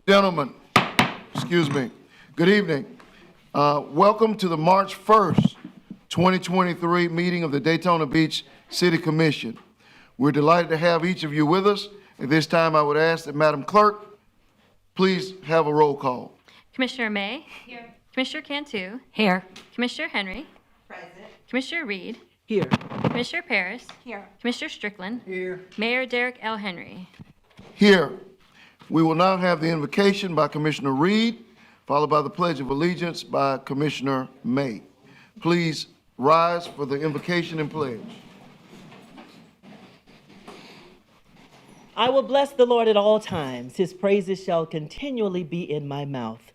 Gentlemen, excuse me. Good evening. Welcome to the March 1st, 2023 meeting of the Daytona Beach City Commission. We're delighted to have each of you with us. At this time, I would ask that Madam Clerk, please have a roll call. Commissioner May? Here. Commissioner Cantu? Here. Commissioner Henry? Present. Commissioner Reed? Here. Commissioner Paris? Here. Commissioner Strickland? Here. Mayor Derek L. Henry? Here. We will now have the invocation by Commissioner Reed, followed by the Pledge of Allegiance by Commissioner May. Please rise for the invocation and pledge. I will bless the Lord at all times. His praises shall continually be in my mouth.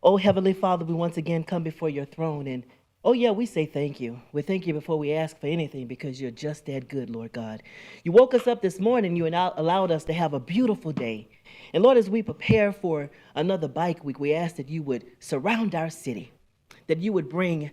Oh, Heavenly Father, we once again come before your throne, and oh yeah, we say thank you. We thank you before we ask for anything because you're just that good, Lord God. You woke us up this morning, you allowed us to have a beautiful day. And Lord, as we prepare for another bike week, we ask that you would surround our city, that you would bring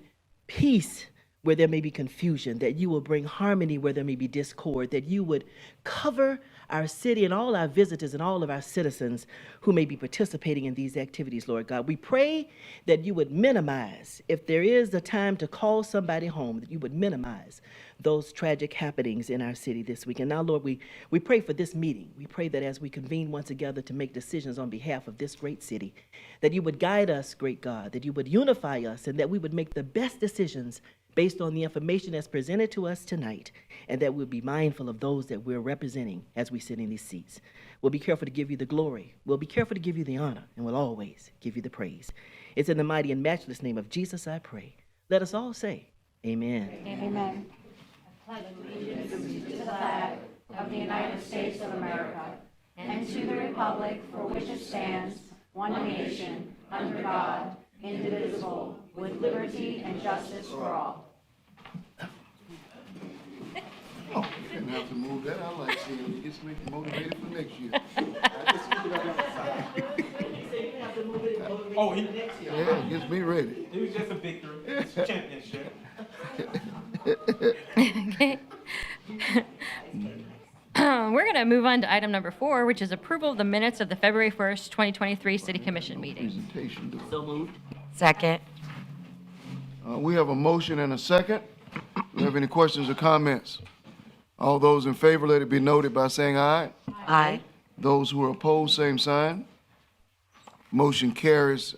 peace where there may be confusion, that you will bring harmony where there may be discord, that you would cover our city and all our visitors and all of our citizens who may be participating in these activities, Lord God. We pray that you would minimize, if there is a time to call somebody home, that you would minimize those tragic happenings in our city this week. And now, Lord, we pray for this meeting. We pray that as we convene once together to make decisions on behalf of this great city, that you would guide us, great God, that you would unify us, and that we would make the best decisions based on the information that's presented to us tonight, and that we'll be mindful of those that we're representing as we sit in these seats. We'll be careful to give you the glory. We'll be careful to give you the honor, and we'll always give you the praise. It's in the mighty and matchless name of Jesus I pray. Let us all say, amen. Amen. I pledge allegiance to the flag of the United States of America and to the republic for which it stands, one nation, under God, indivisible, with liberty and justice for all. Oh, you didn't have to move that. I like seeing it. It gets me motivated for next year. Oh, Yeah, it gets me ready. it was just a victory. It's a championship. Okay. We're going to move on to item number 4, which is approval of the minutes of the February 1st, 2023 City Commission meeting. Presentation. Do it. So moved. Second. We have a motion and a second. Do you have any questions or comments? All those in favor, let it be noted by saying aye. Aye. Those who are opposed, same sign. Motion carries.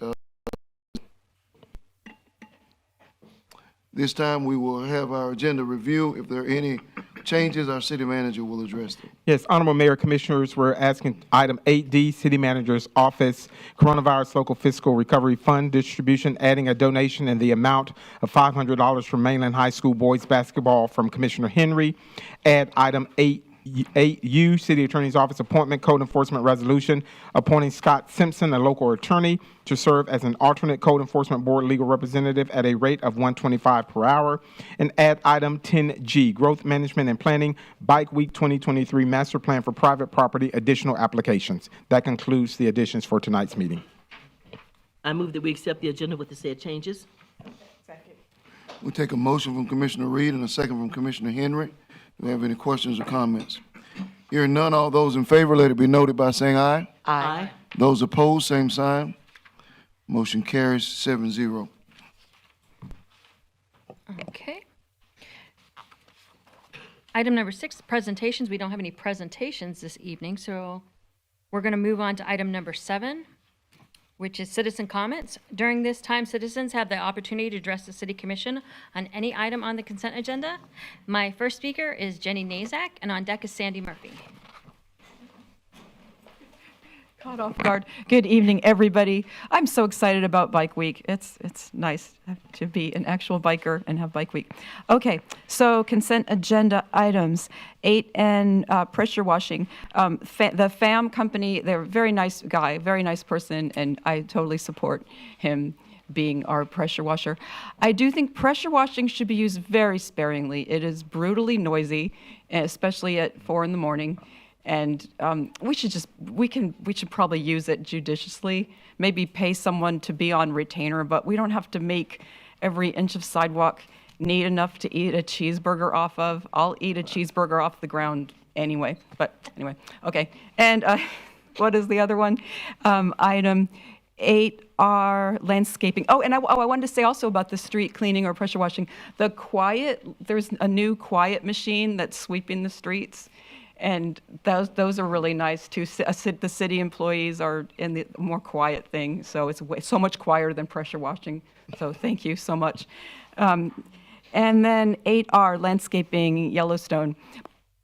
This time we will have our agenda review. If there are any changes, our city manager will address them. Yes, Honorable Mayor, Commissioners, we're asking item 8D, City Manager's Office, Coronavirus Local Fiscal Recovery Fund distribution, adding a donation in the amount of $500 for Mainland High School boys basketball from Commissioner Henry. Add item 8U, City Attorney's Office Appointment Code Enforcement Resolution, appointing Scott Simpson, a local attorney, to serve as an alternate Code Enforcement Board legal representative at a rate of $125 per hour. And add item 10G, Growth Management and Planning, Bike Week 2023 Master Plan for Private Property, additional applications. That concludes the additions for tonight's meeting. I move that we accept the agenda with the said changes. We'll take a motion from Commissioner Reed and a second from Commissioner Henry. Do we have any questions or comments? Hearing none, all those in favor, let it be noted by saying aye. Aye. Those opposed, same sign. Motion carries 7-0. Okay. Item number 6, presentations. We don't have any presentations this evening, so we're going to move on to item number 7, which is citizen comments. During this time, citizens have the opportunity to address the City Commission on any item on the consent agenda. My first speaker is Jenny Nazak, and on deck is Sandy Murphy. Caught off guard. Good evening, everybody. I'm so excited about Bike Week. It's nice to be an actual biker and have Bike Week. Okay, so consent agenda items. 8N pressure washing. The FAM company, they're a very nice guy, very nice person, and I totally support him being our pressure washer. I do think pressure washing should be used very sparingly. It is brutally noisy, especially at 4 in the morning. And we should probably use it judiciously. Maybe pay someone to be on retainer, but we don't have to make every inch of sidewalk neat enough to eat a cheeseburger off of. I'll eat a cheeseburger off the ground anyway. But anyway, okay. And what is the other one? Item 8R, landscaping. Oh, and I wanted to say also about the street cleaning or pressure washing. There's a new quiet machine that's sweeping the streets. And those are really nice too. The city employees are in the more quiet thing, so it's so much quieter than pressure washing. So thank you so much. And then 8R, landscaping, Yellowstone.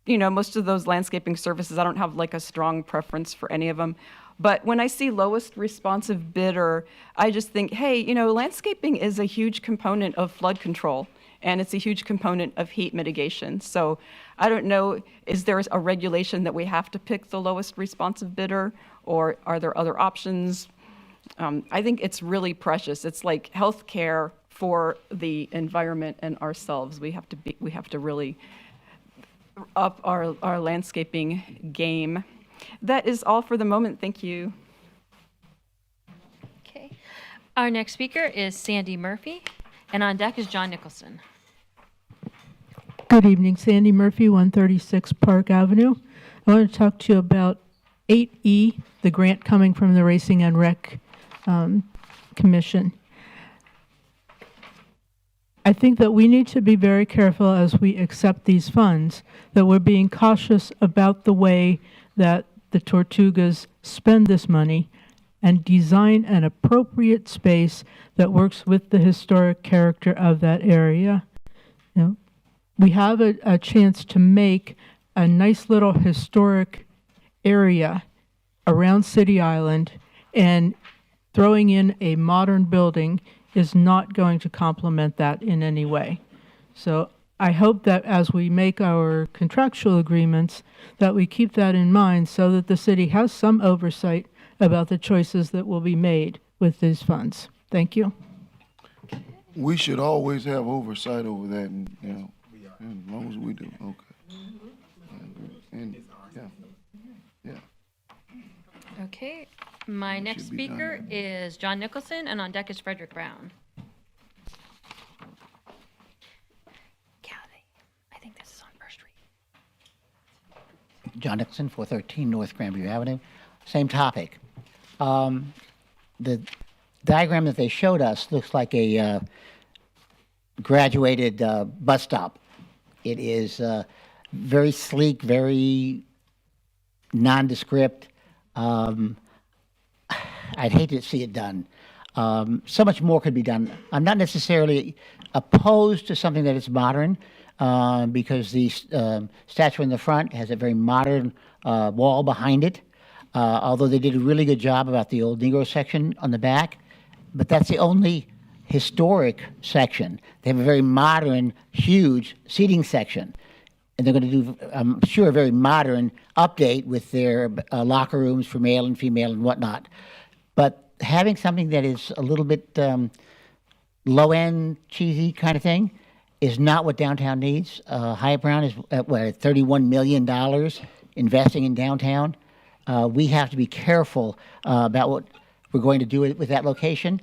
You know, most of those landscaping services, I don't have like a strong preference for any of them. But when I see lowest responsive bidder, I just think, hey, you know, landscaping is a huge component of flood control. And it's a huge component of heat mitigation. So I don't know, is there a regulation that we have to pick the lowest responsive bidder, or are there other options? I think it's really precious. It's like health care for the environment and ourselves. We have to really up our landscaping game. That is all for the moment. Thank you. Okay. Our next speaker is Sandy Murphy, and on deck is John Nicholson. Good evening, Sandy Murphy, 136 Park Avenue. I want to talk to you about 8E, the grant coming from the Racing and Rec Commission. I think that we need to be very careful as we accept these funds, that we're being cautious about the way that the Tortugas spend this money and design an appropriate space that works with the historic character of that area. You know, we have a chance to make a nice little historic area around City Island, and throwing in a modern building is not going to complement that in any way. So I hope that as we make our contractual agreements, that we keep that in mind so that the city has some oversight about the choices that will be made with these funds. Thank you. We should always have oversight over that, and, you know, as long as we do, okay. And, yeah. Okay. My next should be done speaker now. is John Nicholson, and on deck is Frederick Brown. Kathy, I think this is on first read. John Nicholson, 413 North Grandview Avenue. Same topic. The diagram that they showed us looks like a graduated bus stop. It is very sleek, very nondescript. I'd hate to see it done. So much more could be done. I'm not necessarily opposed to something that is modern, because the statue in the front has a very modern wall behind it, although they did a really good job about the old Negro section on the back. But that's the only historic section. They have a very modern, huge seating section. And they're going to do, I'm sure, a very modern update with their locker rooms for male and female and whatnot. But having something that is a little bit low-end, cheesy kind of thing is not what downtown needs. Hyatt Brown is at $31 million investing in downtown. We have to be careful about what we're going to do with that location.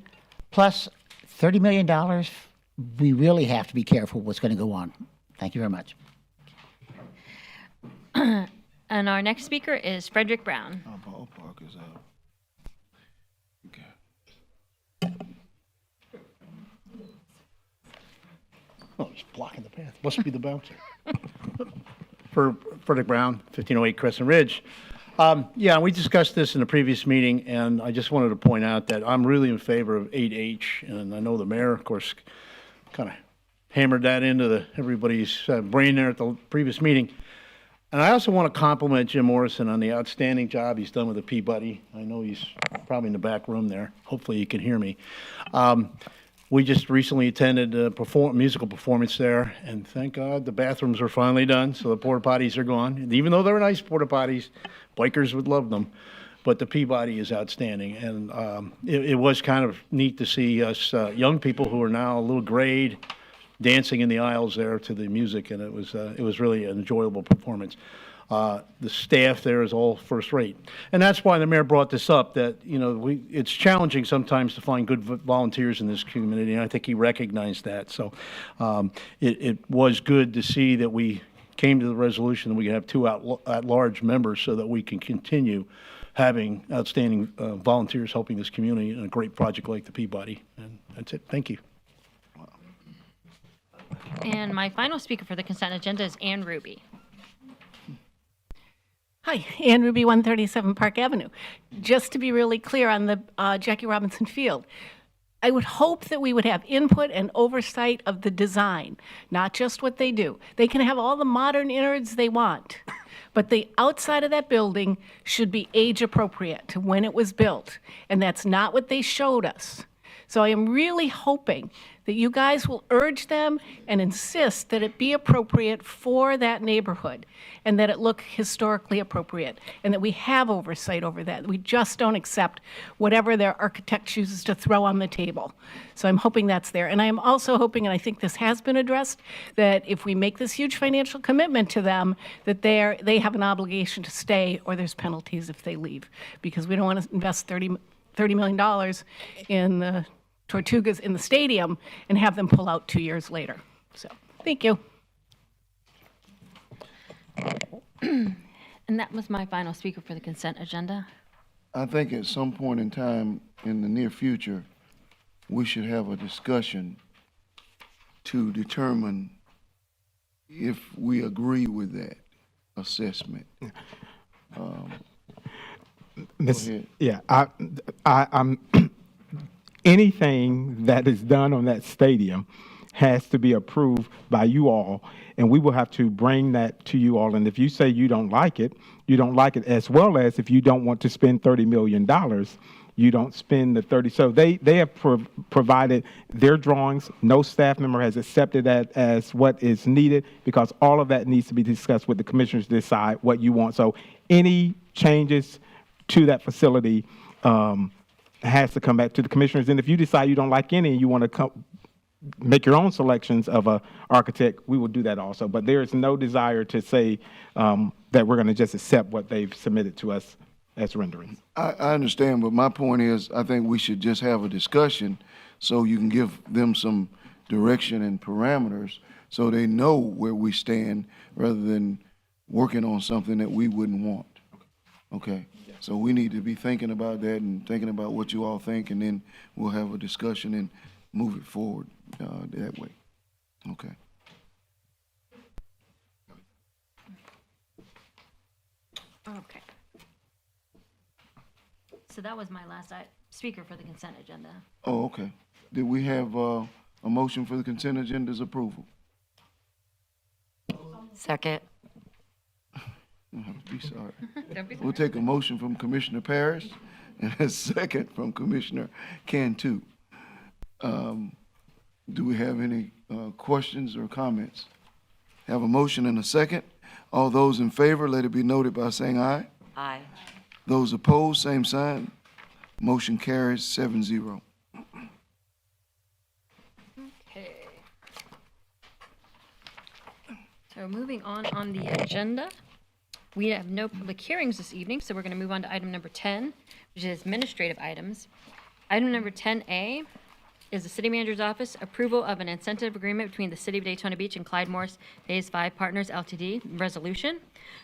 Plus, $30 million, we really have to be careful what's going to go on. Thank you very much. And our next speaker is Frederick Brown. Our ballpark is out. Okay. Oh, it's blocking the path. Must be the bouncer. For Frederick Brown, 1508 Crescent Ridge. Yeah, we discussed this in a previous meeting, and I just wanted to point out that I'm really in favor of 8H, and I know the mayor, of course, kind of hammered that into everybody's brain there at the previous meeting. And I also want to compliment Jim Morrison on the outstanding job he's done with the Peabody. I know he's probably in the back room there. Hopefully he can hear me. We just recently attended a musical performance there, and thank God the bathrooms are finally done, so the porta potties are gone. And even though they're nice porta potties, bikers would love them. But the Peabody is outstanding, and it was kind of neat to see us young people who are now a little grayed dancing in the aisles there to the music, and it was really an enjoyable performance. The staff there is all first rate, and that's why the mayor brought this up. That it's challenging sometimes to find good volunteers in this community, and I think he recognized that. So it was good to see that we came to the resolution that we can have two at-large members so that we can continue having outstanding volunteers helping this community in a great project like the Peabody. And that's it. Thank you. And my final speaker for the consent agenda is Ann Ruby. Hi, Ann Ruby, 137 Park Avenue. Just to be really clear on the Jackie Robinson Field, I would hope that we would have input and oversight of the design, not just what they do. They can have all the modern innards they want, but the outside of that building should be age appropriate to when it was built, and that's not what they showed us. So I am really hoping that you guys will urge them and insist that it be appropriate for that neighborhood and that it look historically appropriate and that we have oversight over that. We just don't accept whatever their architect chooses to throw on the table. So I'm hoping that's there. And I am also hoping, and I think this has been addressed, that if we make this huge financial commitment to them, that they have an obligation to stay or there's penalties if they leave. Because we don't want to invest $30 million in the Tortugas in the stadium and have them pull out 2 years later. So, thank you. And that was my final speaker for the consent agenda. I think at some point in time in the near future, we should have a discussion to determine if we agree with that assessment. Miss, ahead. yeah, I'm anything that is done on that stadium has to be approved by you all, and we will have to bring that to you all. And if you say you don't like it, you don't like it, as well as if you don't want to spend $30 million, you don't spend the 30. So they have provided their drawings. No staff member has accepted that as what is needed, because all of that needs to be discussed with the commissioners to decide what you want. So any changes to that facility has to come back to the commissioners. And if you decide you don't like any and you want to make your own selections of a architect, we will do that also. But there is no desire to say that we're going to just accept what they've submitted to us as renderings. I understand, but my point is, I think we should just have a discussion so you can give them some direction and parameters so they know where we stand rather than working on something that we wouldn't want. Okay? So we need to be thinking about that and thinking about what you all think, and then we'll have a discussion and move it forward that way. Okay. Okay. So that was my last speaker for the consent agenda. Oh, okay. Did we have a motion for the consent agenda's approval? Second. Be sorry. Don't be We'll take a motion from Commissioner Parrish and a second from Commissioner Cantu. Do we have any questions or comments? Have a motion and a second. All those in favor, let it be noted by saying aye. Aye. Those opposed, same sign. Motion carries 7-0. Okay. So moving on the agenda, we have no public hearings this evening, so we're going to move on to item number 10, which is administrative items. Item number 10A is the City Manager's Office approval of an incentive agreement between the City of Daytona Beach and Clyde Morris Phase 5 Partners Ltd. Resolution.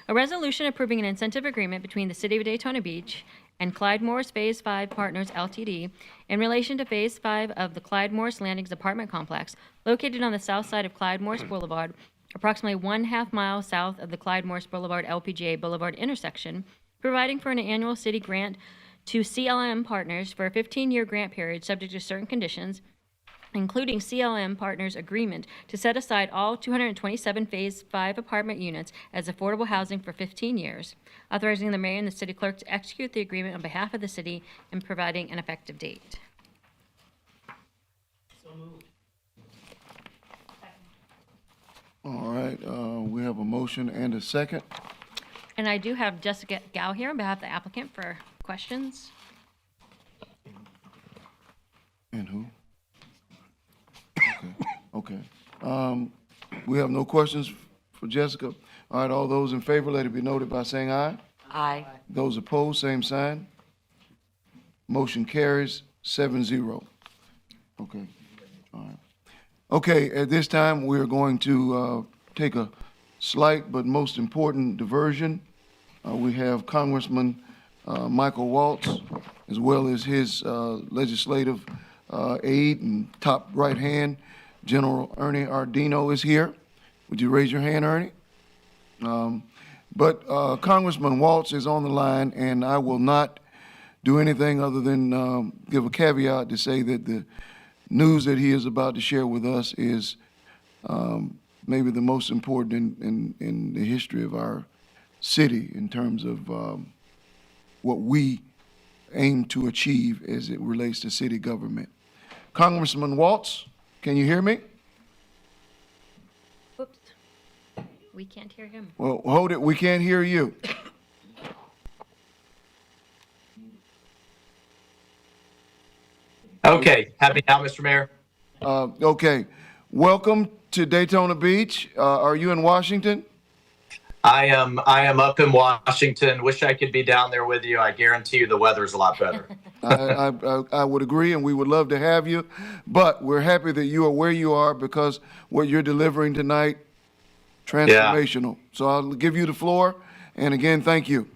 A resolution approving an incentive agreement between the City of Daytona Beach and Clyde Morris Phase 5 Partners Ltd. in relation to Phase 5 of the Clyde Morris Landings apartment complex located on the south side of Clyde Morris Boulevard, approximately 1/2 mile south of the Clyde Morris Boulevard LPGA Boulevard intersection, providing for an annual city grant to CLM Partners for a 15-year grant period subject to certain conditions, including CLM Partners' agreement to set aside all 227 Phase 5 apartment units as affordable housing for 15 years, authorizing the mayor and the city clerk to execute the agreement on behalf of the city and providing an effective date. All right, we have a motion and a second. And I do have Jessica Gow here on behalf of the applicant for questions. And who? Okay. We have no questions for Jessica. All right, all those in favor, let it be noted by saying aye. Aye. Those opposed, same sign. Motion carries 7-0. Okay, all right. Okay, at this time, we're going to take a slight but most important diversion. We have Congressman Michael Waltz, as well as his legislative aide and top right hand, General Ernie Ardino is here. Would you raise your hand, Ernie? But Congressman Waltz is on the line, and I will not do anything other than give a caveat to say that the news that he is about to share with us is maybe the most important in the history of our city in terms of what we aim to achieve as it relates to city government. Congressman Waltz, can you hear me? Whoops. We can't hear him. Well, hold it, we can't hear you. Okay, happy now, Mr. Mayor? Okay, welcome to Daytona Beach. Are you in Washington? I am up in Washington. Wish I could be down there with you. I guarantee you the weather's a lot better. I would agree, and we would love to have you, but we're happy that you are where you are because what you're delivering tonight, transformational. So I'll give you the floor, and again, thank you.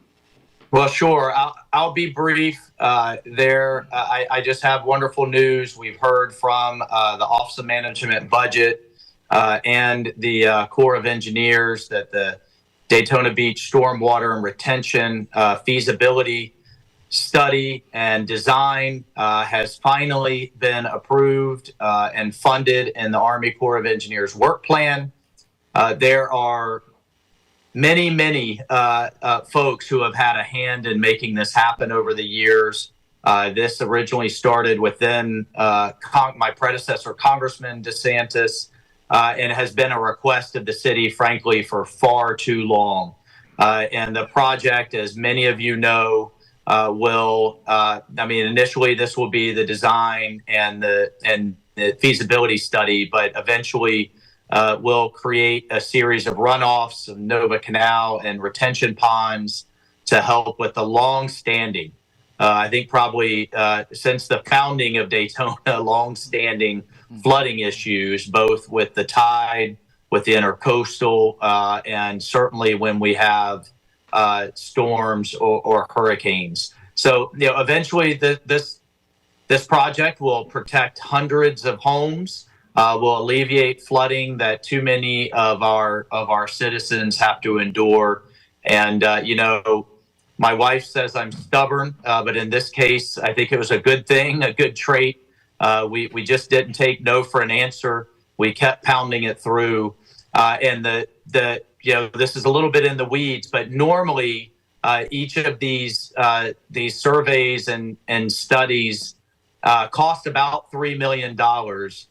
Well, sure. I'll be brief. I just have wonderful news. We've heard from the Office of Management Budget and the Corps of Engineers that the Daytona Beach Stormwater and Retention feasibility study and design has finally been approved and funded in the Army Corps of Engineers work plan. There are many folks who have had a hand in making this happen over the years. This originally started within my predecessor, Congressman DeSantis, and has been a request of the city, frankly, for far too long. And the project, as many of you know, initially this will be the design and the feasibility study, but eventually will create a series of runoffs of Nova Canal and retention ponds to help with the long-standing, I think probably since the founding of Daytona, long-standing flooding issues, both with the tide, with the intercoastal, and certainly when we have storms or hurricanes. So, eventually this project will protect hundreds of homes. Will alleviate flooding that too many of our citizens have to endure. And my wife says I'm stubborn, but in this case, I think it was a good thing, a good trait. We just didn't take no for an answer. We kept pounding it through. And this is a little bit in the weeds, but normally each of these surveys and studies cost about $3 million,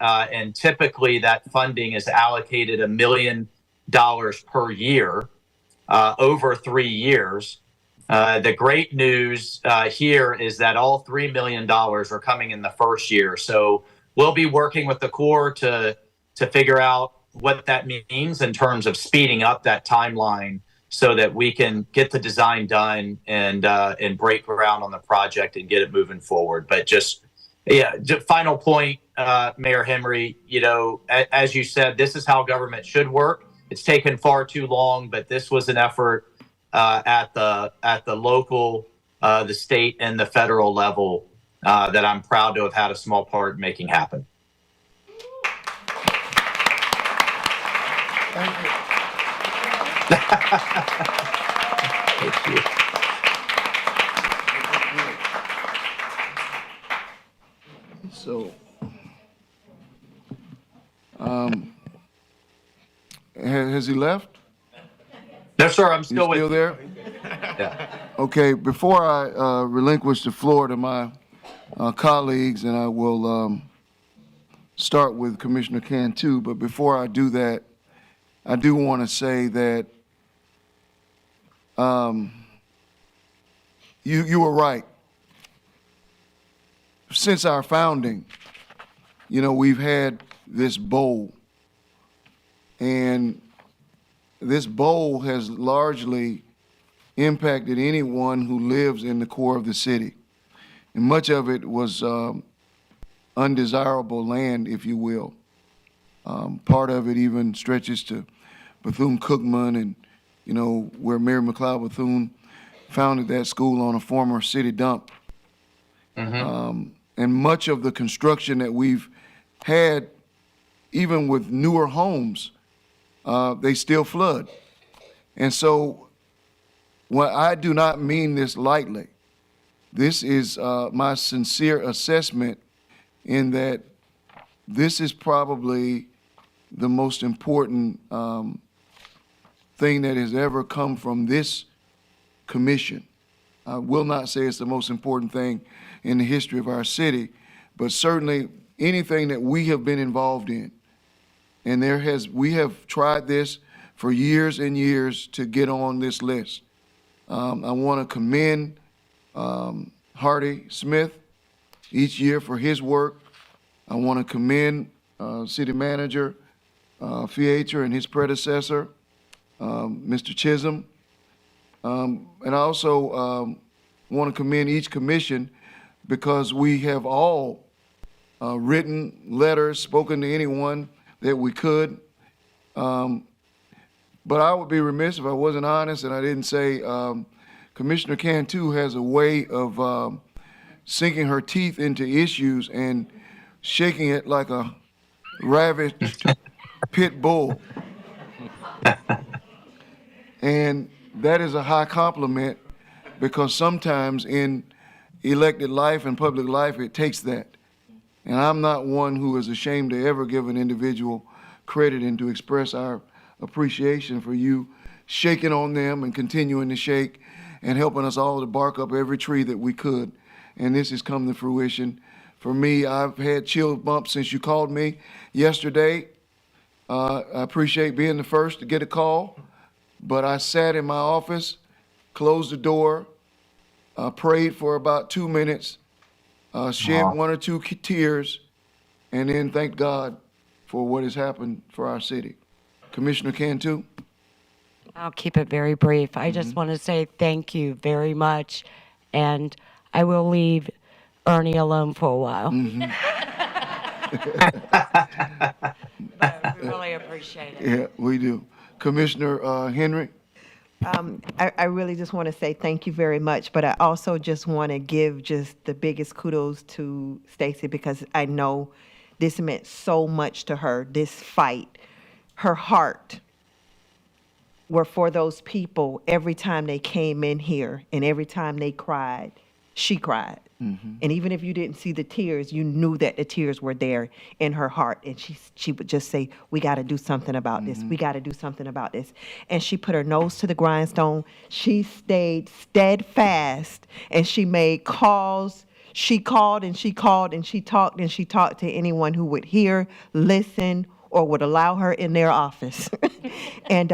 and typically that funding is allocated $1 million per year over 3 years. The great news here is that all $3 million are coming in the first year. So we'll be working with the Corps to figure out what that means in terms of speeding up that timeline so that we can get the design done and break ground on the project and get it moving forward. But just final point, Mayor Henry, as you said, this is how government should work. It's taken far too long, but this was an effort at the local, the state, and the federal level that I'm proud to have had a small part in making happen. Thank you. Thank you. So, has he left? No, sir, I'm still You with still there? Yeah. Okay, before I relinquish the floor to my colleagues, and I will start with Commissioner Cantu, but before I do that, I do want to say that you were right. Since our founding, we've had this bowl, and this bowl has largely impacted anyone who lives in the core of the city. And much of it was undesirable land, if you will. Part of it even stretches to Bethune-Cookman and, where Mary McLeod Bethune founded that school on a former city dump. And much of the construction that we've had, even with newer homes, they still flood. And so, I do not mean this lightly. This is my sincere assessment in that this is probably the most important thing that has ever come from this commission. I will not say it's the most important thing in the history of our city, but certainly anything that we have been involved in. And we have tried this for years and years to get on this list. I want to commend Hardy Smith each year for his work. I want to commend City Manager Fiater and his predecessor, Mr. Chisholm. And I also want to commend each commission because we have all written letters, spoken to anyone that we could. But I would be remiss if I wasn't honest and I didn't say Commissioner Cantu has a way of sinking her teeth into issues and shaking it like a ravaged pit bull. And that is a high compliment because sometimes in elected life and public life, it takes that. And I'm not one who is ashamed to ever give an individual credit and to express our appreciation for you shaking on them and continuing to shake and helping us all to bark up every tree that we could. And this has come to fruition. For me, I've had chill bumps since you called me yesterday. I appreciate being the first to get a call, but I sat in my office, closed the door, prayed for about 2 minutes, shed one or two tears, and then thanked God for what has happened for our city. Commissioner Cantu? I'll keep it very brief. I just want to say thank you very much, and I will leave Ernie alone for a while. But we really appreciate it. Yeah, we do. Commissioner Henry? I really just want to say thank you very much, but I also just want to give just the biggest kudos to Stacy because I know this meant so much to her, this fight. Her heart were for those people every time they came in here and every time they cried, she cried. And even if you didn't see the tears, you knew that the tears were there in her heart. And she would just say, we got to do something about this. We got to do something about this. And she put her nose to the grindstone. She stayed steadfast and she made calls. She called and she called and she talked to anyone who would hear, listen, or would allow her in their office. And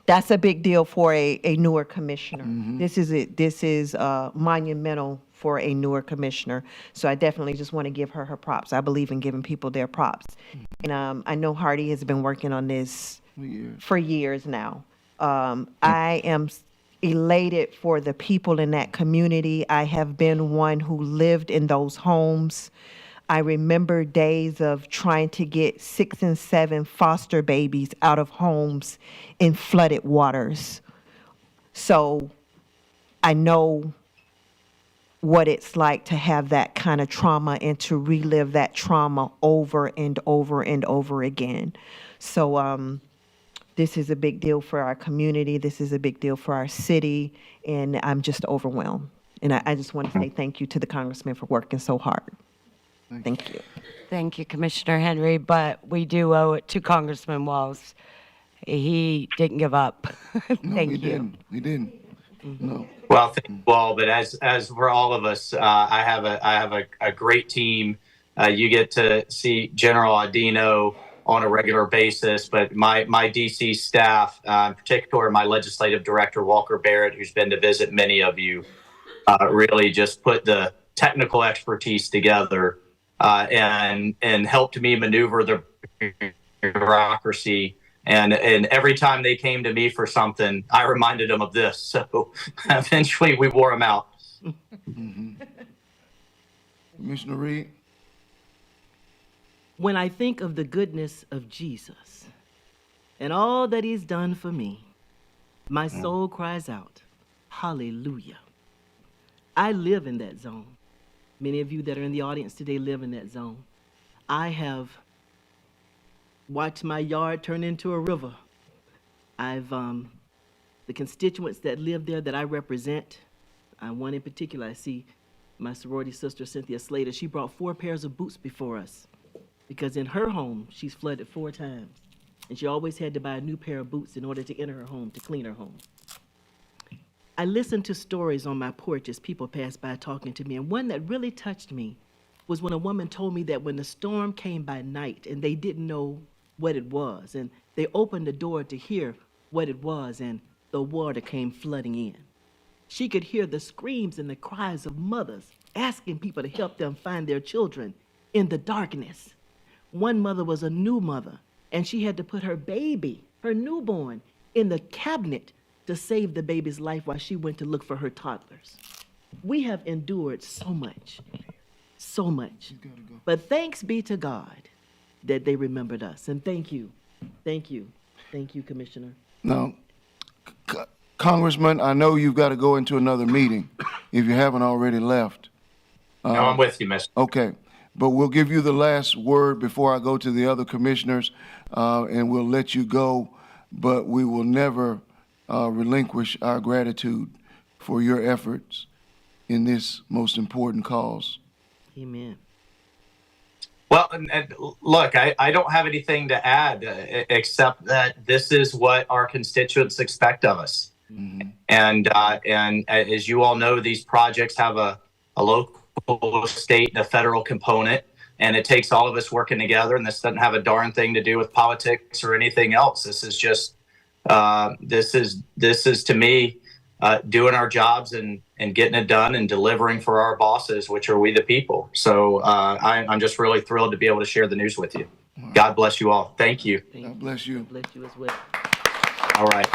that's a big deal for a newer commissioner. This is monumental for a newer commissioner. So I definitely just want to give her props. I believe in giving people their props. And I know Hardy has been working on this for years now. I am elated for the people in that community. I have been one who lived in those homes. I remember days of trying to get 6 and 7 foster babies out of homes in flooded waters. So I know what it's like to have that kind of trauma and to relive that trauma over and over and over again. So this is a big deal for our community. This is a big deal for our city. And I'm just overwhelmed. And I just want to say thank you to the congressman for working so hard. Thank you. Thank you, Commissioner Henry, but we do owe it to Congressman Walls. He didn't give up. Thank you. He didn't. No. Well, thank you all. But as for all of us, I have a great team. You get to see General Adino on a regular basis, but my DC staff, in particular, my legislative director Walker Barrett, who's been to visit many of you, really just put the technical expertise together and helped me maneuver the bureaucracy. And every time they came to me for something, I reminded them of this. So eventually we wore them out. Commissioner Reed? When I think of the goodness of Jesus and all that he's done for me, my soul cries out, Hallelujah. I live in that zone. Many of you that are in the audience today live in that zone. I have watched my yard turn into a river. The constituents that live there that I represent, one in particular, I see my sorority sister, Cynthia Slater. She brought 4 pairs of boots before us because in her home, she's flooded 4 times. And she always had to buy a new pair of boots in order to enter her home, to clean her home. I listened to stories on my porch as people passed by talking to me, and one that really touched me was when a woman told me that when the storm came by night and they didn't know what it was, and they opened the door to hear what it was, and the water came flooding in. She could hear the screams and the cries of mothers asking people to help them find their children in the darkness. One mother was a new mother, and she had to put her baby, her newborn, in the cabinet to save the baby's life while she went to look for her toddlers. We have endured so much, so much. But thanks be to God that they remembered us. And thank you, Commissioner. Now, Congressman, I know you've got to go into another meeting if you haven't already left. No, I'm with you, Mr. Okay, but we'll give you the last word before I go to the other commissioners, and we'll let you go, but we will never relinquish our gratitude for your efforts in this most important cause. Amen. Well, and look, I don't have anything to add except that this is what our constituents expect of us. Mm-hmm. And as you all know, these projects have a local, state, and a federal component, and it takes all of us working together. And this doesn't have a darn thing to do with politics or anything else. This is just this is to me doing our jobs and getting it done and delivering for our bosses, which are we the people. So I'm just really thrilled to be able to share the news with you. God bless you all. Thank you. God bless you. God bless you as well. All right.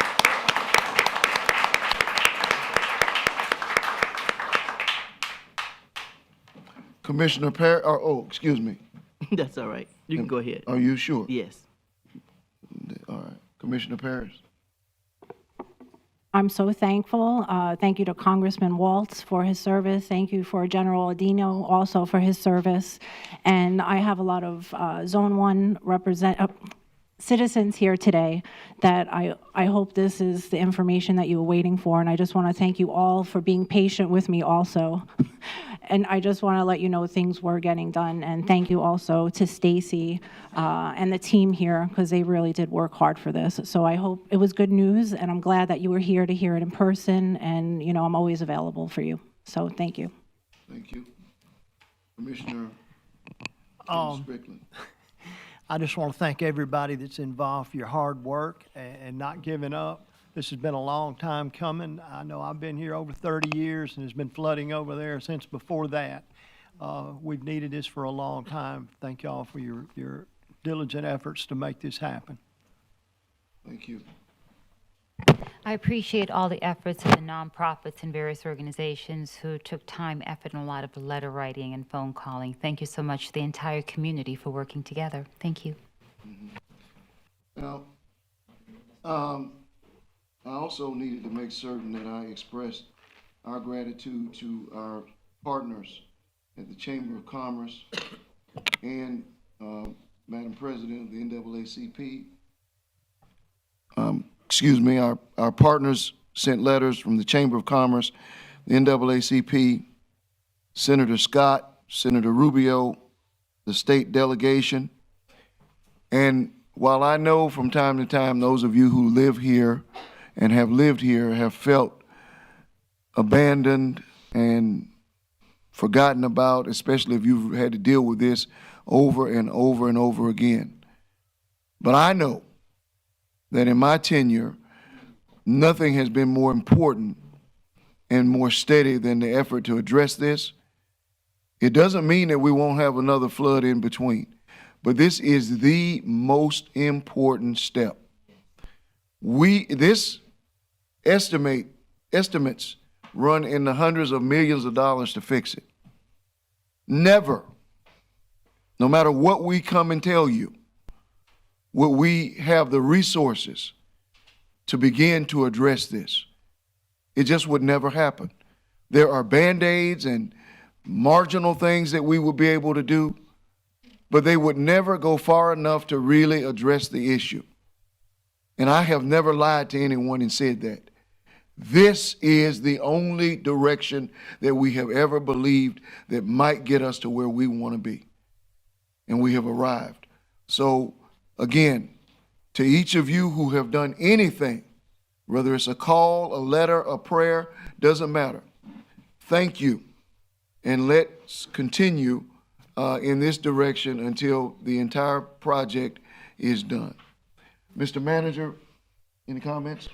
Commissioner Perry, excuse me. That's all right. You can go ahead. Are you sure? Yes. All right. Commissioner Parrish. I'm so thankful. Thank you to Congressman Waltz for his service. Thank you for General Adino also for his service. And I have a lot of Zone 1 citizens here today that I hope this is the information that you were waiting for. And I just want to thank you all for being patient with me also. And I just want to let you know things were getting done. And thank you also to Stacy and the team here, because they really did work hard for this. So I hope it was good news, and I'm glad that you were here to hear it in person. And, you know, I'm always available for you. So thank you. Thank you. Commissioner Strickland. I just want to thank everybody that's involved for your hard work and not giving up. This has been a long time coming. I know I've been here over 30 years, and there's been flooding over there since before that. We've needed this for a long time. Thank y'all for your diligent efforts to make this happen. Thank you. I appreciate all the efforts of the nonprofits and various organizations who took time, effort, and a lot of letter writing and phone calling. Thank you so much to the entire community for working together. Thank you. Mm-hmm. Now, I also needed to make certain that I expressed our gratitude to our partners at the Chamber of Commerce and Madam President of the NAACP. Our partners sent letters from the Chamber of Commerce, the NAACP, Senator Scott, Senator Rubio, the state delegation. And while I know from time to time those of you who live here and have lived here have felt abandoned and forgotten about, especially if you've had to deal with this over and over and over again. But I know that in my tenure, nothing has been more important and more steady than the effort to address this. It doesn't mean that we won't have another flood in between, but this is the most important step. Estimates run in the hundreds of millions of dollars to fix it. Never, no matter what we come and tell you, will we have the resources to begin to address this. It just would never happen. There are Band-Aids and marginal things that we would be able to do, but they would never go far enough to really address the issue. And I have never lied to anyone and said that. This is the only direction that we have ever believed that might get us to where we want to be. And we have arrived. So, again, to each of you who have done anything, whether it's a call, a letter, a prayer, doesn't matter. Thank you. And let's continue in this direction until the entire project is done. Mr. Manager, any comments?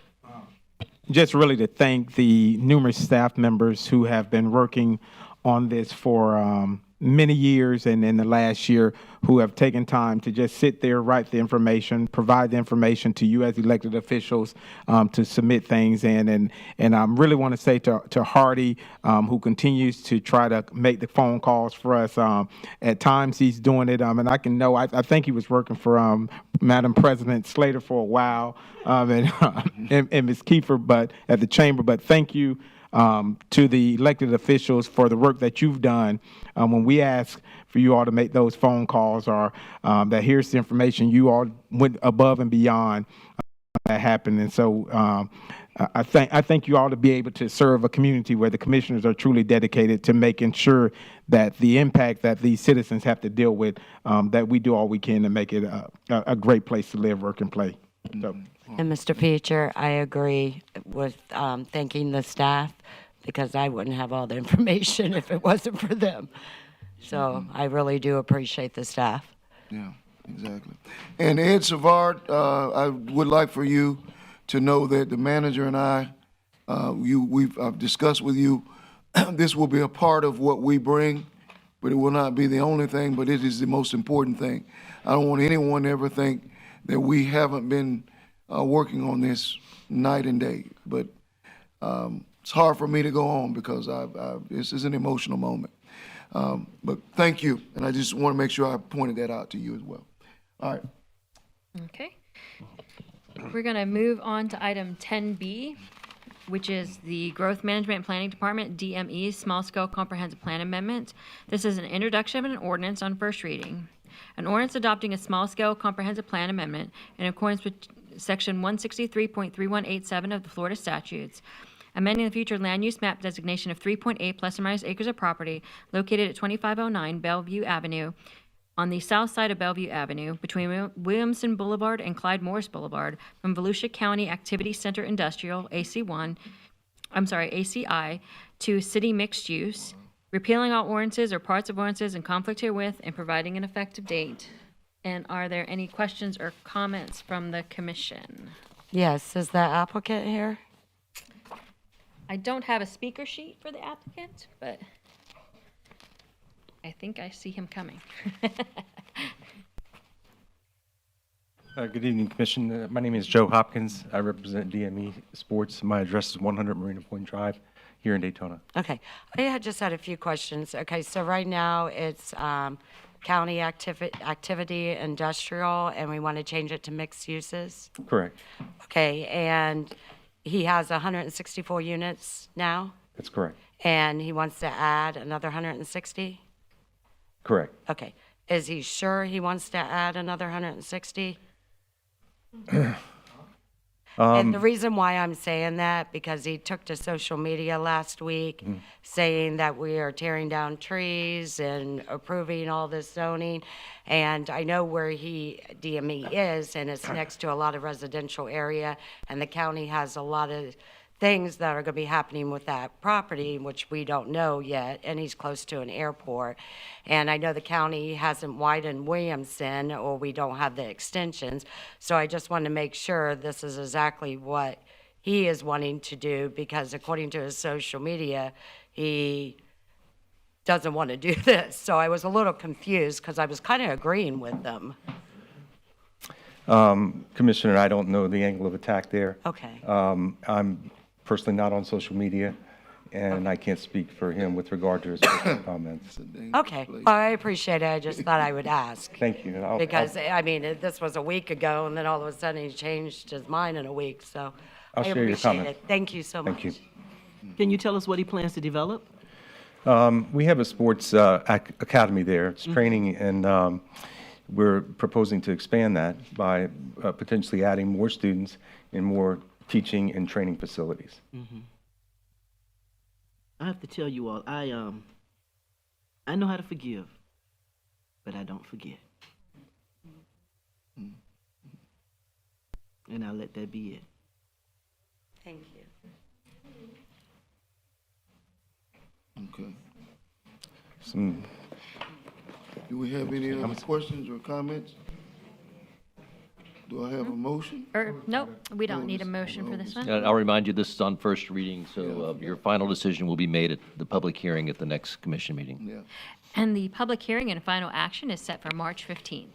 Just really to thank the numerous staff members who have been working on this for many years and in the last year, who have taken time to just sit there, write the information, provide the information to you as elected officials to submit things in. And I really want to say to Hardy, who continues to try to make the phone calls for us. At times he's doing it, and I can know, I think he was working for Madam President Slater for a while, and Ms. Kiefer, but at the chamber. But thank you to the elected officials for the work that you've done. When we ask for you all to make those phone calls, or that here's the information, you all went above and beyond that happened. And so I think you all to be able to serve a community where the commissioners are truly dedicated to making sure that the impact that these citizens have to deal with, that we do all we can to make it a great place to live, work, and play. So. And Mr. Peacher, I agree with thanking the staff, because I wouldn't have all the information if it wasn't for them. So I really do appreciate the staff. Yeah, exactly. And Ed Savard, I would like for you to know that the manager and I, I've discussed with you, this will be a part of what we bring, but it will not be the only thing, but it is the most important thing. I don't want anyone to ever think that we haven't been working on this night and day, but it's hard for me to go on because this is an emotional moment. But thank you, and I just want to make sure I pointed that out to you as well. All right. Okay. We're going to move on to item 10B, which is the Growth Management and Planning Department, DME, Small Scale Comprehensive Plan Amendment. This is an introduction of an ordinance on first reading. An ordinance adopting a small scale comprehensive plan amendment in accordance with Section 163.3187 of the Florida statutes, amending the future land use map designation of 3.8 plus or minus acres of property located at 2509 Bellevue Avenue on the south side of Bellevue Avenue between Williamson Boulevard and Clyde Morris Boulevard from Volusia County Activity Center Industrial, ACI, to city mixed use, repealing all ordinances or parts of ordinances in conflict herewith, and providing an effective date. And are there any questions or comments from the commission? Yes, is the applicant here? I don't have a speaker sheet for the applicant, but I think I see him coming. Good evening, Commission. My name is Joe Hopkins. I represent DME Sports. My address is 100 Marina Point Drive here in Daytona. Okay, I just had a few questions. Okay, so right now it's county activity industrial, and we want to change it to mixed uses? Correct. Okay, and he has 164 units now, That's correct. and he wants to add another 160? Correct. Okay, is he sure he wants to add another 160? And the reason why I'm saying that, because he took to social media last week saying that we are tearing down trees and approving all this zoning. And I know where DME is, and it's next to a lot of residential area, and the county has a lot of things that are going to be happening with that property, which we don't know yet, and he's close to an airport. And I know the county hasn't widened Williamson, or we don't have the extensions, so I just want to make sure this is exactly what he is wanting to do, because according to his social media, he doesn't want to do this. So I was a little confused, because I was kind of agreeing with them. Commissioner, I don't know the angle of attack there. Okay. I'm personally not on social media, and I can't speak for him with regard to his personal comments. Okay, well, I appreciate it. I just thought I would ask. Thank you. And Because, I mean, this was a week ago, and then all of a sudden he changed his mind in a week, so I I'll share your appreciate comment. it. Thank you so much. Thank you. Can you tell us what he plans to develop? We have a sports academy there. It's training, and we're proposing to expand that by potentially adding more students and more teaching and training facilities. I have to tell you all, I know how to forgive, but I don't forget. And I'll let that be it. Thank you. Okay. Some Do we have any other questions or comments? Do I have a motion? Nope, we don't need a motion for this one. I'll remind you, this is on first reading, so your final decision will be made at the public hearing at the next commission meeting. Yeah, And the public hearing and final action is set for March 15th.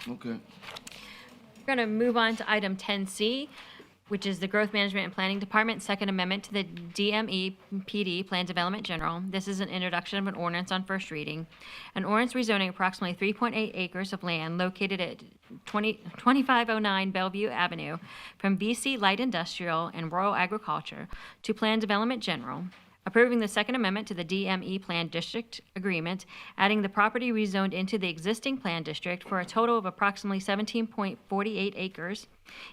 okay. We're going to move on to item 10C, which is the Growth Management and Planning Department Second Amendment to the DME PD Plan Development General. This is an introduction of an ordinance on first reading. An ordinance rezoning approximately 3.8 acres of land located at 2509 Bellevue Avenue from BC Light Industrial and Rural Agriculture to Plan Development General, approving the Second Amendment to the DME Plan District Agreement, adding the property rezoned into the existing plan district for a total of approximately 17.48 acres,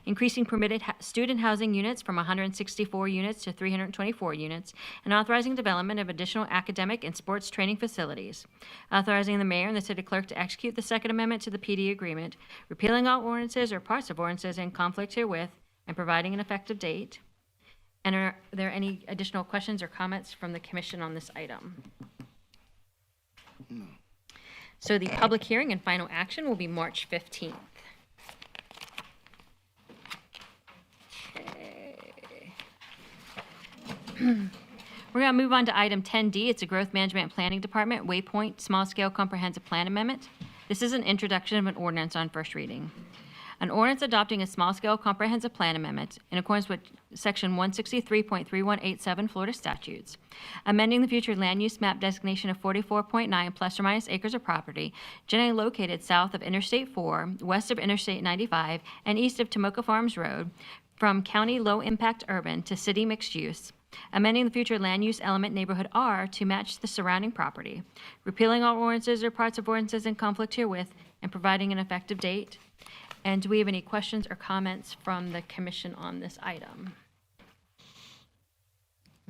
increasing permitted student housing units from 164 units to 324 units, and authorizing development of additional academic and sports training facilities, authorizing the mayor and the city clerk to execute the Second Amendment to the PD agreement, repealing all ordinances or parts of ordinances in conflict herewith, and providing an effective date. And are there any additional questions or comments from the commission on this item? So the public hearing and final action will be March 15th. Okay. We're going to move on to item 10D. It's a Growth Management and Planning Department Waypoint Small Scale Comprehensive Plan Amendment. This is an introduction of an ordinance on first reading. An ordinance adopting a small-scale comprehensive plan amendment in accordance with Section 163.3187 Florida statutes, amending the future land use map designation of 44.9 plus or minus acres of property generally located south of Interstate 4, west of Interstate 95, and east of Tomoka Farms Road from county low-impact urban to city mixed use, amending the future land use element neighborhood R to match the surrounding property, repealing all ordinances or parts of ordinances in conflict herewith, and providing an effective date. And do we have any questions or comments from the commission on this item?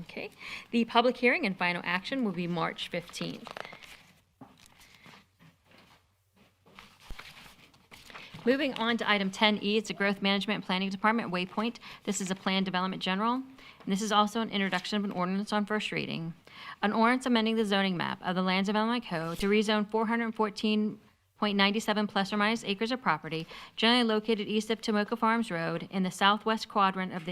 Okay, the public hearing and final action will be March 15th. Moving on to item 10E, it's a Growth Management and Planning Department Waypoint. This is a Plan Development General. And this is also an introduction of an ordinance on first reading. An ordinance amending the zoning map of the Land Development Code to rezone 414.97 plus or minus acres of property generally located east of Tomoka Farms Road in the southwest quadrant of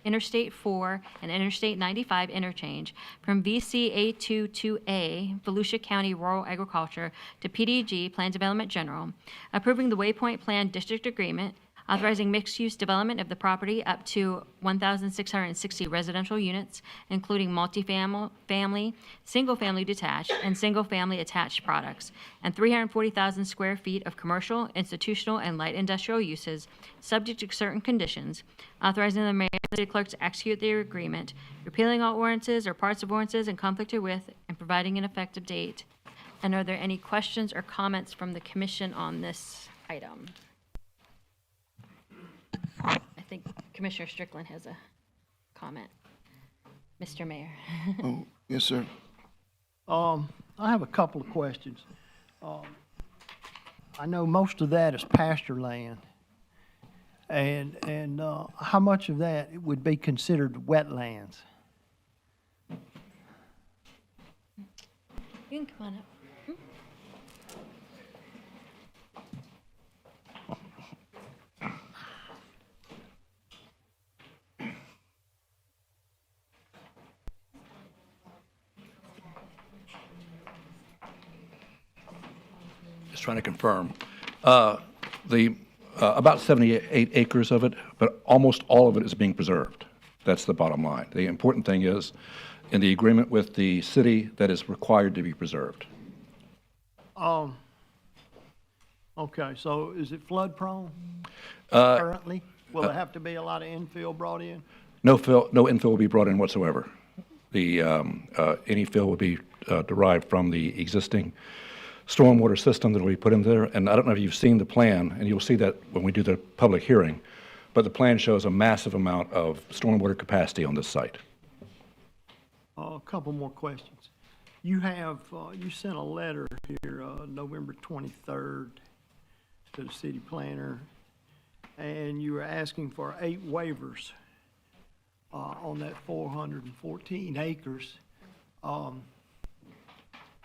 Interstate 4 and Interstate 95 interchange from VCA22A, Volusia County Rural Agriculture, to PDG, Plan Development General, approving the Waypoint Plan District Agreement, authorizing mixed-use development of the property up to 1,660 residential units, including multifamily, single-family detached, and single-family attached products, and 340,000 square feet of commercial, institutional, and light industrial uses, subject to certain conditions, authorizing the mayor and city clerk to execute the agreement, repealing all ordinances or parts of ordinances in conflict herewith, and providing an effective date. And are there any questions or comments from the commission on this item? I think Commissioner Strickland has a comment. Mr. Mayor. Oh, yes, sir. I have a couple of questions. I know most of that is pasture land. And how much of that would be considered wetlands? You can come on up. Just trying to confirm. About 78 acres of it, but almost all of it is being preserved. That's the bottom line. The important thing is, in the agreement with the city, that is required to be preserved. Okay, so is it flood prone currently? Will there have to be a lot of infill brought in? No infill will be brought in whatsoever. Any fill will be derived from the existing stormwater system that will be put in there. And I don't know if you've seen the plan, and you'll see that when we do the public hearing, but the plan shows a massive amount of stormwater capacity on this site. A couple more questions. You have, you sent a letter here, November 23rd, to the city planner, and you were asking for 8 waivers on that 414 acres. I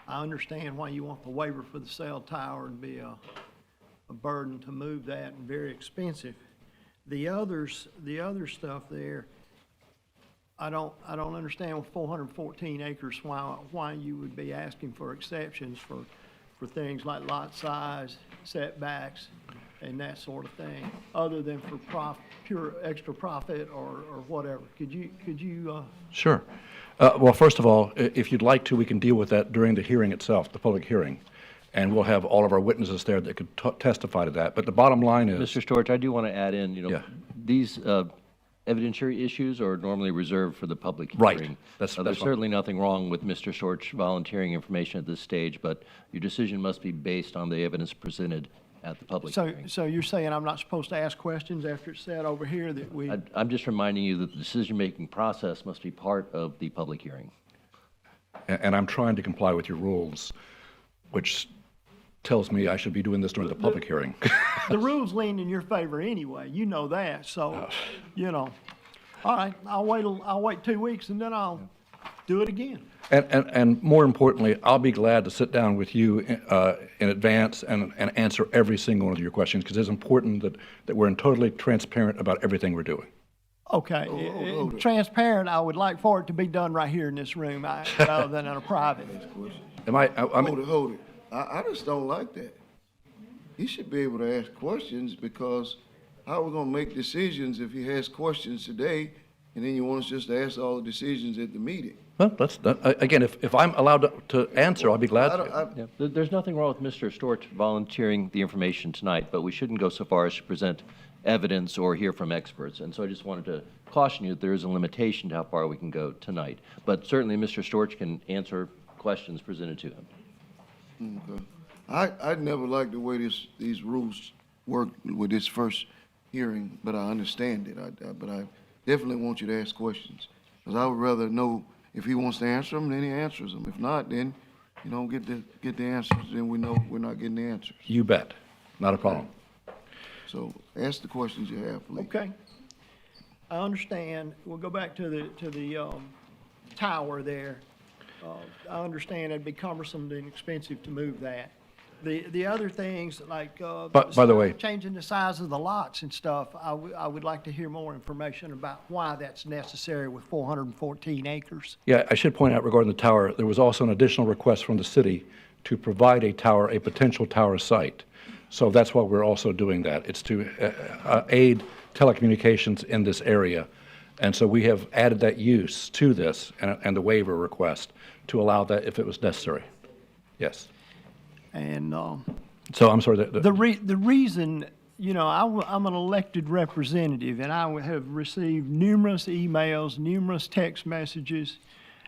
understand why you want the waiver for the cell tower to be a burden to move that and very expensive. The other stuff there, I don't understand with 414 acres why you would be asking for exceptions for things like lot size, setbacks, and that sort of thing, other than for pure extra profit or whatever. Could you? Sure. Well, first of all, if you'd like to, we can deal with that during the hearing itself, the public hearing, and we'll have all of our witnesses there that could testify to that. But the bottom line is, Mr. Storch, I do want to add in, Yeah. these evidentiary issues are normally reserved for the public Right. hearing. That's There's fine. certainly nothing wrong with Mr. Storch volunteering information at this stage, but your decision must be based on the evidence presented at the public hearing. So you're saying I'm not supposed to ask questions after it's said over here that we? I'm just reminding you that the decision-making process must be part of the public hearing. and I'm trying to comply with your rules, which tells me I should be doing this during the public hearing. The rules lean in your favor anyway. You know that. So, you know. All right. I'll wait 2 weeks and then I'll do it again. And more importantly, I'll be glad to sit down with you in advance and answer every single one of your questions, because it's important that we're totally transparent about everything we're doing. Okay. Transparent, I would like for it to be done right here in this room rather than in a private. Hold it. I just don't like that. He should be able to ask questions, because how are we gonna make decisions if he has questions today and then you want us just to ask all the decisions at the meeting? Well, again, if I'm allowed to answer, I'll be glad to. Yeah, there's nothing wrong with Mr. Storch volunteering the information tonight, but we shouldn't go so far as to present evidence or hear from experts. And so I just wanted to caution you that there is a limitation to how far we can go tonight. But certainly Mr. Storch can answer questions presented to him. Okay. I never liked the way these rules work with this first hearing, but I understand it. But I definitely want you to ask questions, because I would rather know if he wants to answer them, then he answers them. If not, then you don't get the answers, then we know we're not getting the answers. You bet. Not a problem. So ask the questions you have, please. Okay. I understand. We'll go back to the tower there. I understand it'd be cumbersome and expensive to move that. The other things like By the way, changing the size of the lots and stuff, I would like to hear more information about why that's necessary with 414 acres. yeah, I should point out regarding the tower, there was also an additional request from the city to provide a tower, a potential tower site. So that's why we're also doing that. It's to aid telecommunications in this area. And so we have added that use to this and the waiver request to allow that if it was necessary. Yes. And So I'm sorry. the reason, you know, I'm an elected representative, and I have received numerous emails, numerous text messages,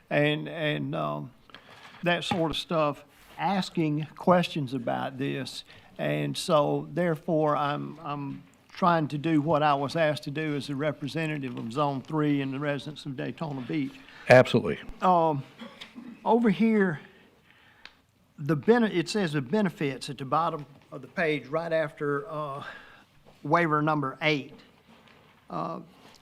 and that sort of stuff, asking questions about this. And so, therefore, I'm trying to do what I was asked to do as a representative of Zone 3 and the residents of Daytona Beach. Absolutely. Over here, it says the benefits at the bottom of the page, right after waiver number 8.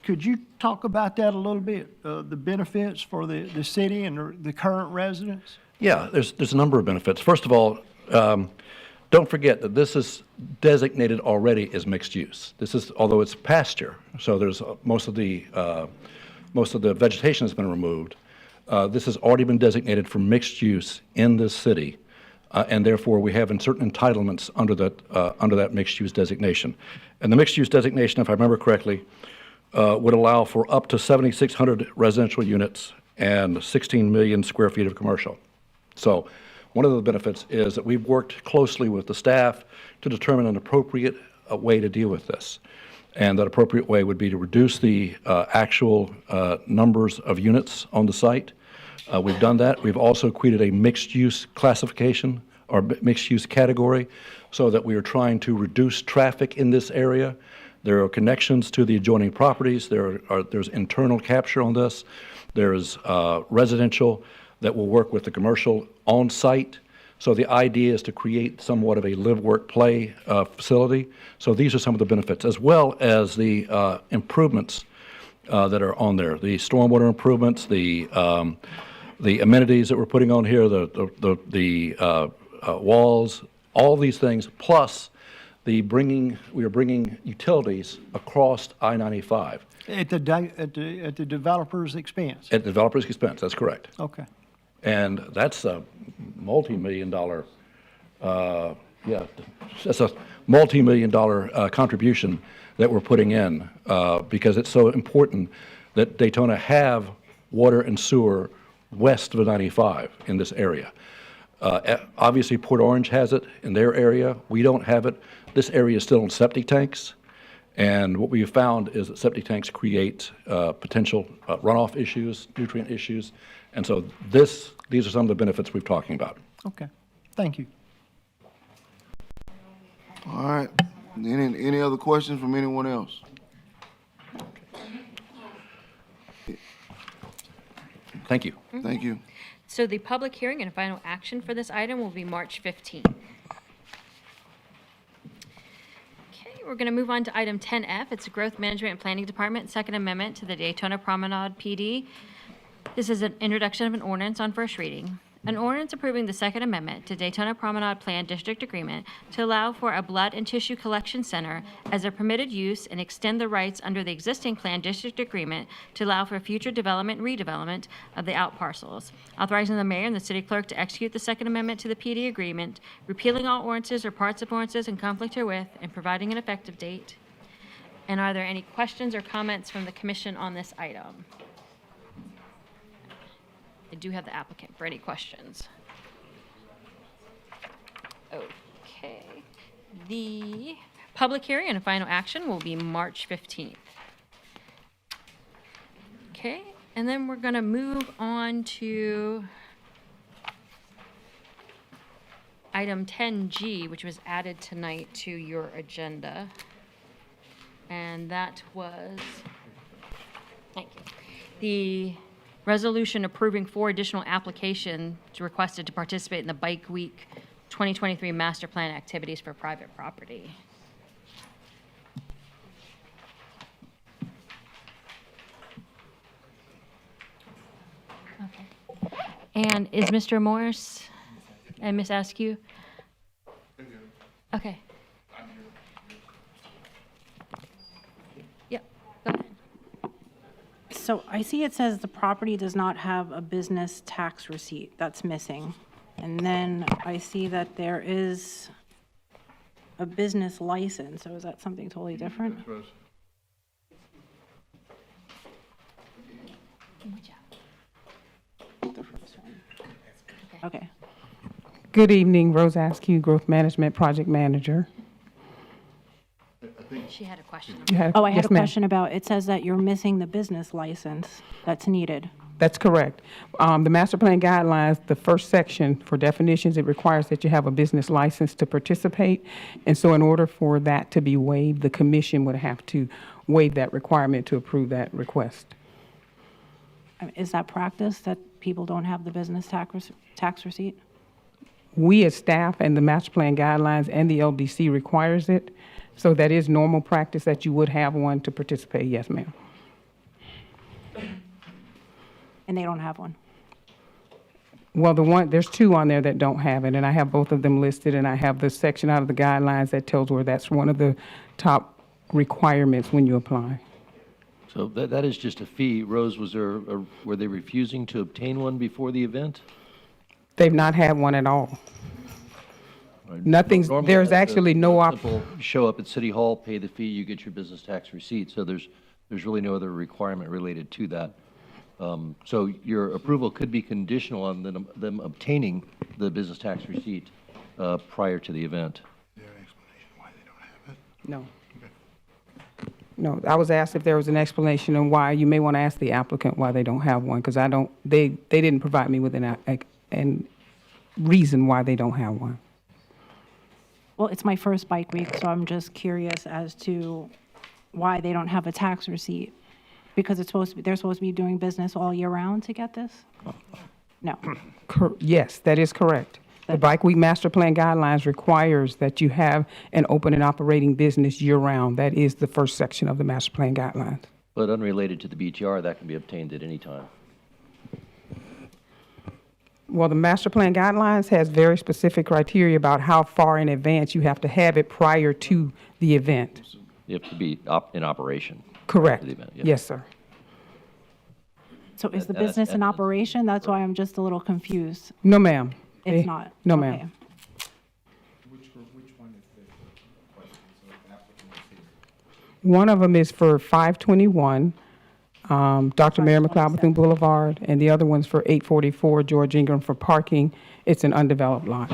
Could you talk about that a little bit, the benefits for the city and the current residents? Yeah, there's a number of benefits. First of all, don't forget that this is designated already as mixed use. This is, although it's pasture, so there's most of the vegetation has been removed. This has already been designated for mixed use in this city, and therefore we have certain entitlements under that mixed use designation. And the mixed use designation, if I remember correctly, would allow for up to 7,600 residential units and 16 million square feet of commercial. So one of the benefits is that we've worked closely with the staff to determine an appropriate way to deal with this. And that appropriate way would be to reduce the actual numbers of units on the site. We've done that. We've also created a mixed-use classification or mixed-use category so that we are trying to reduce traffic in this area. There are connections to the adjoining properties. There's internal capture on this. There's residential that will work with the commercial on-site. So the idea is to create somewhat of a live-work-play facility. So these are some of the benefits, as well as the improvements that are on there. The stormwater improvements, the amenities that we're putting on here, the walls, all these things, plus we are bringing utilities across I-95. At the developer's expense? At the developer's expense, that's correct. Okay. And that's a multi-million-dollar, that's a multi-million-dollar contribution that we're putting in because it's so important that Daytona have water and sewer west of 95 in this area. Obviously, Port Orange has it in their area. We don't have it. This area is still on septic tanks. And what we have found is that septic tanks create potential runoff issues, nutrient issues. And so these are some of the benefits we're talking about. Okay. Thank you. All right. Any other questions from anyone else? Thank you. Thank you. So the public hearing and final action for this item will be March 15th. Okay, we're going to move on to item 10F. It's the Growth Management and Planning Department, Second Amendment to the Daytona Promenade PD. This is an introduction of an ordinance on first reading. An ordinance approving the Second Amendment to Daytona Promenade Plan District Agreement to allow for a blood and tissue collection center as a permitted use and extend the rights under the existing Plan District Agreement to allow for future development and redevelopment of the out parcels. Authorizing the mayor and the city clerk to execute the Second Amendment to the PD agreement, repealing all ordinances or parts of ordinances in conflict herewith, and providing an effective date. And are there any questions or comments from the commission on this item? I do have the applicant for any questions. Okay. The public hearing and final action will be March 15th. Okay, and then we're going to move on to item 10G, which was added tonight to your agenda. And that was, thank you, the resolution approving 4 additional applications requested to participate in the Bike Week 2023 Master Plan activities for private property. Okay. And is Mr. Morris and Ms. Askew? Okay. Yep, go ahead. So I see it says the property does not have a business tax receipt. That's missing. And then I see that there is a business license. So is that something totally different? Okay. Good evening, Rose Askew, Growth Management Project Manager. She had a question. Oh, I had Yes, a ma'am. question about, it says that you're missing the business license that's needed. That's correct. The master plan guidelines, the first section for definitions, it requires that you have a business license to participate. And so in order for that to be waived, the commission would have to waive that requirement to approve that request. Is that practice, that people don't have the business tax receipt? We as staff and the master plan guidelines and the LDC requires it. So that is normal practice that you would have one to participate. Yes, ma'am. And they don't have one? Well, there's 2 on there that don't have it, and I have both of them listed, and I have the section out of the guidelines that tells where that's one of the top requirements when you apply. So that is just a fee. Rose, were they refusing to obtain one before the event? They've not had one at all. There's actually no simple, show up at City Hall, pay the fee, you get your business tax receipt. So there's really no other requirement related to that. So your approval could be conditional on them obtaining the business tax receipt prior to the event. Is there an explanation why they don't have it? No. No, I was asked if there was an explanation on why. You may want to ask the applicant why they don't have one, because they didn't provide me with an reason why they don't have one. Well, it's my first bike week, so I'm just curious as to why they don't have a tax receipt. Because they're supposed to be doing business all year round to get this? No. Yes, that is correct. The Bike Week Master Plan Guidelines requires that you have an open and operating business year-round. That is the first section of the Master Plan Guidelines. But unrelated to the BTR, that can be obtained at any time. Well, the Master Plan Guidelines has very specific criteria about how far in advance you have to have it prior to the event. You have to be in operation. Correct. For the event, yeah. Yes, sir. So is the business in operation? That's why I'm just a little confused. No, ma'am. It's not? No, Okay. ma'am. One of them is for 521 Dr. Mary McLeod Bethune Boulevard, and the other one's for 844 George Ingram for parking. It's an undeveloped lot.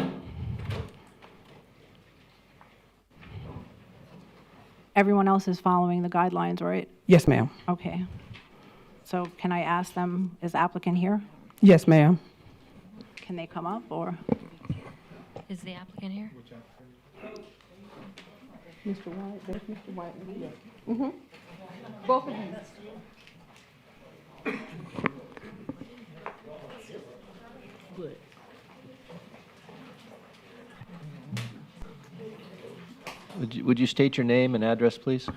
Everyone else is following the guidelines, right? Yes, ma'am. Okay. So can I ask them, is the applicant here? Yes, ma'am. Can they come up, or? Is the applicant here? Mr. White, there's Mr. White. Mm-hmm. Both of you. Would you state your name and address, please?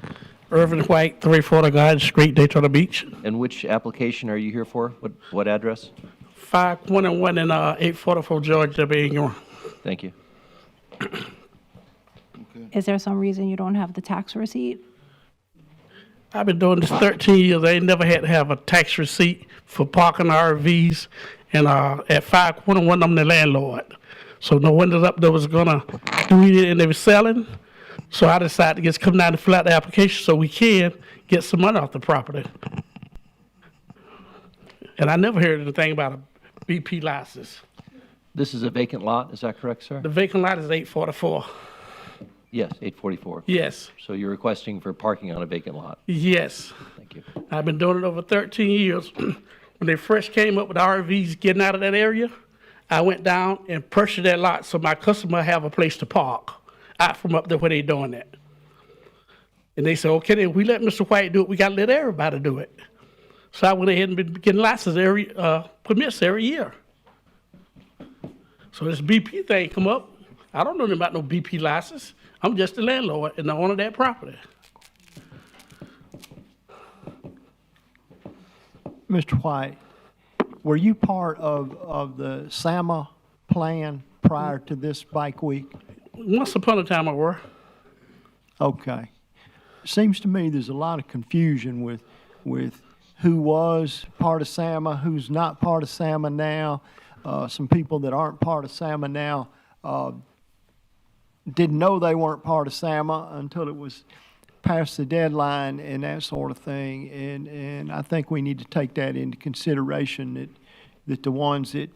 Irvin White, 340 Garden Street, Daytona Beach. And which application are you here for? What address? 521 and 844 George W. Ingram. Thank you. Is there some reason you don't have the tax receipt? I've been doing this 13 years. I ain't never had to have a tax receipt for parking RVs. And at 521, I'm the landlord. So no windows up there was gonna do it, and they were selling. So I decided to just come down and fill out the application so we can get some money off the property. And I never heard anything about a BP license. This is a vacant lot, is that correct, sir? The vacant lot is 844. Yes, 844. Yes. So you're requesting for parking on a vacant lot? Yes. Thank you. I've been doing it over 13 years. When they first came up with RVs getting out of that area, I went down and purchased that lot so my customer have a place to park out from up there where they doing that. And they said, okay, then we let Mr. White do it, we got to let everybody do it. So I went ahead and been getting licenses permits every year. So this BP thing come up, I don't know nothing about no BP license. I'm just the landlord and the owner of that property. Mr. White, were you part of the SAMA plan prior to this bike week? Once upon a time I were. Okay. Seems to me there's a lot of confusion with who was part of SAMA, who's not part of SAMA now. Some people that aren't part of SAMA now didn't know they weren't part of SAMA until it was past the deadline and that sort of thing. And I think we need to take that into consideration, that the ones that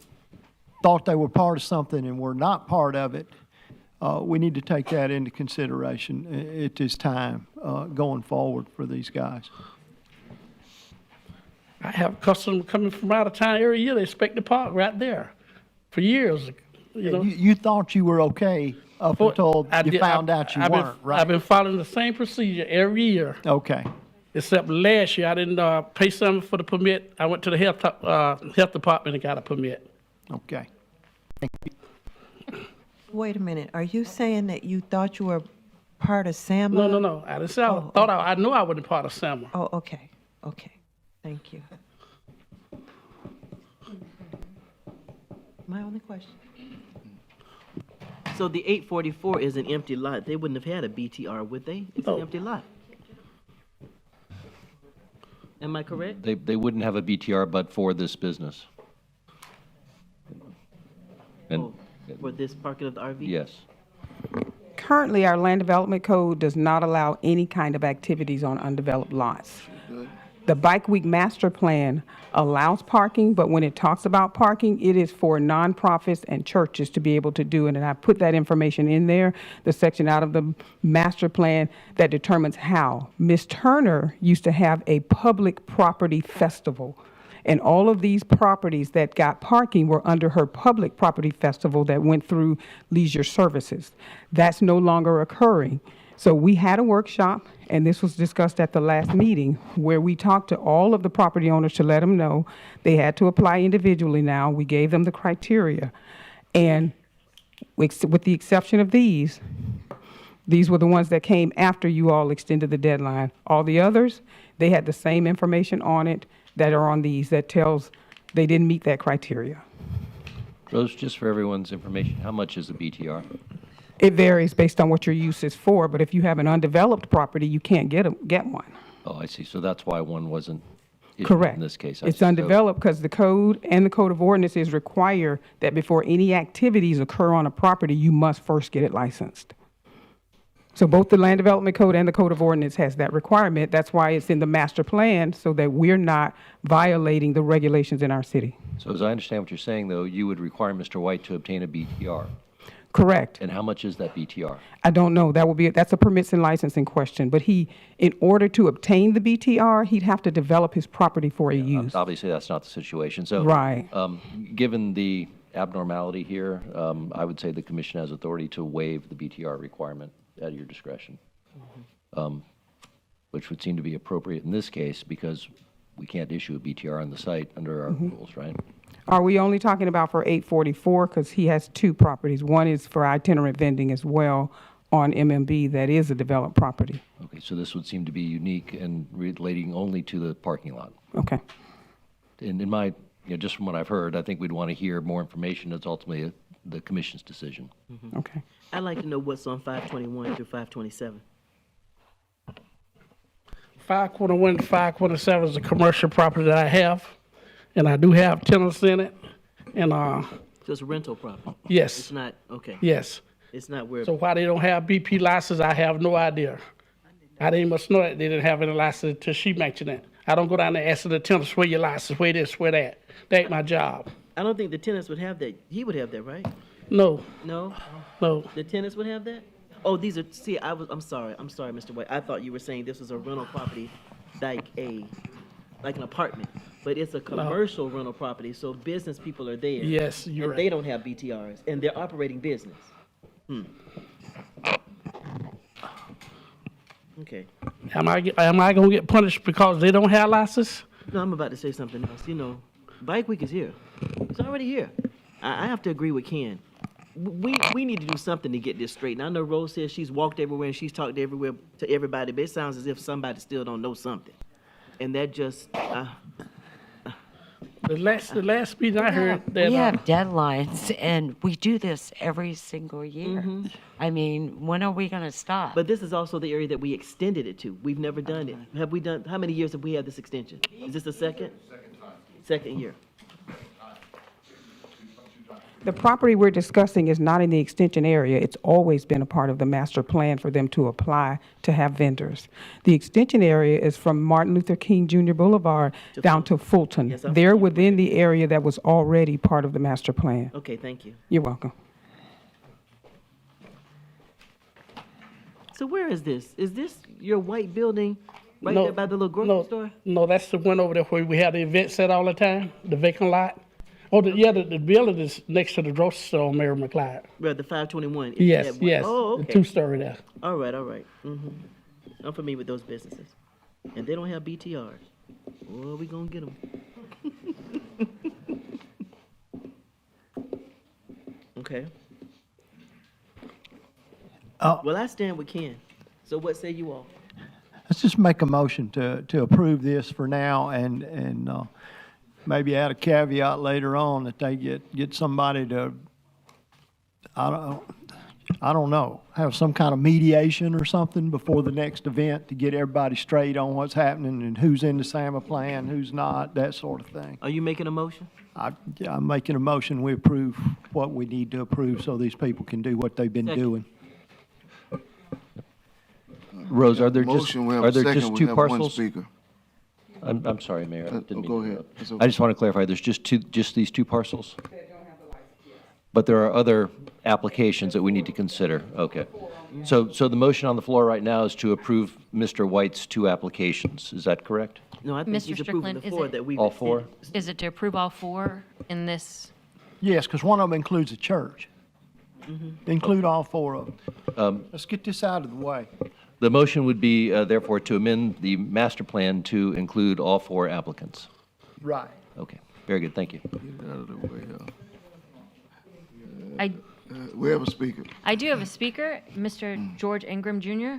thought they were part of something and were not part of it, we need to take that into consideration at this time going forward for these guys. I have customers coming from out of town every year. They expect to park right there for years. You know, you thought you were okay up until you found out you weren't, right? I've been following the same procedure every year. Okay. Except last year, I didn't pay something for the permit. I went to the health department and got a permit. Okay. Wait a minute. Are you saying that you thought you were part of SAMA? No. I didn't say I knew I wasn't part of SAMA. Oh, okay. Okay. Thank you. My only question. So the 844 is an empty lot. They wouldn't have had a BTR, would they? It's an empty lot. Am I correct? They wouldn't have a BTR but for this business. And For this parking of the RV? yes. Currently, our land development code does not allow any kind of activities on undeveloped lots. The Bike Week Master Plan allows parking, but when it talks about parking, it is for nonprofits and churches to be able to do it. And I put that information in there, the section out of the master plan that determines how. Ms. Turner used to have a public property festival. And all of these properties that got parking were under her public property festival that went through leisure services. That's no longer occurring. So we had a workshop, and this was discussed at the last meeting, where we talked to all of the property owners to let them know they had to apply individually now. We gave them the criteria. And with the exception of these were the ones that came after you all extended the deadline. All the others, they had the same information on it that are on these that tells they didn't meet that criteria. Rose, just for everyone's information, how much is the BTR? It varies based on what your use is for, but if you have an undeveloped property, you can't get one. Oh, I see. So that's why one wasn't issued Correct. in this case. I It's see. So- undeveloped because the code and the code of ordinances require that before any activities occur on a property, you must first get it licensed. So both the land development code and the code of ordinance has that requirement. That's why it's in the master plan, so that we're not violating the regulations in our city. So as I understand what you're saying, though, you would require Mr. White to obtain a BTR. Correct. And how much is that BTR? I don't know. That's a permits and licensing question. But in order to obtain the BTR, he'd have to develop his property for a use. Obviously, that's not the situation. So, Right. Given the abnormality here, I would say the commission has authority to waive the BTR requirement at your discretion, which would seem to be appropriate in this case because we can't issue a BTR on the site under our rules, right? Are we only talking about for 844? Because he has two properties. One is for itinerant vending as well on MMB that is a developed property. Okay, so this would seem to be unique and relating only to the parking lot. Okay. And in my, just from what I've heard, I think we'd want to hear more information. That's ultimately the commission's decision. Okay. I'd like to know what's on 521 through 527. 521 to 527 is a commercial property that I have, and I do have tenants in it. And So it's a rental property? yes, It's not, okay. yes. It's not where, So why they don't have BP license, I have no idea. I didn't must know that they didn't have any license until she mentioned it. I don't go down there asking the tenants where your license, where this, where that. That ain't my job. I don't think the tenants would have that. He would have that, right? No, No? no. The tenants would have that? Oh, these are, see, I'm sorry, Mr. White. I thought you were saying this was a rental property, like an apartment. But it's a commercial rental property, so business people are there. Yes, you're And they don't have BTRs, and they're operating business. Okay. Am I gonna get punished because they don't have license? No, I'm about to say something else. You know, Bike Week is here. It's already here. I have to agree with Ken. We need to do something to get this straight. And I know Rose says she's walked everywhere and she's talked everywhere to everybody, but it sounds as if somebody still don't know something. And that just, The last meeting I heard that. We have deadlines, and we do this every single year. I mean, when are we going to stop? but this is also the area that we extended it to. We've never done it. Have we done, how many years have we had this extension? Is this the second? Second time. Second year. the property we're discussing is not in the extension area. It's always been a part of the master plan for them to apply to have vendors. The extension area is from Martin Luther King Jr. Boulevard down to Fulton. Yes, I'm They're familiar. within the area that was already part of the master plan. Okay, thank you. You're welcome. So where is this? Is this your white building right No, there by the little grocery store? No, that's the one over there where we have the event set all the time, the vacant lot. Oh, the building is next to the grocery store on Mary McLeod. Right, the 521. Is Yes, that one? yes, Oh, the okay. two-story there. All right, all right. I'm familiar with those businesses. And they don't have BTRs. Well, we gonna get them. Okay. Well, I stand with Ken. So what say you all? Let's just make a motion to approve this for now and maybe add a caveat later on that they get somebody to, I don't know, have some kind of mediation or something before the next event to get everybody straight on what's happening and who's in the SAMA plan, who's not, that sort of thing. Are you making a motion? I'm making a motion, we approve what we need to approve so these people can do what they've been Second. doing. Rose, are there just Motion, we have a are there second, just we two have one parcels? speaker. I'm sorry, Mayor. I didn't mean go to ahead. interrupt. It's okay. I just want to clarify, there's just these two parcels? But there are other applications that we need to consider. Okay. So the motion on the floor right now is to approve Mr. White's two applications. Is that correct? No, I think Mr. he's approving Strickland, the is four it- that we. All four? Is it to approve all four in this? Yes, because one of them includes a church. Include all four of them. Let's get this out of the way. The motion would be therefore to amend the master plan to include all four applicants. Right. Okay, very good, thank you. Get it out of the way. I We have a speaker. I do have a speaker, Mr. George Ingram Jr.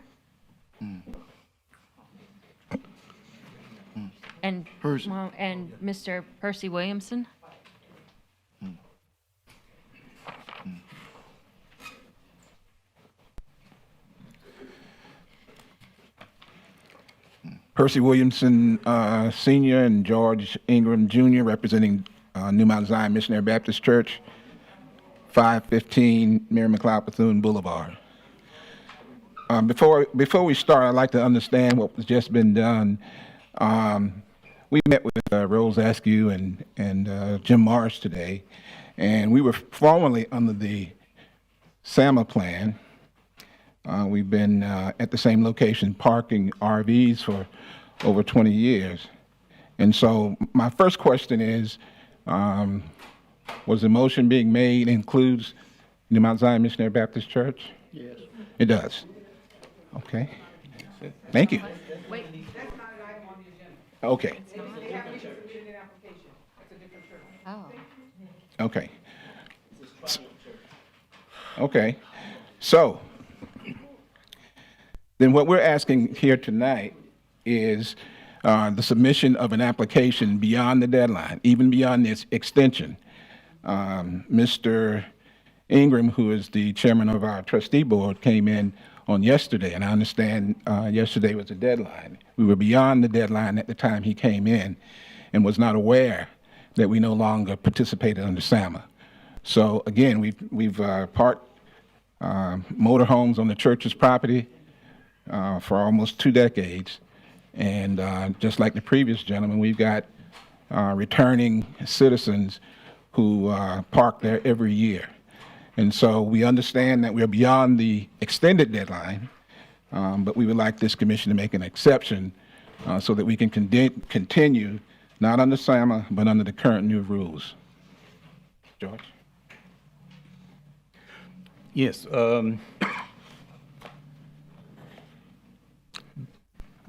And, Percy. well, and Mr. Percy Williamson. Percy Williamson, Sr., and George Ingram, Jr., representing New Mount Zion Missionary Baptist Church, 515 Mary McLeod Bethune Boulevard. Before we start, I'd like to understand what has just been done. We met with Rose Askew and Jim Marsh today, and we were formerly under the SAMA plan. We've been at the same location parking RVs for over 20 years. And so my first question is, was the motion being made includes New Mount Zion Missionary Baptist Church? Yes. It does. Okay. Thank you. Wait. Okay. Oh. Okay. Okay. So then what we're asking here tonight is the submission of an application beyond the deadline, even beyond this extension. Mr. Ingram, who is the chairman of our trustee board, came in on yesterday, and I understand yesterday was the deadline. We were beyond the deadline at the time he came in and was not aware that we no longer participated under SAMA. So again, we've parked motorhomes on the church's property for almost 2 decades. And just like the previous gentleman, we've got returning citizens who park there every year. And so we understand that we're beyond the extended deadline, but we would like this commission to make an exception so that we can continue, not under SAMA, but under the current new rules. George? Yes.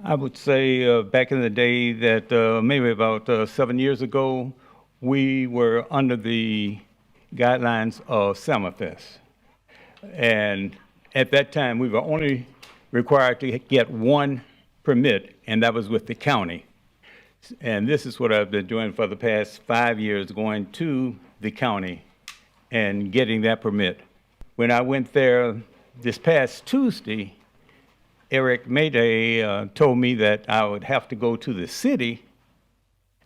I would say back in the day that maybe about 7 years ago, we were under the guidelines of Summerfest. And at that time, we were only required to get one permit, and that was with the county. And this is what I've been doing for the past 5 years, going to the county and getting that permit. When I went there this past Tuesday, Eric Mayday told me that I would have to go to the city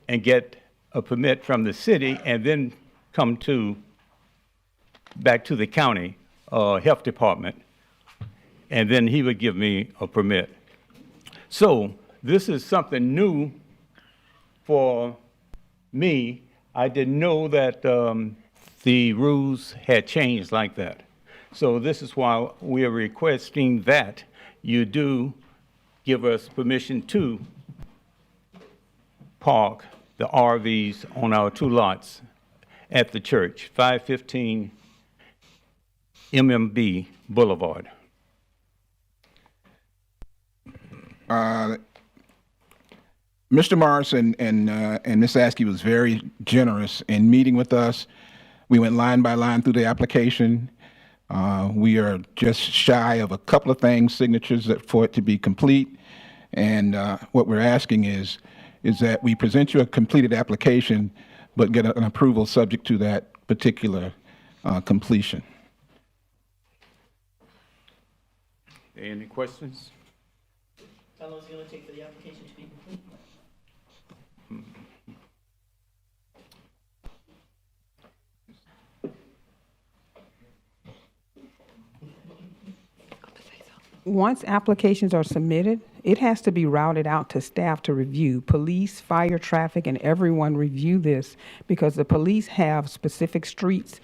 and get a permit from the city and then come back to the county health department, and then he would give me a permit. So this is something new for me. I didn't know that the rules had changed like that. So this is why we are requesting that you do give us permission to park the RVs on our 2 lots at the church, 515 MMB Boulevard. Mr. Morris and Ms. Askey was very generous in meeting with us. We went line by line through the application. We are just shy of a couple of things, signatures for it to be complete. And what we're asking is that we present you a completed application, but get an approval subject to that particular completion. Any questions? How long is it going to take for the application to be complete? Once applications are submitted, it has to be routed out to staff to review. Police, fire, traffic, and everyone review this because the police have specific streets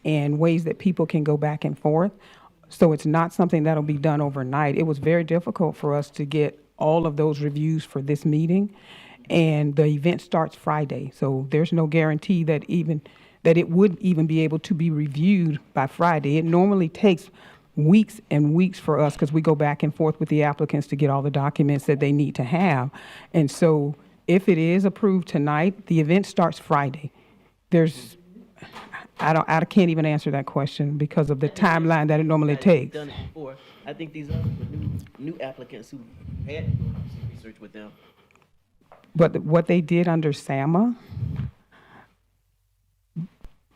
and ways that people can go back and forth. So it's not something that'll be done overnight. It was very difficult for us to get all of those reviews for this meeting, and the event starts Friday. So there's no guarantee that it would even be able to be reviewed by Friday. It normally takes weeks and weeks for us because we go back and forth with the applicants to get all the documents that they need to have. And so if it is approved tonight, the event starts Friday. I can't even answer that question because of the timeline that it normally takes. Done it before. I think these are new applicants who had some research with them. But what they did under SAMA,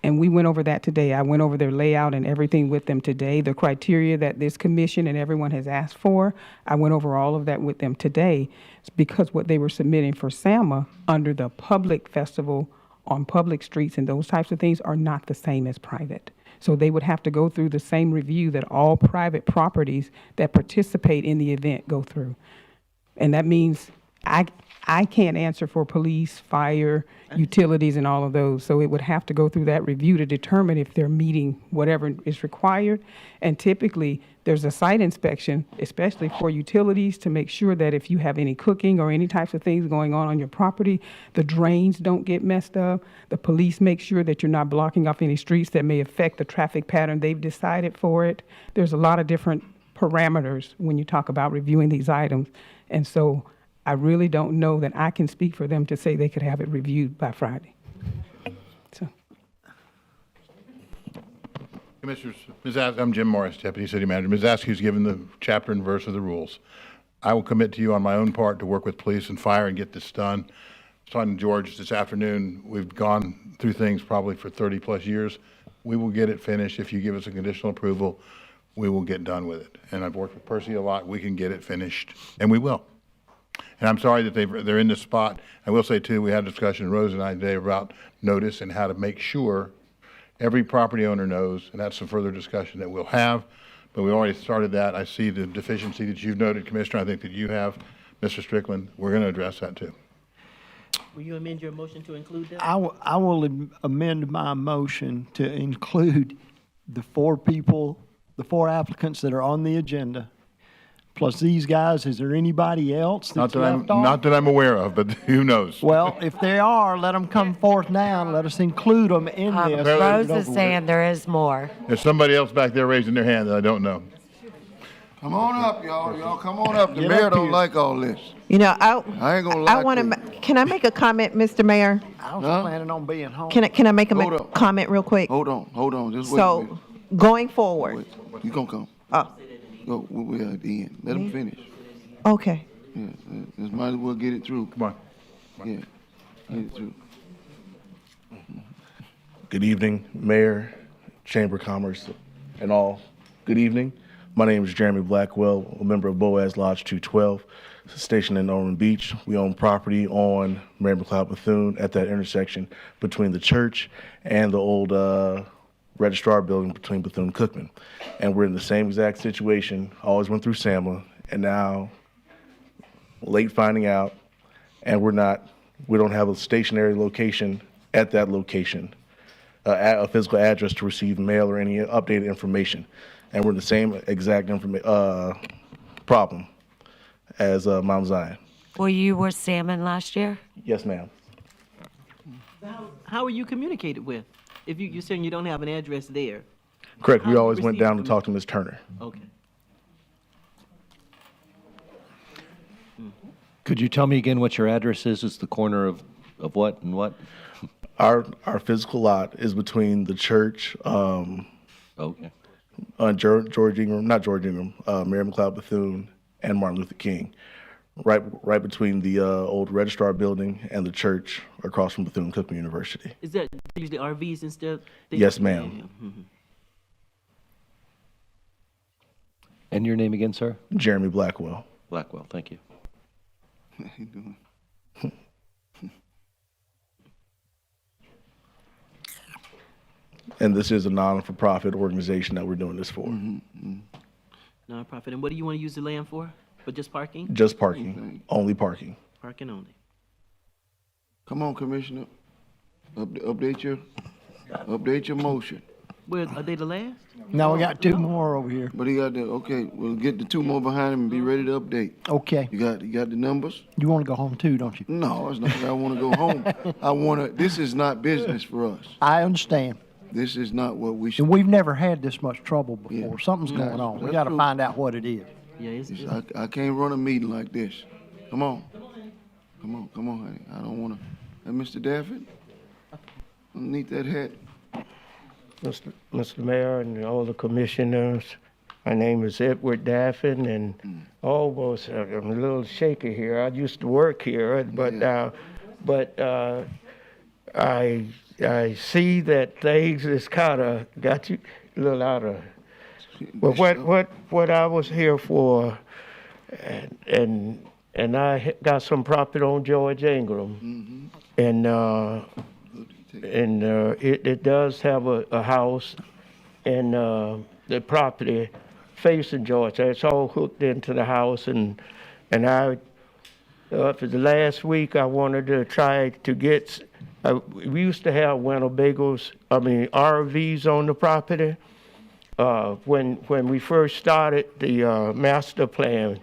and we went over that today. I went over their layout and everything with them today. The criteria that this commission and everyone has asked for, I went over all of that with them today. It's because what they were submitting for SAMA under the public festival on public streets and those types of things are not the same as private. So they would have to go through the same review that all private properties that participate in the event go through. And that means I can't answer for police, fire, utilities, and all of those. So it would have to go through that review to determine if they're meeting whatever is required. And typically, there's a site inspection, especially for utilities, to make sure that if you have any cooking or any types of things going on your property, the drains don't get messed up. The police make sure that you're not blocking off any streets that may affect the traffic pattern they've decided for it. There's a lot of different parameters when you talk about reviewing these items. And so I really don't know that I can speak for them to say they could have it reviewed by Friday. So. Commissioners, I'm Jim Morris, Deputy City Manager. Ms. Askew's given the chapter and verse of the rules. I will commit to you on my own part to work with police and fire and get this done. I was talking to George this afternoon. We've gone through things probably for 30-plus years. We will get it finished. If you give us a conditional approval, we will get done with it. And I've worked with Percy a lot. We can get it finished, and we will. And I'm sorry that they're in this spot. I will say, too, we had a discussion, Rose and I, today about notice and how to make sure every property owner knows, and that's some further discussion that we'll have. But we already started that. I see the deficiency that you've noted, Commissioner. I think that you have, Mr. Strickland. We're going to address that, too. Will you amend your motion to include them? I will amend my motion to include the four applicants that are on the agenda, plus these guys. Is there anybody else that's left off? Not that I'm aware of, but who knows? Well, if they are, let them come forth now and let us include them in this. Rose is saying there is more. There's somebody else back there raising their hand that I don't know. Come on up, y'all. Y'all come on up. The mayor don't like all this. You know, I ain't gonna lie. Can I make a comment, Mr. Mayor? I was planning on being home. Can I make a comment real quick? Hold on. Just wait. So, going forward. You gonna come? Oh. Go. We're at the end. Let him finish. Okay. Yeah, just might as well get it through. Come on. Yeah, get it through. Good evening, Mayor, Chamber of Commerce, and all. Good evening. My name is Jeremy Blackwell, a member of Boaz Lodge 212, stationed in Ormond Beach. We own property on Mary McLeod Bethune at that intersection between the church and the old registrar building between Bethune and Cookman. And we're in the same exact situation. Always went through SAMA, and now late finding out, and we don't have a stationary location at that location, a physical address to receive mail or any updated information. And we're in the same exact problem as Mount Zion. Well, you were Salmon last year? Yes, ma'am. How are you communicated with? If you're saying you don't have an address there. Correct. We always went down to talk to Ms. Turner. Okay. Could you tell me again what your address is? It's the corner of what and what? Our physical lot is between the church, Okay. George Ingram, not George Ingram, Mary McLeod Bethune, and Martin Luther King. Right between the old registrar building and the church across from Bethune-Cookman University. Is that usually RVs and stuff? Yes, ma'am. Mm-hmm. And your name again, sir? Jeremy Blackwell. Blackwell, thank you. What you doing? And this is a non-for-profit organization that we're doing this for. Nonprofit. And what do you want to use the land for? For just parking? Just parking, only parking. Parking only. Come on, Commissioner. Update your motion. Well, are they the last? Now we got two more over here. But he got the, okay, we'll get the two more behind him and be ready to update. Okay. You got the numbers? You want to go home too, don't you? No, it's not that I want to go home. This is not business for us. I understand. This is not what we should. And we've never had this much trouble before. Yeah. Something's going on. We That's got to true. find out what it is. Yeah, I can't run a meeting like this. Come on. Come on, honey. I don't want to. Hey, Mr. Dafford, underneath that hat. Mr. Mayor and all the commissioners, my name is Edward Daffin, and almost, I'm a little shaky here. I used to work here, but I see that things is kind of got you a little out of. But what I was here for, and I got some property on George Ingram, and it does have a house and the property facing George. It's all hooked into the house, and I for the last week I wanted to try to get. We used to have RVs on the property. When we first started the master plan,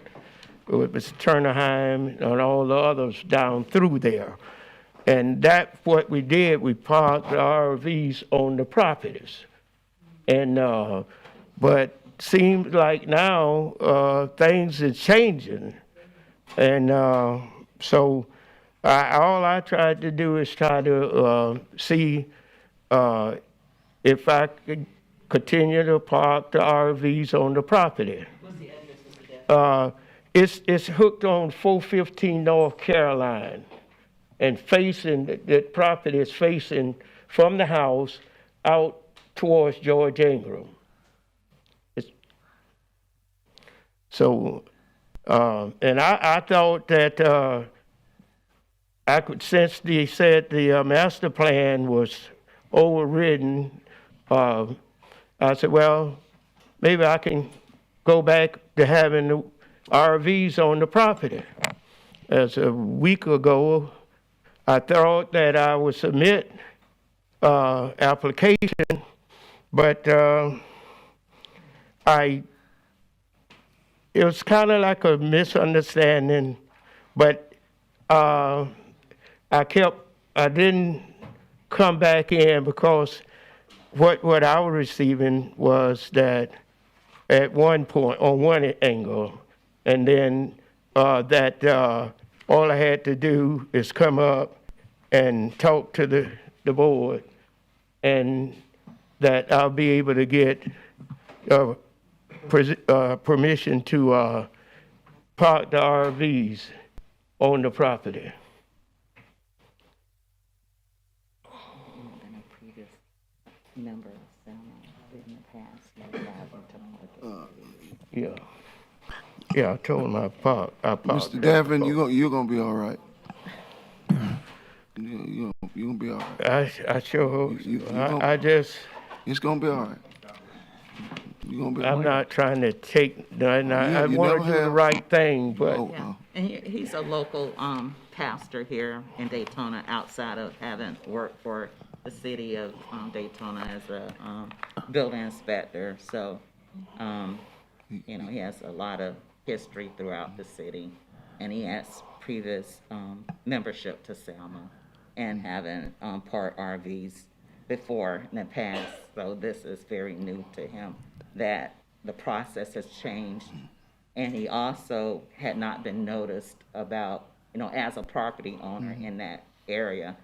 it was Turnerheim and all the others down through there. And that's what we did. We parked the RVs on the properties. And, but seems like now things are changing. And so all I tried to do is try to see if I could continue to park the RVs on the property. What's the address, Mr. Dafford? It's hooked on 415 North Caroline, and that property is facing from the house out towards George Ingram. So, and I thought that I could, since they said the master plan was overridden, I said, well, maybe I can go back to having the RVs on the property. As a week ago, I thought that I would submit application, but it was kind of like a misunderstanding, but I didn't come back in because what I was receiving was that at one point, on one angle, and then that all I had to do is come up and talk to the board, and that I'll be able to get permission to park the RVs on the property. Member of Selma in the past, Yeah, I told him I parked. Mr. Daffin, you're gonna be all right. You're gonna be all right. I sure hope so. It's gonna be all right. You're gonna be all right. I'm not trying to take, I want to do the right thing, but. And he's a local pastor here in Daytona, outside of having worked for the city of Daytona as a building inspector. So, he has a lot of history throughout the city, and he has previous membership to Selma and having parked RVs before in the past. So this is very new to him, that the process has changed. And he also had not been noticed about, as a property owner in that area,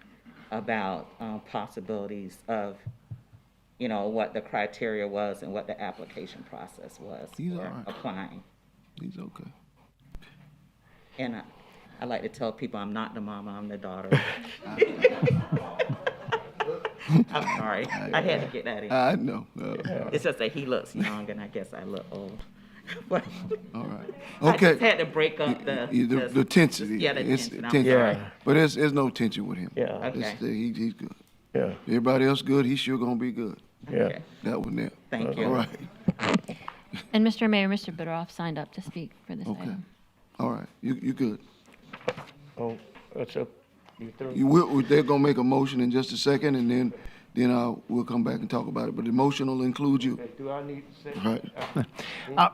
about possibilities of, what the criteria was and what the application process was for applying. He's okay. And I like to tell people I'm not the mama, I'm the daughter. I'm sorry. I had to get that in. I know. It's just that he looks young, and I guess I look old. But all right. I Okay. just had to break up the tension. Yeah, the It's tension. I'm tension. sorry. But there's no tension with him. Yeah. Okay. He's good. Yeah. Everybody else good. He's sure gonna be good. Yeah. That one there. Thank you. All right. And Mr. Mayor, Mr. Bideroff signed up to speak for this Okay. item. All right, you good. Oh, that's up. You through? They're gonna make a motion in just a second, and then we'll come back and talk about it, but the motion will include you. Do I need to say? All right.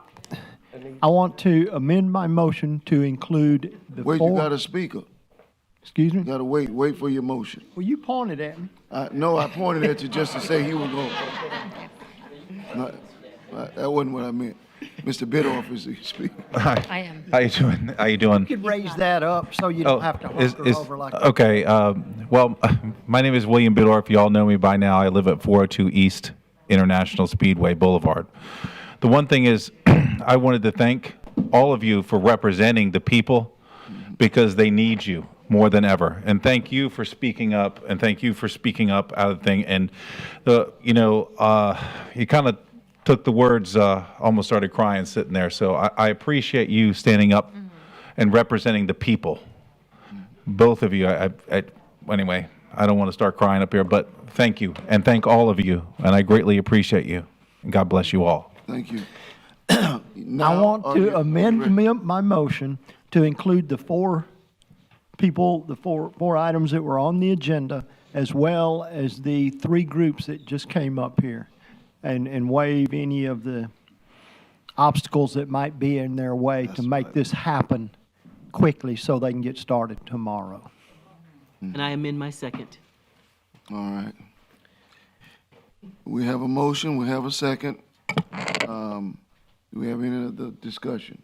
I want to amend my motion to include the Wait, four. you got a speaker. Excuse me? You gotta wait for your motion. Well, you pointed at me. No, I pointed at you just to say he was going. That wasn't what I meant. Mr. Bideroff is the speaker. Hi. I am. How you doing? How you doing? You could raise that up so you don't have to hunker over like that. Okay. Well, my name is William Bideroff. You all know me by now. I live at 402 East International Speedway Boulevard. The one thing is, I wanted to thank all of you for representing the people because they need you more than ever. And thank you for speaking up, and thank you for speaking up out of the thing. And you kind of took the words, almost started crying sitting there. So I appreciate you standing up and representing the people. Both of you. Anyway, I don't want to start crying up here, but thank you, and thank all of you, and I greatly appreciate you. And God bless you all. Thank you. I want to amend my motion to include the four items that were on the agenda, as well as the three groups that just came up here, and waive any of the obstacles that might be in their way to make this happen quickly so they can get started tomorrow. And I amend my second. All right. We have a motion, we have a second. Do we have any other discussion?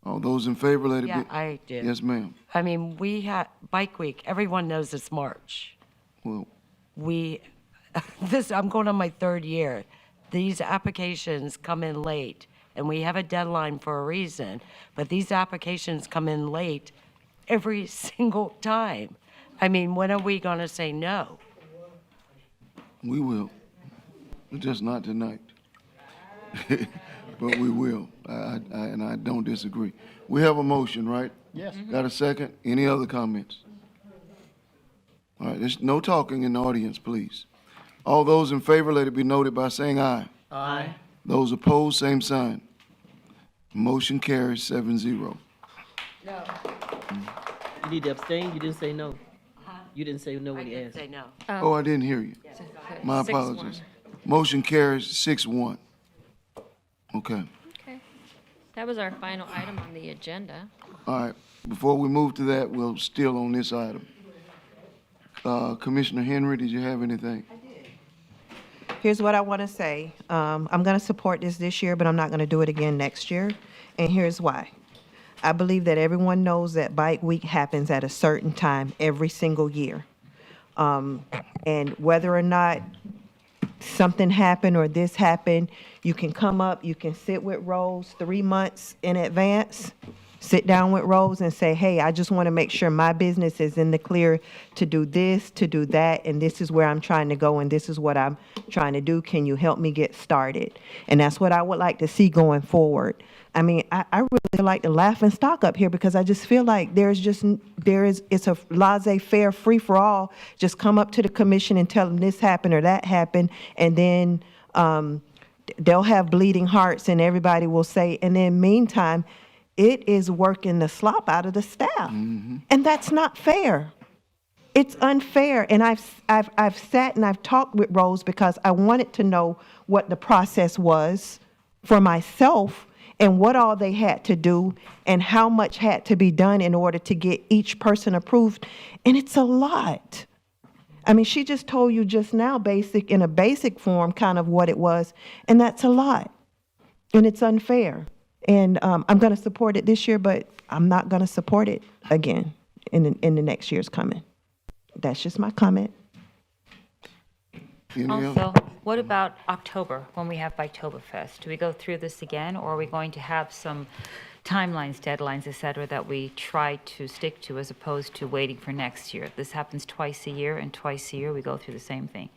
All those in favor, let it be. Yeah, I did. Yes, ma'am. I mean, we had Bike Week. Everyone knows it's March. Well, I'm going on my third year. These applications come in late, and we have a deadline for a reason, but these applications come in late every single time. I mean, when are we going to say no? we will, just not tonight. But we will, and I don't disagree. We have a motion, right? Yes. Got a second? Any other comments? All right, there's no talking in the audience, please. All those in favor, let it be noted by saying aye. Aye. Those opposed, same sign. Motion carries 7-0. No. You need to abstain? You didn't say no. You didn't say no I when he did asked. say no. Oh, I didn't hear you. My 6-1. apologies. Motion carries 6-1. Okay. Okay. That was our final item on the agenda. All right, before we move to that, we're still on this item. Commissioner Henry, did you have anything? Here's what I want to say. I'm going to support this year, but I'm not going to do it again next year. And here's why. I believe that everyone knows that Bike Week happens at a certain time every single year. And whether or not something happened or this happened, you can come up, you can sit with Rose 3 months in advance, sit down with Rose and say, hey, I just want to make sure my business is in the clear to do this, to do that, and this is where I'm trying to go, and this is what I'm trying to do. Can you help me get started? And that's what I would like to see going forward. I mean, I really like to laugh and stock up here because I just feel like it's a laissez-faire, free-for-all. Just come up to the commission and tell them this happened or that happened, and then they'll have bleeding hearts and everybody will say, and then meantime, it is working the slop out of the staff. Mm-hmm. And that's not fair. It's unfair. And I've sat and I've talked with Rose because I wanted to know what the process was for myself and what all they had to do and how much had to be done in order to get each person approved. And it's a lot. I mean, she just told you just now, in a basic form, kind of what it was, and that's a lot. And it's unfair. And I'm going to support it this year, but I'm not going to support it again in the next year's coming. That's just my comment. Also, what about October, when we have Biketoberfest? Do we go through this again, or are we going to have some timelines, deadlines, et cetera, that we try to stick to as opposed to waiting for next year? This happens twice a year, and twice a year we go through the same thing.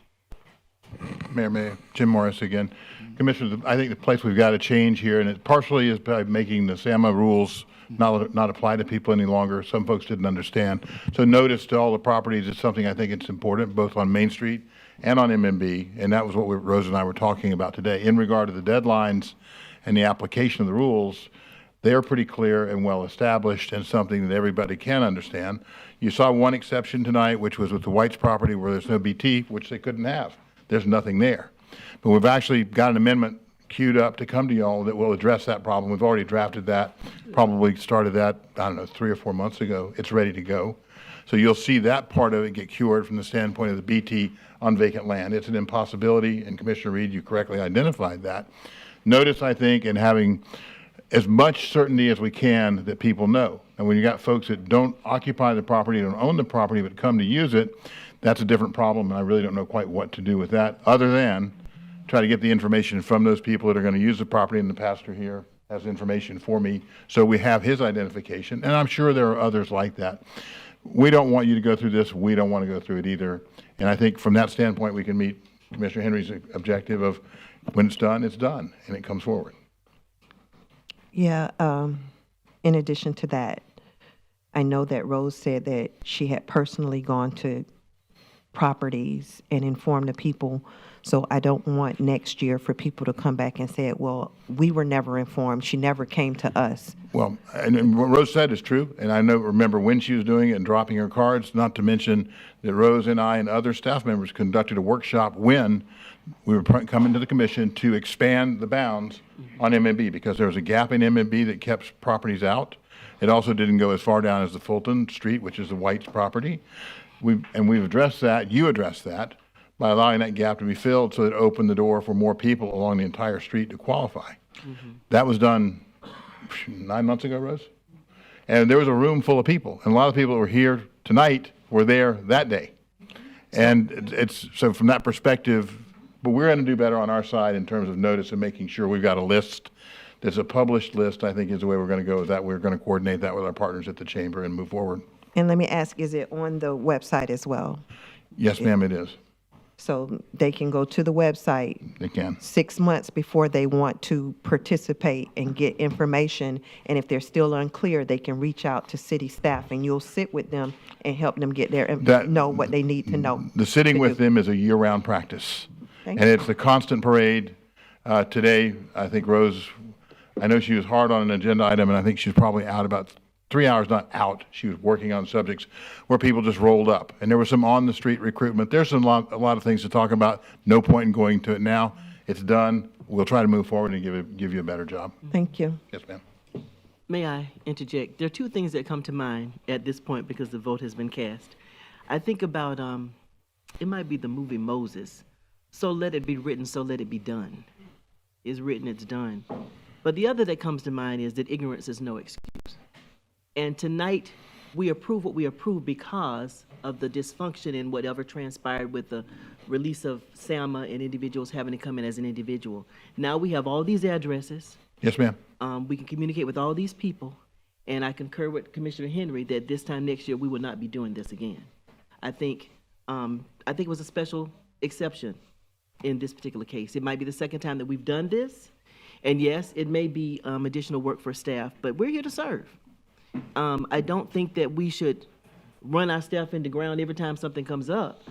Mayor, Jim Morris again. Commissioner, I think the place we've got to change here, and it partially is by making the SAMA rules not apply to people any longer. Some folks didn't understand. So notice to all the properties is something I think it's important, both on Main Street and on MMB, and that was what Rose and I were talking about today. In regard to the deadlines and the application of the rules, they're pretty clear and well established and something that everybody can understand. You saw one exception tonight, which was with the White's property where there's no BT, which they couldn't have. There's nothing there. But we've actually got an amendment queued up to come to y'all that will address that problem. We've already drafted that, probably started that, I don't know, 3 or 4 months ago. It's ready to go. So you'll see that part of it get cured from the standpoint of the BT on vacant land. It's an impossibility, and Commissioner Reed, you correctly identified that. Notice, I think, in having as much certainty as we can that people know. And when you got folks that don't occupy the property, don't own the property, but come to use it, that's a different problem, and I really don't know quite what to do with that, other than try to get the information from those people that are going to use the property, and the pastor here has information for me, so we have his identification, and I'm sure there are others like that. We don't want you to go through this. We don't want to go through it either. And I think from that standpoint, we can meet Commissioner Henry's objective of when it's done, and it comes forward. Yeah, in addition to that, I know that Rose said that she had personally gone to properties and informed the people. So I don't want next year for people to come back and say, well, we were never informed. She never came to us. Well, and what Rose said is true, and I remember when she was doing it and dropping her cards, not to mention that Rose and I and other staff members conducted a workshop when we were coming to the commission to expand the bounds on MMB, because there was a gap in MMB that kept properties out. It also didn't go as far down as the Fulton Street, which is the White's property. We've addressed that, you addressed that, by allowing that gap to be filled so that it opened the door for more people along the entire street to qualify. That was done 9 months ago, Rose? And there was a room full of people, and a lot of people that were here tonight were there that day. And so from that perspective, but we're going to do better on our side in terms of notice and making sure we've got a list that's a published list, I think is the way we're going to go with that. We're going to coordinate that with our partners at the chamber and move forward. And let me ask, is it on the website as well? Yes, ma'am, it is. So they can go to the website. They can. 6 months before they want to participate and get information. And if they're still unclear, they can reach out to city staff, and you'll sit with them and help them get there and know what they need to know. The sitting with them is a year-round practice. Thank And you. it's the constant parade. Today, I think Rose, I know she was hard on an agenda item, and I think she was probably out about 3 hours, not out. She was working on subjects where people just rolled up. And there was some on-the-street recruitment. There's a lot of things to talk about. No point in going to it now. It's done. We'll try to move forward and give you a better job. Thank you. Yes, ma'am. May I interject? There are two things that come to mind at this point because the vote has been cast. I think about, it might be the movie Moses. So let it be written, so let it be done. It's written, it's done. But the other that comes to mind is that ignorance is no excuse. And tonight, we approve what we approve because of the dysfunction in whatever transpired with the release of SAMA and individuals having to come in as an individual. Now we have all these addresses. Yes, ma'am. We can communicate with all these people. And I concur with Commissioner Henry that this time next year, we will not be doing this again. I think it was a special exception in this particular case. It might be the second time that we've done this. And yes, it may be additional work for staff, but we're here to serve. I don't think that we should run our staff into ground every time something comes up,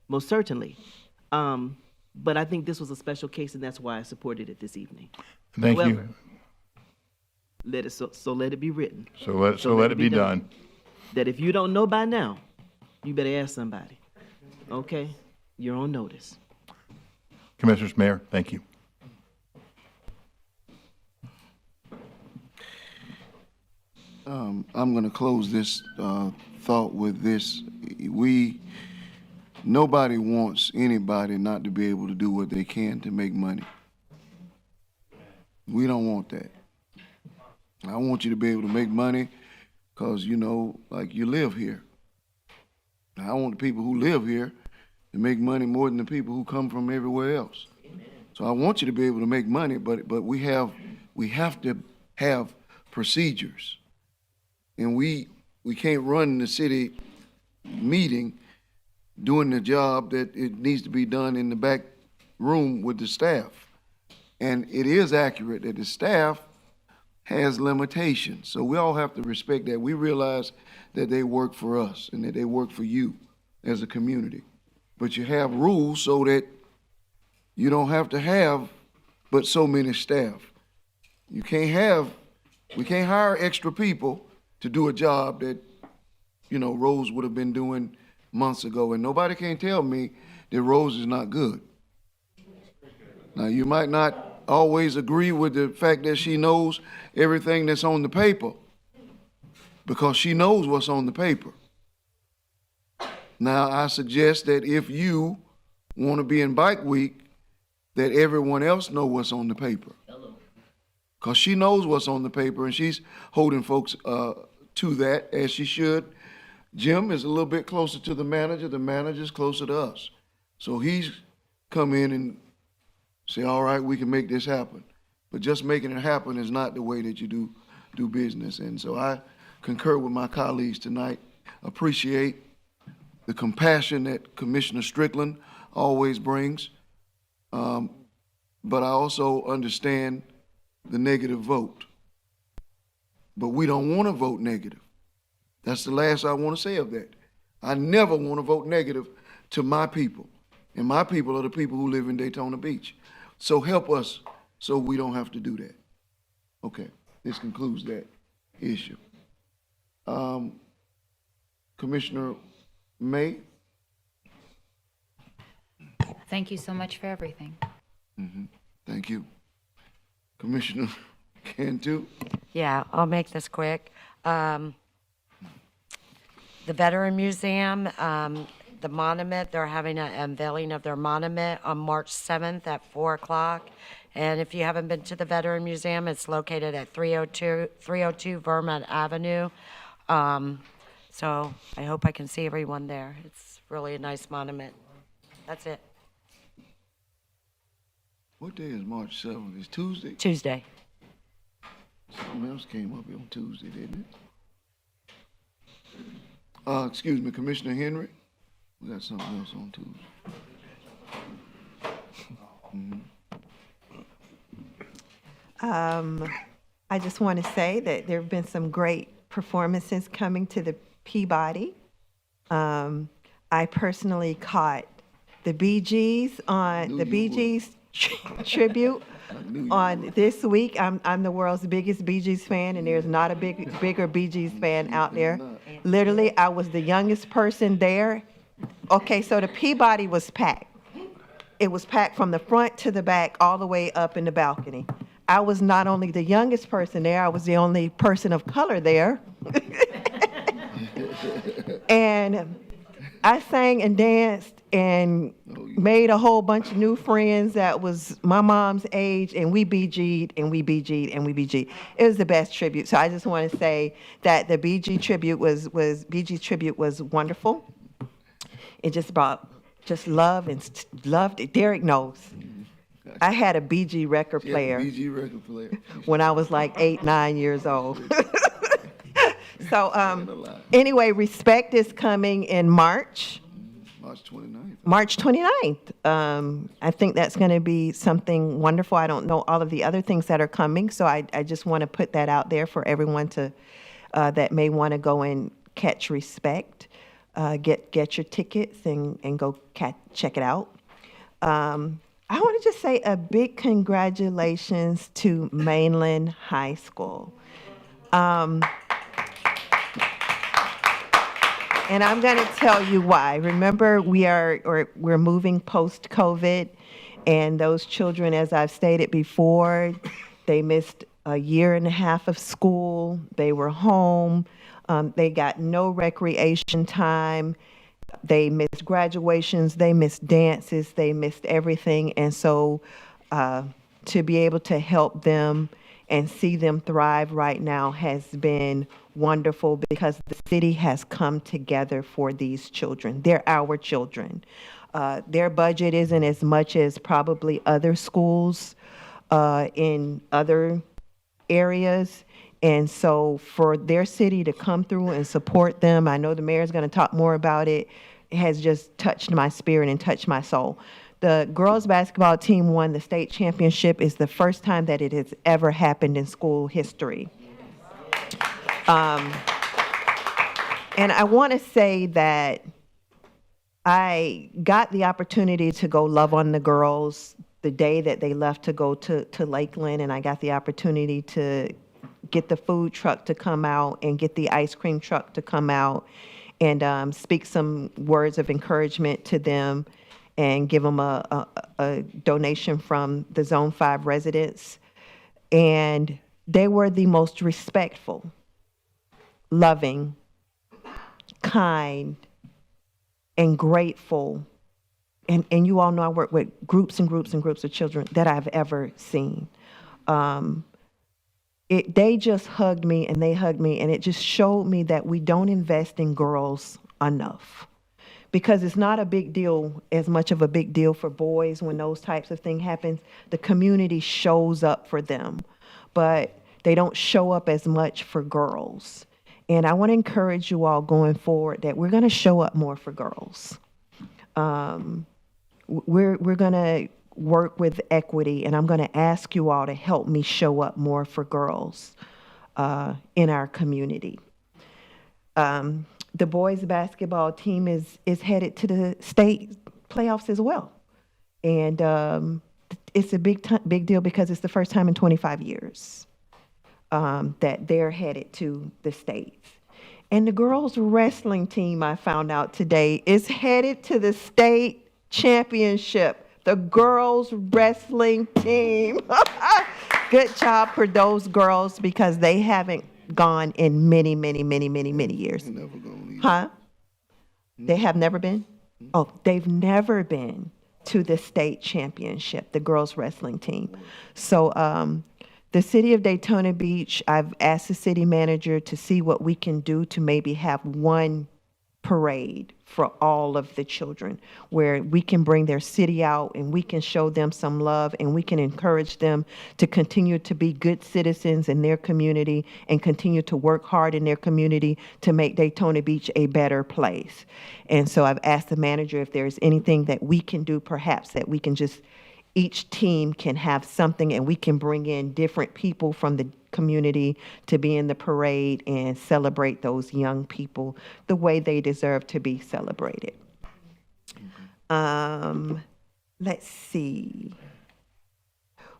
most certainly. But I think this was a special case, and that's why I supported it this evening. Thank However, you. let it be written. So let it be done. That if you don't know by now, you better ask somebody. Okay? You're on notice. Commissioners, Mayor, thank you. I'm going to close this thought with this. Nobody wants anybody not to be able to do what they can to make money. We don't want that. I want you to be able to make money because, like you live here. I want the people who live here to make money more than the people who come from everywhere else. So I want you to be able to make money, but we have to have procedures. And we can't run the city meeting doing the job that it needs to be done in the back room with the staff. And it is accurate that the staff has limitations. So we all have to respect that. We realize that they work for us and that they work for you as a community. but you have rules so that you don't have to have but so many staff. We can't hire extra people to do a job that, Rose would have been doing months ago, and nobody can tell me that Rose is not good. Now, you might not always agree with the fact that she knows everything that's on the paper, because she knows what's on the paper. Now, I suggest that if you want to be in Bike Week, that everyone else know what's on the paper. Because she knows what's on the paper, and she's holding folks to that, as she should. Jim is a little bit closer to the manager's closer to us. So he's come in and say, all right, we can make this happen. But just making it happen is not the way that you do business. And so I concur with my colleagues tonight, appreciate the compassion that Commissioner Strickland always brings. But I also understand the negative vote. But we don't want to vote negative. That's the last I want to say of that. I never want to vote negative to my people. And my people are the people who live in Daytona Beach. So help us so we don't have to do that. Okay, this concludes that issue. Commissioner May? Thank you so much for everything. Thank you. Commissioner Cantu? Yeah, I'll make this quick. The Veteran Museum, the monument, they're having an unveiling of their monument on March 7th at 4 o'clock. And if you haven't been to the Veteran Museum, it's located at 302 Vermont Avenue. So I hope I can see everyone there. It's really a nice monument. That's it. What day is March 7th? It's Tuesday? Tuesday. Something else came up on Tuesday, didn't it? Excuse me, Commissioner Henry? We got something else on Tuesday. I just want to say that there have been some great performances coming to the Peabody. I personally caught the Bee Gees on the Bee Gees tribute on this week. I'm the world's biggest Bee Gees fan, and there's not a bigger Bee Gees fan out there. Literally, I was the youngest person there. Okay, so the Peabody was packed. It was packed from the front to the back, all the way up in the balcony. I was not only the youngest person there, I was the only person of color there. And I sang and danced and made a whole bunch of new friends that was my mom's age, and we BG'd and we BG'd and we BG'd. It was the best tribute. So I just want to say that the BG tribute was wonderful. It just brought love and loved it. Derek knows. I had a BG record player. BG record player. When I was like 8, 9 years old. So anyway, Respect is coming in March. March 29th. March 29th. I think that's going to be something wonderful. I don't know all of the other things that are coming, so I just want to put that out there for everyone to that may want to go and catch Respect. Get your tickets and go check it out. I want to just say a big congratulations to Mainland High School. And I'm going to tell you why. Remember, we're moving post-COVID, and those children, as I've stated before, they missed a year and a half of school. They were home. They got no recreation time. They missed graduations. They missed dances. They missed everything. And so to be able to help them and see them thrive right now has been wonderful, because the city has come together for these children. They're our children. Their budget isn't as much as probably other schools in other areas. And so for their city to come through and support them, I know the mayor's going to talk more about it, has just touched my spirit and touched my soul. The girls basketball team won the state championship. It's the first time that it has ever happened in school history. And I want to say that I got the opportunity to go love on the girls the day that they left to go to Lakeland, and I got the opportunity to get the food truck to come out and get the ice cream truck to come out and speak some words of encouragement to them and give them a donation from the Zone 5 residents. And they were the most respectful, loving, kind, and grateful, and you all know I work with groups and groups and groups of children that I've ever seen. They just hugged me and they hugged me, and it just showed me that we don't invest in girls enough. Because it's not a big deal, as much of a big deal for boys when those types of things happen. The community shows up for them, but they don't show up as much for girls. And I want to encourage you all going forward that we're going to show up more for girls. We're going to work with equity, and I'm going to ask you all to help me show up more for girls in our community. The boys basketball team is headed to the state playoffs as well. And it's a big deal because it's the first time in 25 years that they're headed to the states. And the girls wrestling team, I found out today, is headed to the state championship. The girls wrestling team. Good job for those girls because they haven't gone in many, many, many, many, many years. Huh? They have never been? Oh, they've never been to the state championship, the girls wrestling team. So the city of Daytona Beach, I've asked the city manager to see what we can do to maybe have one parade for all of the children where we can bring their city out and we can show them some love and we can encourage them to continue to be good citizens in their community and continue to work hard in their community to make Daytona Beach a better place. And so I've asked the manager if there's anything that we can do, perhaps that we can just, each team can have something and we can bring in different people from the community to be in the parade and celebrate those young people the way they deserve to be celebrated. Let's see.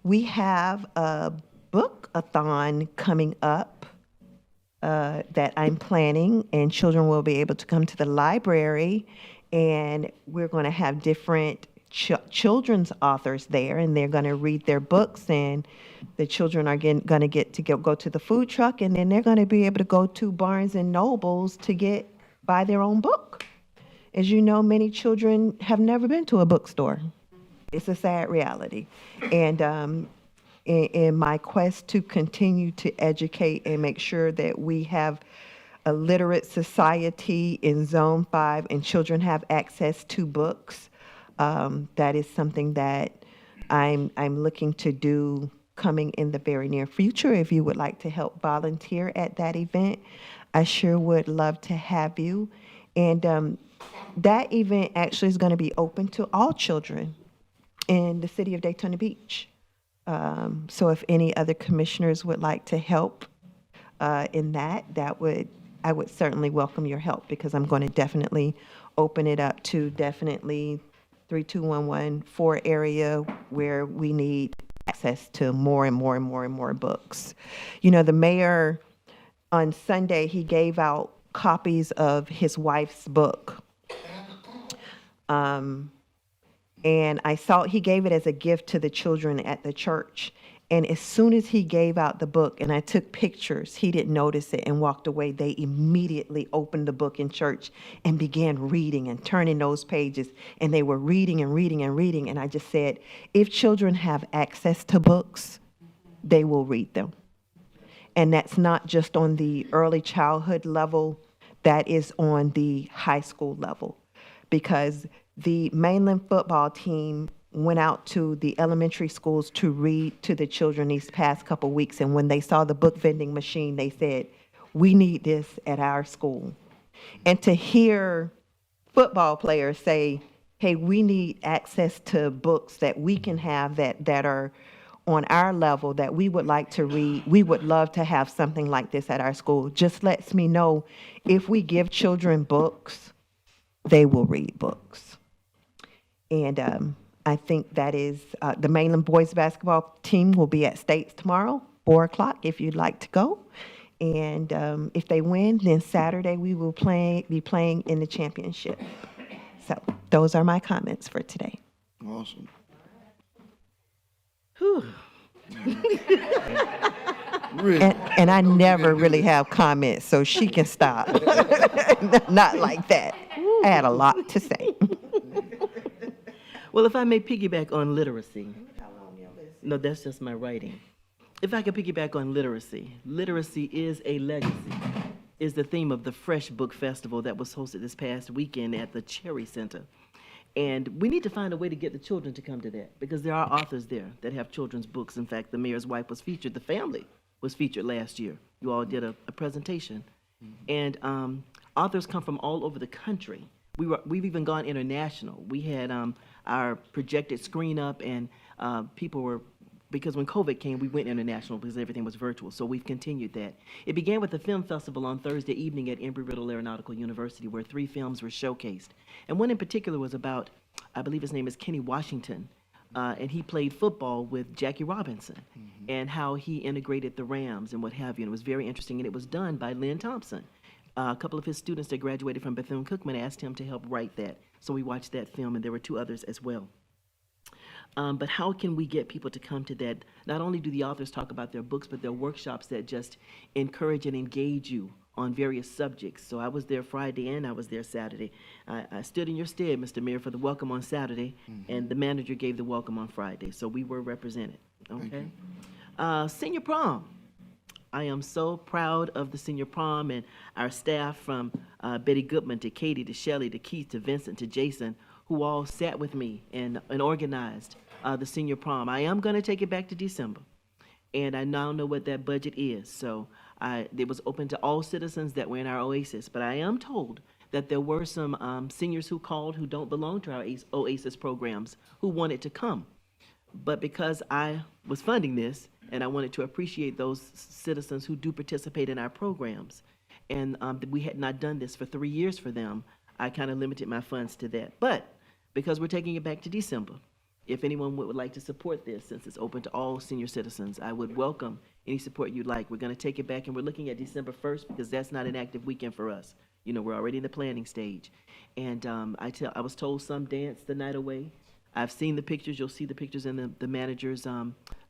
We have a book-a-thon coming up that I'm planning, and children will be able to come to the library, and we're going to have different children's authors there, and they're going to read their books, and the children are going to get to go to the food truck, and then they're going to be able to go to Barnes and Nobles to buy their own book. As you know, many children have never been to a bookstore. It's a sad reality. And in my quest to continue to educate and make sure that we have a literate society in Zone 5 and children have access to books, that is something that I'm looking to do coming in the very near future. If you would like to help volunteer at that event, I sure would love to have you. And that event actually is going to be open to all children in the city of Daytona Beach. So if any other commissioners would like to help in that, I would certainly welcome your help, because I'm going to definitely open it up to definitely 32114 area where we need access to more and more and more and more books. You know, the mayor on Sunday, he gave out copies of his wife's book. And I saw he gave it as a gift to the children at the church. And as soon as he gave out the book and I took pictures, he didn't notice it and walked away. They immediately opened the book in church and began reading and turning those pages. And they were reading and reading and reading. And I just said, if children have access to books, they will read them. And that's not just on the early childhood level, that is on the high school level. Because the Mainland football team went out to the elementary schools to read to the children these past couple weeks, and when they saw the book vending machine, they said, we need this at our school. And to hear football players say, hey, we need access to books that we can have that are on our level that we would like to read, we would love to have something like this at our school, just lets me know if we give children books, they will read books. And I think that is, the Mainland boys basketball team will be at States tomorrow, 4 o'clock, if you'd like to go. And if they win, then Saturday we will be playing in the championship. So those are my comments for today. Awesome. And I never really have comments, so she can stop. Not like that. I had a lot to say. Well, if I may piggyback on literacy. No, that's just my writing. If I could piggyback on literacy. Literacy is a legacy, is the theme of the Fresh Book Festival that was hosted this past weekend at the Cherry Center. And we need to find a way to get the children to come to that, because there are authors there that have children's books. In fact, the mayor's wife was featured, the family was featured last year. You all did a presentation. And authors come from all over the country. We've even gone international. We had our projected screen up, and people were, because when COVID came, we went international because everything was virtual, so we've continued that. It began with the film festival on Thursday evening at Embry-Riddle Aeronautical University, where 3 films were showcased. And one in particular was about, I believe his name is Kenny Washington, and he played football with Jackie Robinson, and how he integrated the Rams and what have you. And it was very interesting, and it was done by Lynn Thompson. A couple of his students that graduated from Bethune-Cookman asked him to help write that. So we watched that film, and there were 2 others as well. But how can we get people to come to that? Not only do the authors talk about their books, but there are workshops that just encourage and engage you on various subjects. So I was there Friday and I was there Saturday. I stood in your stead, Mr. Mayor, for the welcome on Saturday, and the manager gave the welcome on Friday. So we were represented. Okay. Senior prom. I am so proud of the senior prom and our staff, from Betty Goodman to Katie to Shelley to Keith to Vincent to Jason, who all sat with me and organized the senior prom. I am going to take it back to December, and I now know what that budget is. So it was open to all citizens that were in our Oasis, but I am told that there were some seniors who called who don't belong to our Oasis programs who wanted to come. But because I was funding this, and I wanted to appreciate those citizens who do participate in our programs, and we had not done this for 3 years for them, I kind of limited my funds to that. But because we're taking it back to December, if anyone would like to support this, since it's open to all senior citizens, I would welcome any support you'd like. We're going to take it back, and we're looking at December 1st because that's not an active weekend for us. You know, we're already in the planning stage. And I was told some dance the night away. I've seen the pictures. You'll see the pictures in the manager's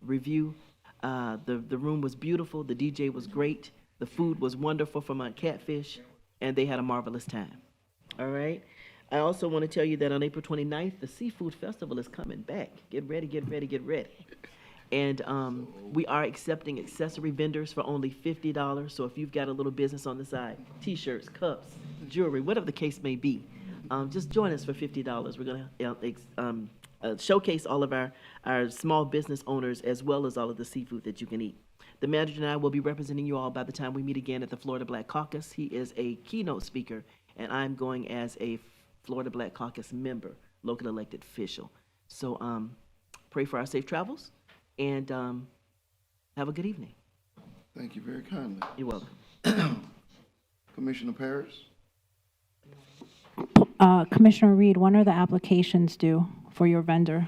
review. The room was beautiful. The DJ was great. The food was wonderful from Catfish, and they had a marvelous time. All right. I also want to tell you that on April 29th, the Seafood Festival is coming back. Get ready, get ready, get ready. And we are accepting accessory vendors for only $50. So if you've got a little business on the side, T-shirts, cups, jewelry, whatever the case may be, just join us for $50. We're going to showcase all of our small business owners, as well as all of the seafood that you can eat. The manager and I will be representing you all by the time we meet again at the Florida Black Caucus. He is a keynote speaker, and I'm going as a Florida Black Caucus member, local elected official. So pray for our safe travels, and have a good evening. Thank you very kindly. You're welcome. Commissioner Paris? Commissioner Reed, when are the applications due for your vendor?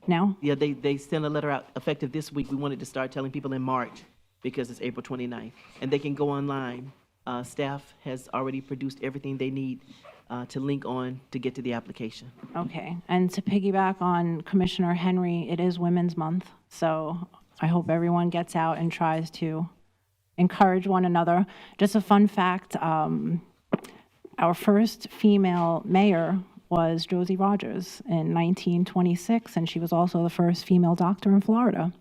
Now? Yeah, they sent a letter out effective this week. We wanted to start telling people in March because it's April 29th. And they can go online. Staff has already produced everything they need to link on to get to the application. Okay. And to piggyback on Commissioner Henry, it is Women's Month. So I hope everyone gets out and tries to encourage one another. Just a fun fact, our first female mayor was Josie Rogers in 1926, and she was also the first female doctor in Florida.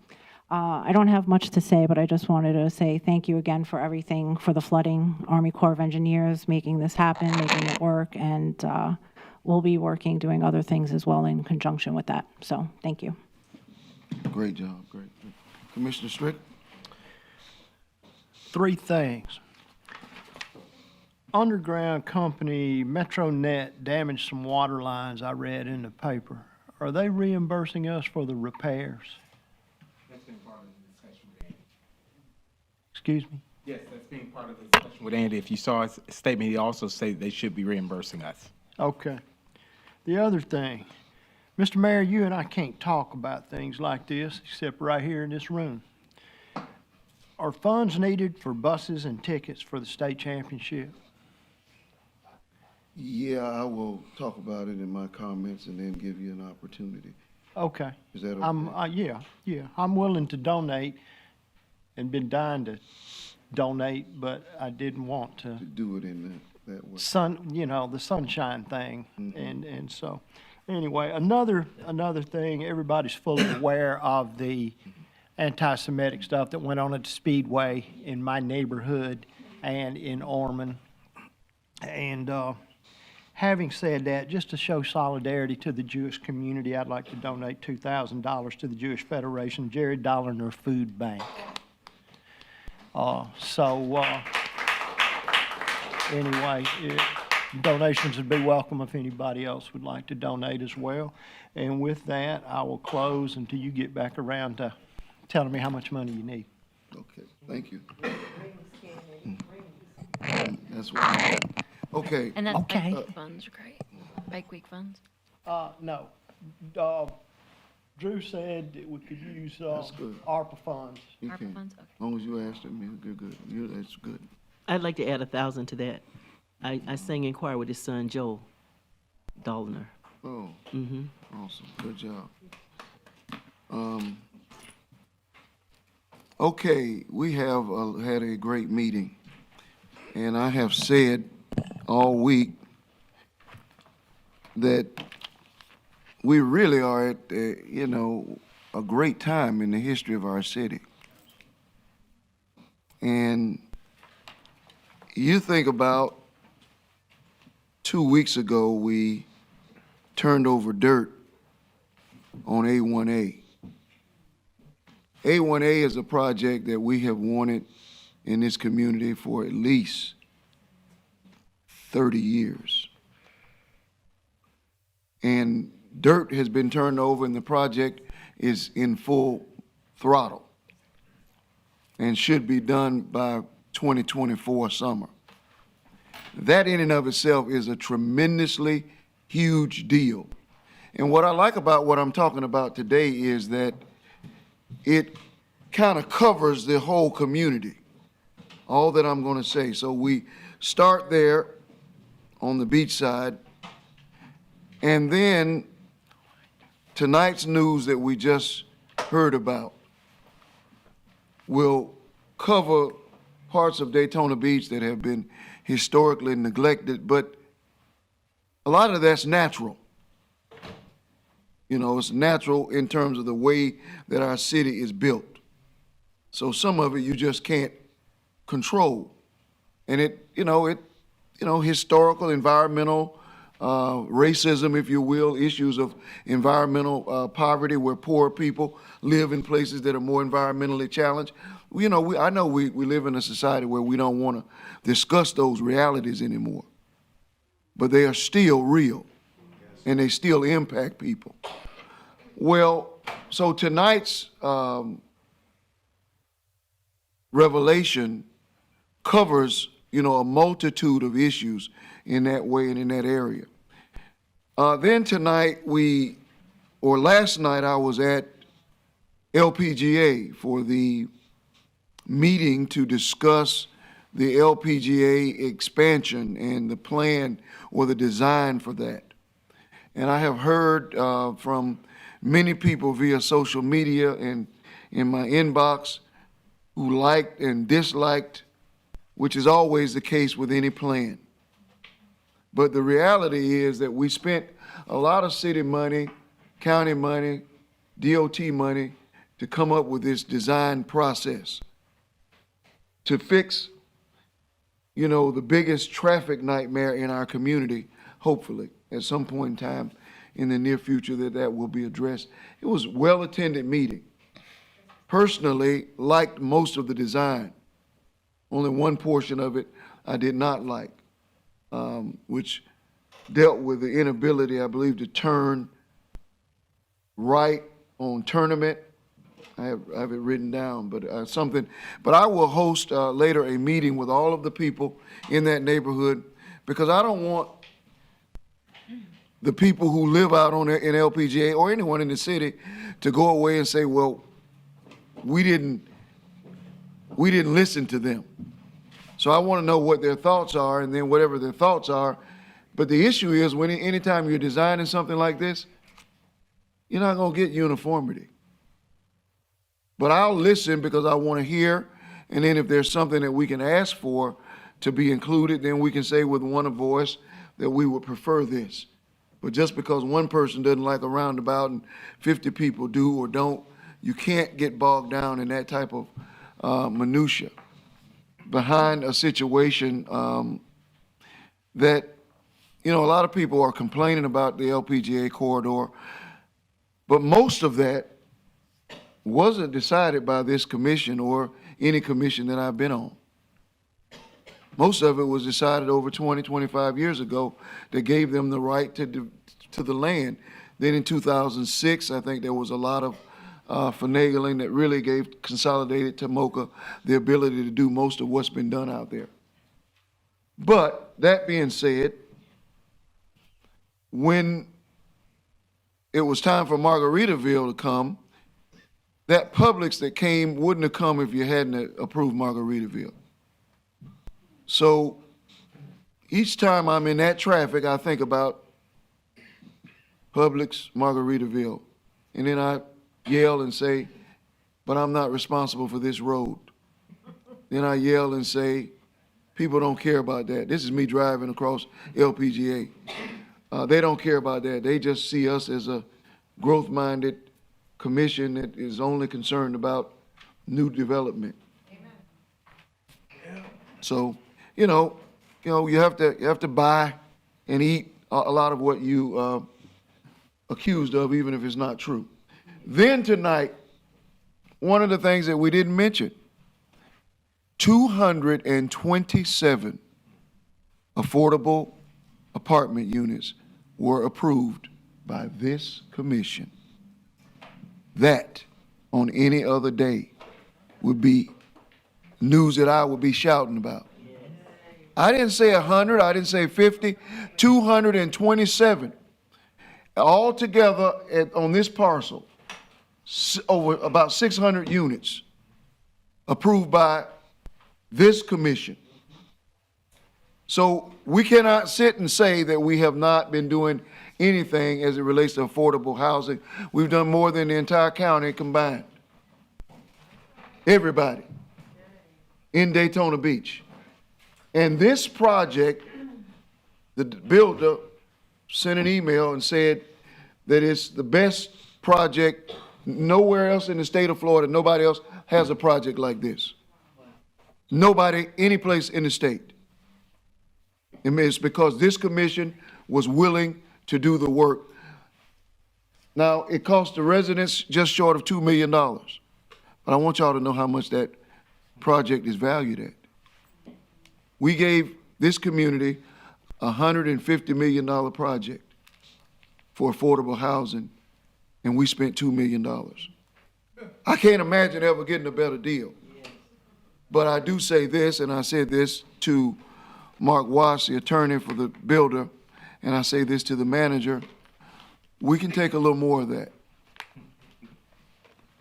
I don't have much to say, but I just wanted to say thank you again for everything, for the flooding, Army Corps of Engineers making this happen, making it work, and we'll be working, doing other things as well in conjunction with that. So thank you. Great job, great. Commissioner Strick? 3 things. Underground company MetroNet damaged some water lines, I read in the paper. Are they reimbursing us for the repairs? That's been part of the discussion. Excuse me? Yes, that's being part of the discussion with Andy. If you saw his statement, he also said they should be reimbursing us. Okay. The other thing, Mr. Mayor, you and I can't talk about things like this except right here in this room. Are funds needed for buses and tickets for the state championship? Yeah, I will talk about it in my comments and then give you an opportunity. Okay. Is that okay? Yeah. I'm willing to donate and been dying to donate, but I didn't want to do it in that way. The sunshine thing. And so, anyway, another thing, everybody's fully aware of the anti-Semitic stuff that went on at the Speedway in my neighborhood and in Ormond. And having said that, just to show solidarity to the Jewish community, I'd like to donate $2,000 to the Jewish Federation Jerry Dollar Food Bank. Anyway, donations would be welcome if anybody else would like to donate as well. And with that, I will close until you get back around to telling me how much money you need. Okay, thank you. That's what. Okay. And that's Okay. Bike Week funds, right? Bike Week funds? No. Drew said that we could use That's good. ARPA funds. You ARPA can. funds? Okay. As long as you asked him, you're good. That's good. I'd like to add 1,000 to that. I sang in choir with his son, Joe Dolner. Oh, Mm-hmm. awesome. Good job. Okay, we have had a great meeting, and I have said all week that we really are at, a great time in the history of our city. And you think about 2 weeks ago, we turned over dirt on A1A. A1A is a project that we have wanted in this community for at least 30 years. And dirt has been turned over and the project is in full throttle and should be done by 2024 summer. That in and of itself is a tremendously huge deal. And what I like about what I'm talking about today is that it kind of covers the whole community, all that I'm going to say. So we start there on the beach side, and then tonight's news that we just heard about will cover parts of Daytona Beach that have been historically neglected, but a lot of that's natural. It's natural in terms of the way that our city is built. So some of it you just can't control. And historical, environmental, racism, if you will, issues of environmental poverty where poor people live in places that are more environmentally challenged. I know we live in a society where we don't want to discuss those realities anymore, but they are still real and they still impact people. Well, so tonight's revelation covers, a multitude of issues in that way and in that area. Then tonight last night I was at LPGA for the meeting to discuss the LPGA expansion and the plan or the design for that. And I have heard from many people via social media and in my inbox who liked and disliked, which is always the case with any plan. But the reality is that we spent a lot of city money, county money, DOT money to come up with this design process to fix, the biggest traffic nightmare in our community, hopefully, at some point in time in the near future that will be addressed. It was a well-attended meeting. Personally, liked most of the design. Only one portion of it I did not like, which dealt with the inability, I believe, to turn right on Tournament I have it written down, but but I will host later a meeting with all of the people in that neighborhood, because I don't want the people who live out in LPGA or anyone in the city to go away and say, well, we didn't listen to them. So I want to know what their thoughts are, and then whatever their thoughts are. But the issue is, anytime you're designing something like this, you're not going to get uniformity. But I'll listen because I want to hear, and then if there's something that we can ask for to be included, then we can say with one voice that we would prefer this. But just because one person doesn't like a roundabout and 50 people do or don't, you can't get bogged down in that type of minutia behind a situation that, a lot of people are complaining about the LPGA corridor, but most of that wasn't decided by this commission or any commission that I've been on. Most of it was decided over 20, 25 years ago that gave them the right to the land. Then in 2006, I think there was a lot of finagling that really gave Consolidated Tomoka the ability to do most of what's been done out there. But that being said, when it was time for Margaritaville to come, that Publix that came wouldn't have come if you hadn't approved Margaritaville. So each time I'm in that traffic, I think about Publix, Margaritaville, and then I yell and say, but I'm not responsible for this road. Then I yell and say, people don't care about that. This is me driving across LPGA. They don't care about that. They just see us as a growth-minded commission that is only concerned about new development. Amen. So, you have to buy and eat a lot of what you accused of, even if it's not true. Then tonight, one of the things that we didn't mention, 227 affordable apartment units were approved by this commission. That, on any other day, would be news that I would be shouting about. I didn't say 100, I didn't say 50, 227. Altogether, on this parcel, over about 600 units approved by this commission. So we cannot sit and say that we have not been doing anything as it relates to affordable housing. We've done more than the entire county combined. Everybody in Daytona Beach. And this project, the builder sent an email and said that it's the best project nowhere else in the state of Florida. Nobody else has a project like this. Nobody, any place in the state. And it's because this commission was willing to do the work. Now, it cost the residents just short of $2 million. But I want y'all to know how much that project is valued at. We gave this community a $150 million project for affordable housing, and we spent $2 million. I can't imagine ever getting a better deal. But I do say this, and I said this to Mark Wass, the attorney for the builder, and I say this to the manager, we can take a little more of that.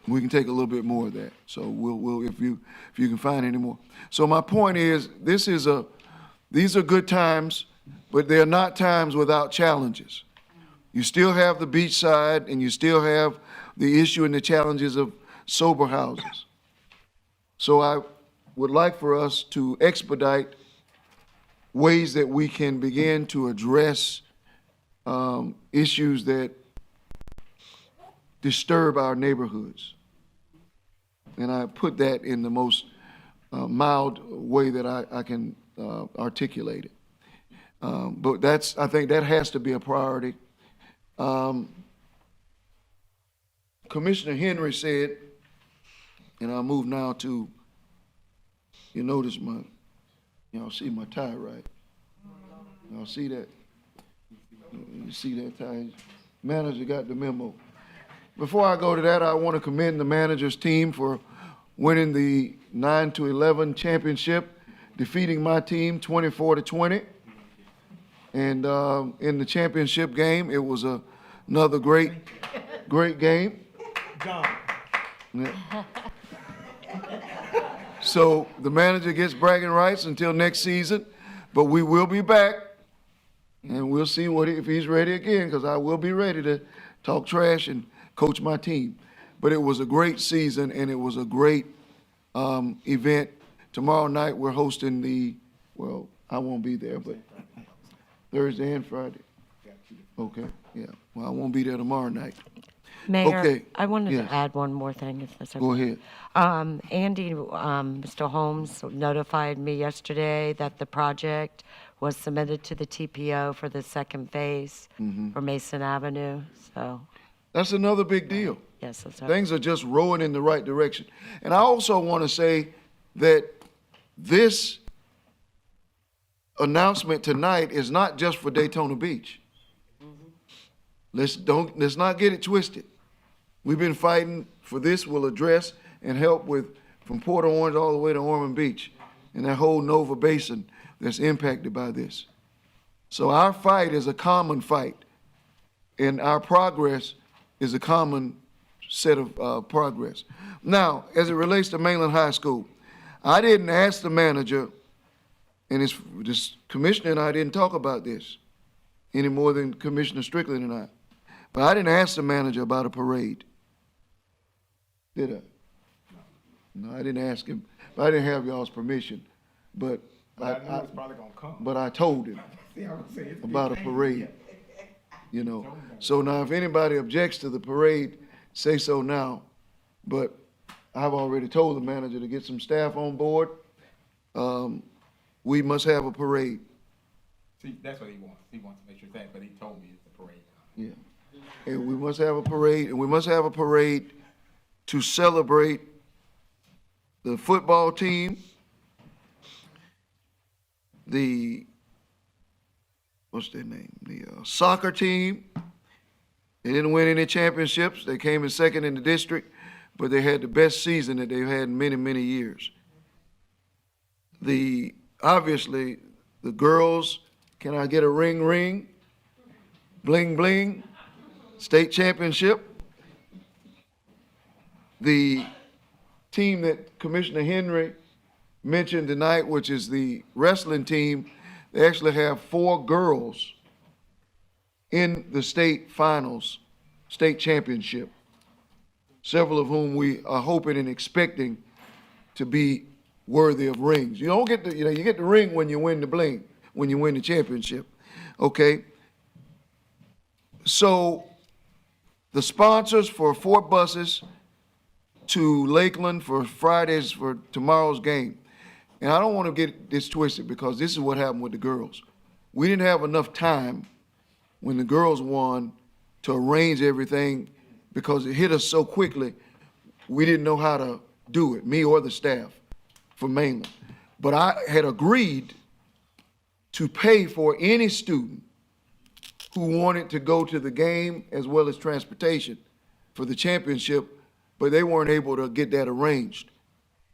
We can take a little bit more of that. So we'll if you can find any more. So my point is, these are good times, but they're not times without challenges. You still have the beach side, and you still have the issue and the challenges of sober houses. So I would like for us to expedite ways that we can begin to address issues that disturb our neighborhoods. And I put that in the most mild way that I can articulate it. But I think that has to be a priority. Commissioner Henry said, and I'll move now to, you notice y'all see my tie, right? Y'all see that? You see that tie? Manager got the memo. before I go to that, I want to commend the manager's team for winning the 9-11 championship, defeating my team 24-20. And in the championship game, it was another great game. John. Yeah. So the manager gets bragging rights until next season, but we will be back, and we'll see if he's ready again, because I will be ready to talk trash and coach my team. But it was a great season, and it was a great event. Tomorrow night, we're hosting well, I won't be there, but Thursday and Friday. Okay, yeah. Well, I won't be there tomorrow night. Mayor, Okay, I wanted yes. to add one more thing, if that's okay. Go ahead. Andy, Mr. Holmes notified me yesterday that the project was submitted to the TPO for the second phase for Mason Avenue, so. That's another big deal. Yes, that's right. Things are just rolling in the right direction. And I also want to say that this announcement tonight is not just for Daytona Beach. Let's not get it twisted. We've been fighting for this. We'll address and help with from Port Orange all the way to Ormond Beach and that whole Nova Basin that's impacted by this. So our fight is a common fight, and our progress is a common set of progress. Now, as it relates to Mainland High School, I didn't ask the manager, and this commissioner and I didn't talk about this any more than Commissioner Strickland and I. But I didn't ask the manager about a parade. Did I? No, I didn't ask him. But I didn't have y'all's permission. But I knew it was probably gonna come. But I told him about a parade. You know. So now, if anybody objects to the parade, say so now. But I've already told the manager to get some staff on board. We must have a parade. See, that's what he wants. He wants to make sure that, but he told me it's a parade. Yeah. And we must have a parade, and we must have a parade to celebrate the football team, what's their name? The soccer team. They didn't win any championships. They came in second in the district, but they had the best season that they've had in many, many years. Obviously, the girls, can I get a ring, ring? Bling, bling? State championship. The team that Commissioner Henry mentioned tonight, which is the wrestling team, they actually have 4 girls in the state finals, state championship, several of whom we are hoping and expecting to be worthy of rings. You don't get you get the ring when you win the bling, when you win the championship, okay? So the sponsors for 4 buses to Lakeland for Fridays for tomorrow's game. And I don't want to get this twisted, because this is what happened with the girls. We didn't have enough time when the girls won to arrange everything, because it hit us so quickly, we didn't know how to do it, me or the staff for Mainland. But I had agreed to pay for any student who wanted to go to the game as well as transportation for the championship, but they weren't able to get that arranged,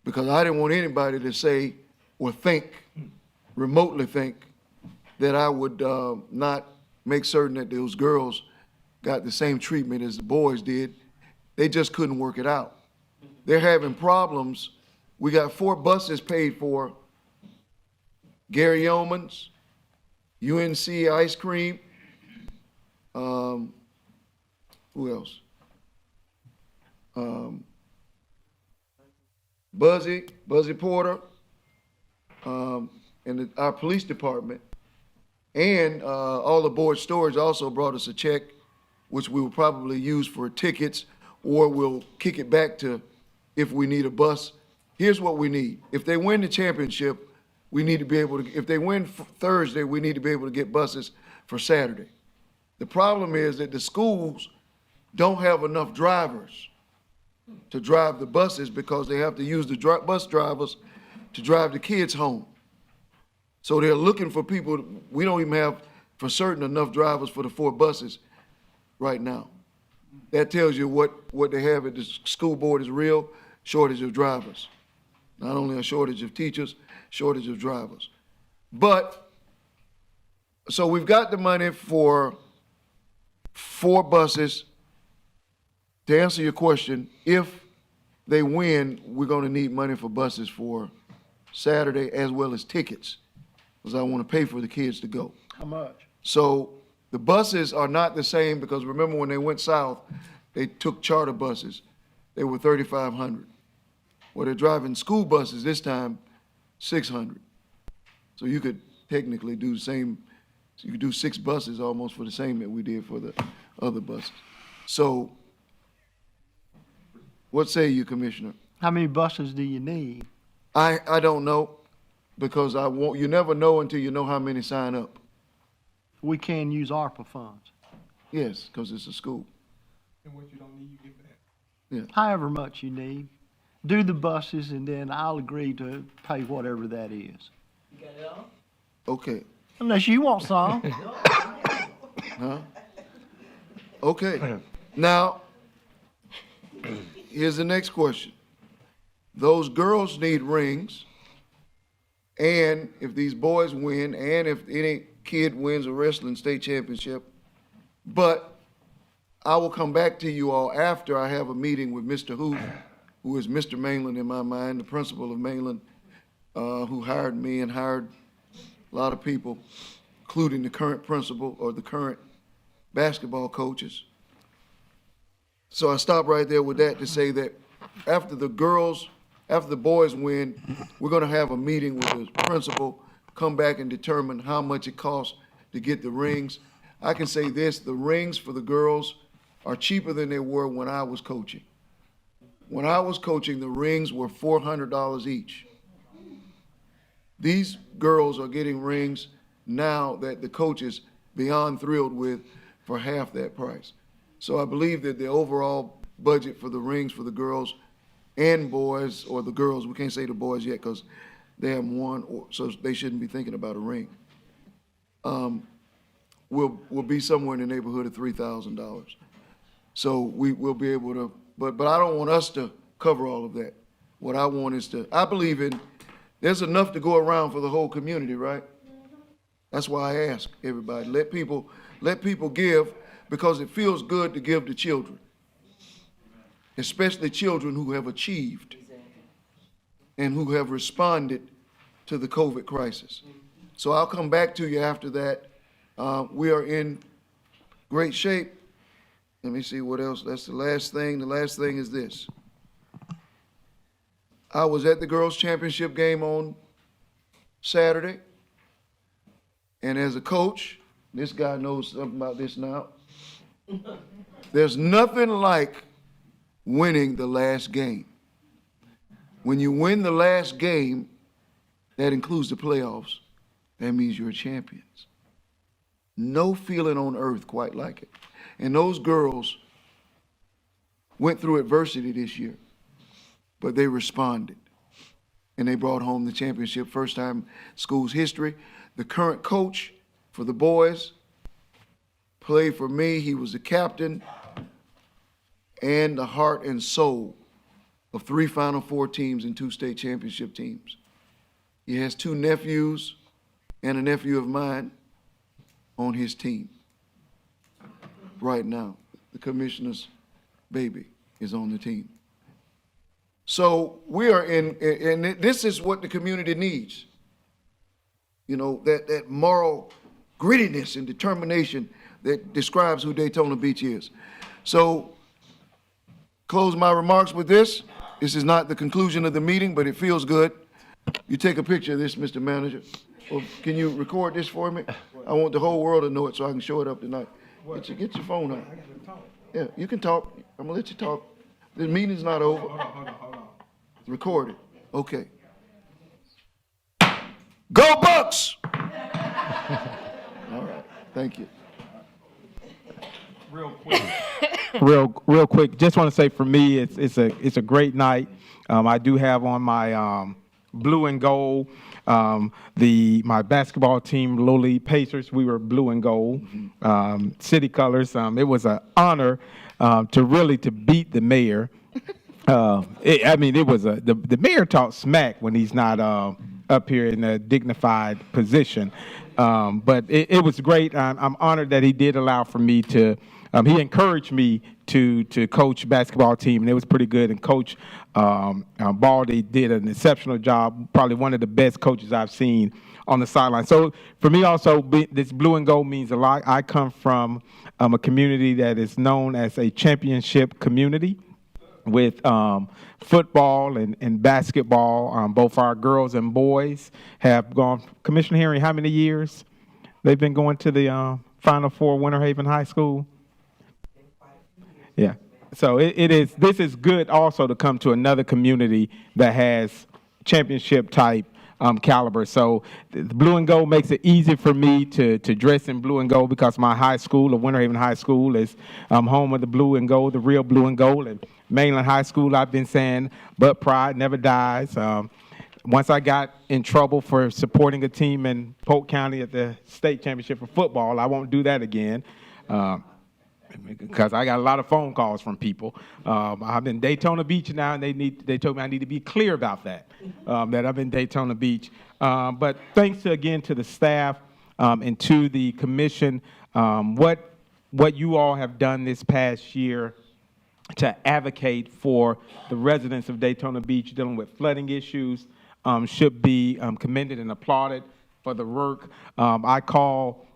because I didn't want anybody to say or think, remotely think, that I would not make certain that those girls got the same treatment as the boys did. They just couldn't work it out. They're having problems. We got 4 buses paid for. Gary Yeoman's, UNC Ice Cream, who else? Buzzy Porter, and our police department, and all the board storage also brought us a check, which we will probably use for tickets, or we'll kick it back to if we need a bus. Here's what we need. If they win the championship, we need to be able to, if they win Thursday, we need to be able to get buses for Saturday. The problem is that the schools don't have enough drivers to drive the buses, because they have to use the bus drivers to drive the kids home. So they're looking for people. We don't even have for certain enough drivers for the 4 buses right now. That tells you what they have at the school board is real shortage of drivers. Not only a shortage of teachers, shortage of drivers. But, so we've got the money for 4 buses. To answer your question, if they win, we're gonna need money for buses for Saturday as well as tickets, because I wanna pay for the kids to go. How much? So the buses are not the same, because remember when they went south, they took charter buses. They were 3,500. Well, they're driving school buses this time, 600. So you could technically do the same, you could do 6 buses almost for the same that we did for the other buses. So what say you, Commissioner? How many buses do you need? I don't know, because you never know until you know how many sign up. We can use ARPA funds. Yes, because it's a school. And what you don't need, you give back. Yeah. However much you need. Do the buses, and then I'll agree to pay whatever that is. You got it all? Okay. Unless you want some. Huh? Okay. Now, here's the next question. Those girls need rings, and if these boys win, and if any kid wins a wrestling state championship, but I will come back to you all after I have a meeting with Mr. who is Mr. Mainland in my mind, the principal of Mainland, who hired me and hired a lot of people, including the current principal or the current basketball coaches. So I stop right there with that to say that after the boys win, we're gonna have a meeting with the principal, come back and determine how much it costs to get the rings. I can say this, the rings for the girls are cheaper than they were when I was coaching. When I was coaching, the rings were $400 each. These girls are getting rings now that the coach is beyond thrilled with for half that price. So I believe that the overall budget for the rings for the girls and boys, or the girls, we can't say the boys yet because they haven't won, so they shouldn't be thinking about a ring, will be somewhere in the neighborhood of $3,000. So we will be able to, but I don't want us to cover all of that. What I want is I believe there's enough to go around for the whole community, right? That's why I ask everybody, let people give, because it feels good to give to children, especially children who have achieved and who have responded to the COVID crisis. So I'll come back to you after that. We are in great shape. Let me see what else. That's the last thing. The last thing is this. I was at the girls' championship game on Saturday, and as a coach, this guy knows something about this now. There's nothing like winning the last game. When you win the last game, that includes the playoffs, that means you're champions. No feeling on earth quite like it. And those girls went through adversity this year, but they responded. And they brought home the championship, first time in school's history. The current coach for the boys played for me. He was the captain and the heart and soul of 3 Final Four teams and 2 state championship teams. He has 2 nephews and a nephew of mine on his team. Right now, the commissioner's baby is on the team. So we are and this is what the community needs. You know, that moral grittiness and determination that describes who Daytona Beach is. So, close my remarks with this. This is not the conclusion of the meeting, but it feels good. You take a picture of this, Mr. Manager. Or can you record this for me? I want the whole world to know it so I can show it up tonight. Get your phone out. Yeah, you can talk. I'm gonna let you talk. The meeting's not over. Hold on. Record it. Okay. Go Bucks! All right, thank you. Real quick, just want to say for me, it's a great night. I do have on my blue and gold. My basketball team, Lowell Pacers, we were blue and gold, city colors. It was an honor to beat the mayor. It was the mayor talks smack when he's not up here in a dignified position. But it was great. I'm honored that he did allow for me to. He encouraged me to coach basketball team, and it was pretty good. And Coach Baldy did an exceptional job. Probably one of the best coaches I've seen on the sideline. So for me also, this blue and gold means a lot. I come from a community that is known as a championship community with football and basketball. Both our girls and boys have gone. Commissioner Henry, how many years they've been going to the Final Four, Winter Haven High School? Yeah. So this is good also to come to another community that has championship type caliber. So the blue and gold makes it easy for me to dress in blue and gold because my high school, the Winter Haven High School, is home of the blue and gold, the real blue and gold. And Mainland High School, I've been saying, but pride never dies. Once I got in trouble for supporting a team in Polk County at the state championship for football, I won't do that again. Because I got a lot of phone calls from people. I'm in Daytona Beach now, and they told me I need to be clear about that, that I'm in Daytona Beach. But thanks again to the staff and to the commission, what you all have done this past year to advocate for the residents of Daytona Beach dealing with flooding issues should be commended and applauded for the work. I call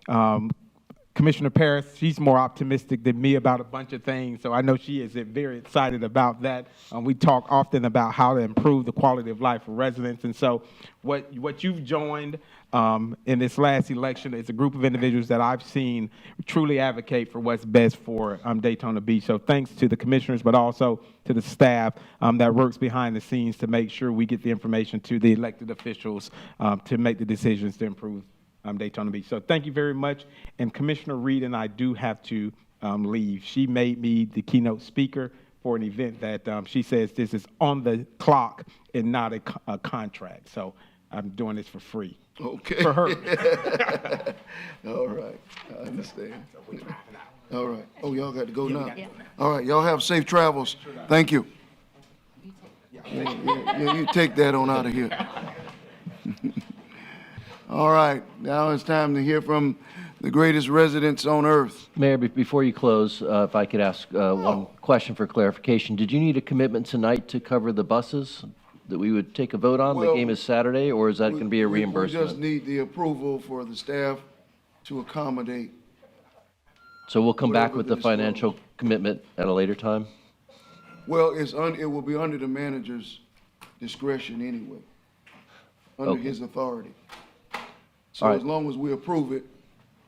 Commissioner Paris, she's more optimistic than me about a bunch of things, so I know she is very excited about that. We talk often about how to improve the quality of life for residents, and so what you've joined in this last election is a group of individuals that I've seen truly advocate for what's best for Daytona Beach. So thanks to the commissioners, but also to the staff that works behind the scenes to make sure we get the information to the elected officials to make the decisions to improve Daytona Beach. So thank you very much. And Commissioner Reed and I do have to leave. She made me the keynote speaker for an event that she says this is on the clock and not a contract. So I'm doing this for free. Okay. For her. All right. I understand. All right. Oh, y'all got to go now? Yeah. All right. Y'all have safe travels. Thank you. Yeah, you take that on out of here. All right, now it's time to hear from the greatest residents on earth. Mayor, before you close, if I could ask one question for clarification. Did you need a commitment tonight to cover the buses that we would take a vote on? Well, the game is Saturday, or is that going to be a reimbursement? We just need the approval for the staff to accommodate. So we'll come back with the financial commitment at a later time? Well, it will be under the manager's discretion anyway, under his authority. So as long as we approve it,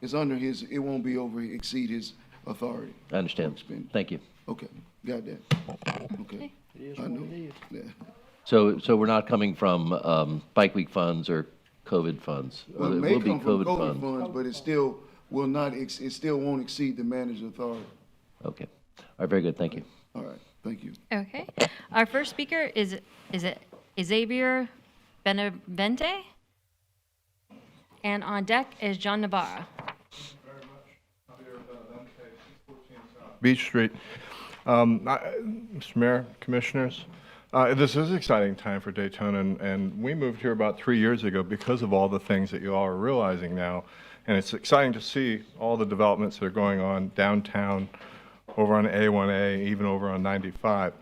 it's under his, it won't be exceed his authority. I understand. Thank you. Okay, got that. Okay. I know. Yeah. So we're not coming from Bike Week funds or COVID funds? Well, it It may will be come from COVID COVID funds, but it still will not, it still won't exceed the manager's authority. Okay. All right, very good. Thank you. All right, thank you. Okay. Our first speaker is it Xavier Benavente? And on deck is John Navarro. Beach Street. Mr. Mayor, Commissioners, this is an exciting time for Daytona, and we moved here about 3 years ago because of all the things that you all are realizing now. And it's exciting to see all the developments that are going on downtown, over on A1A, even over on 95.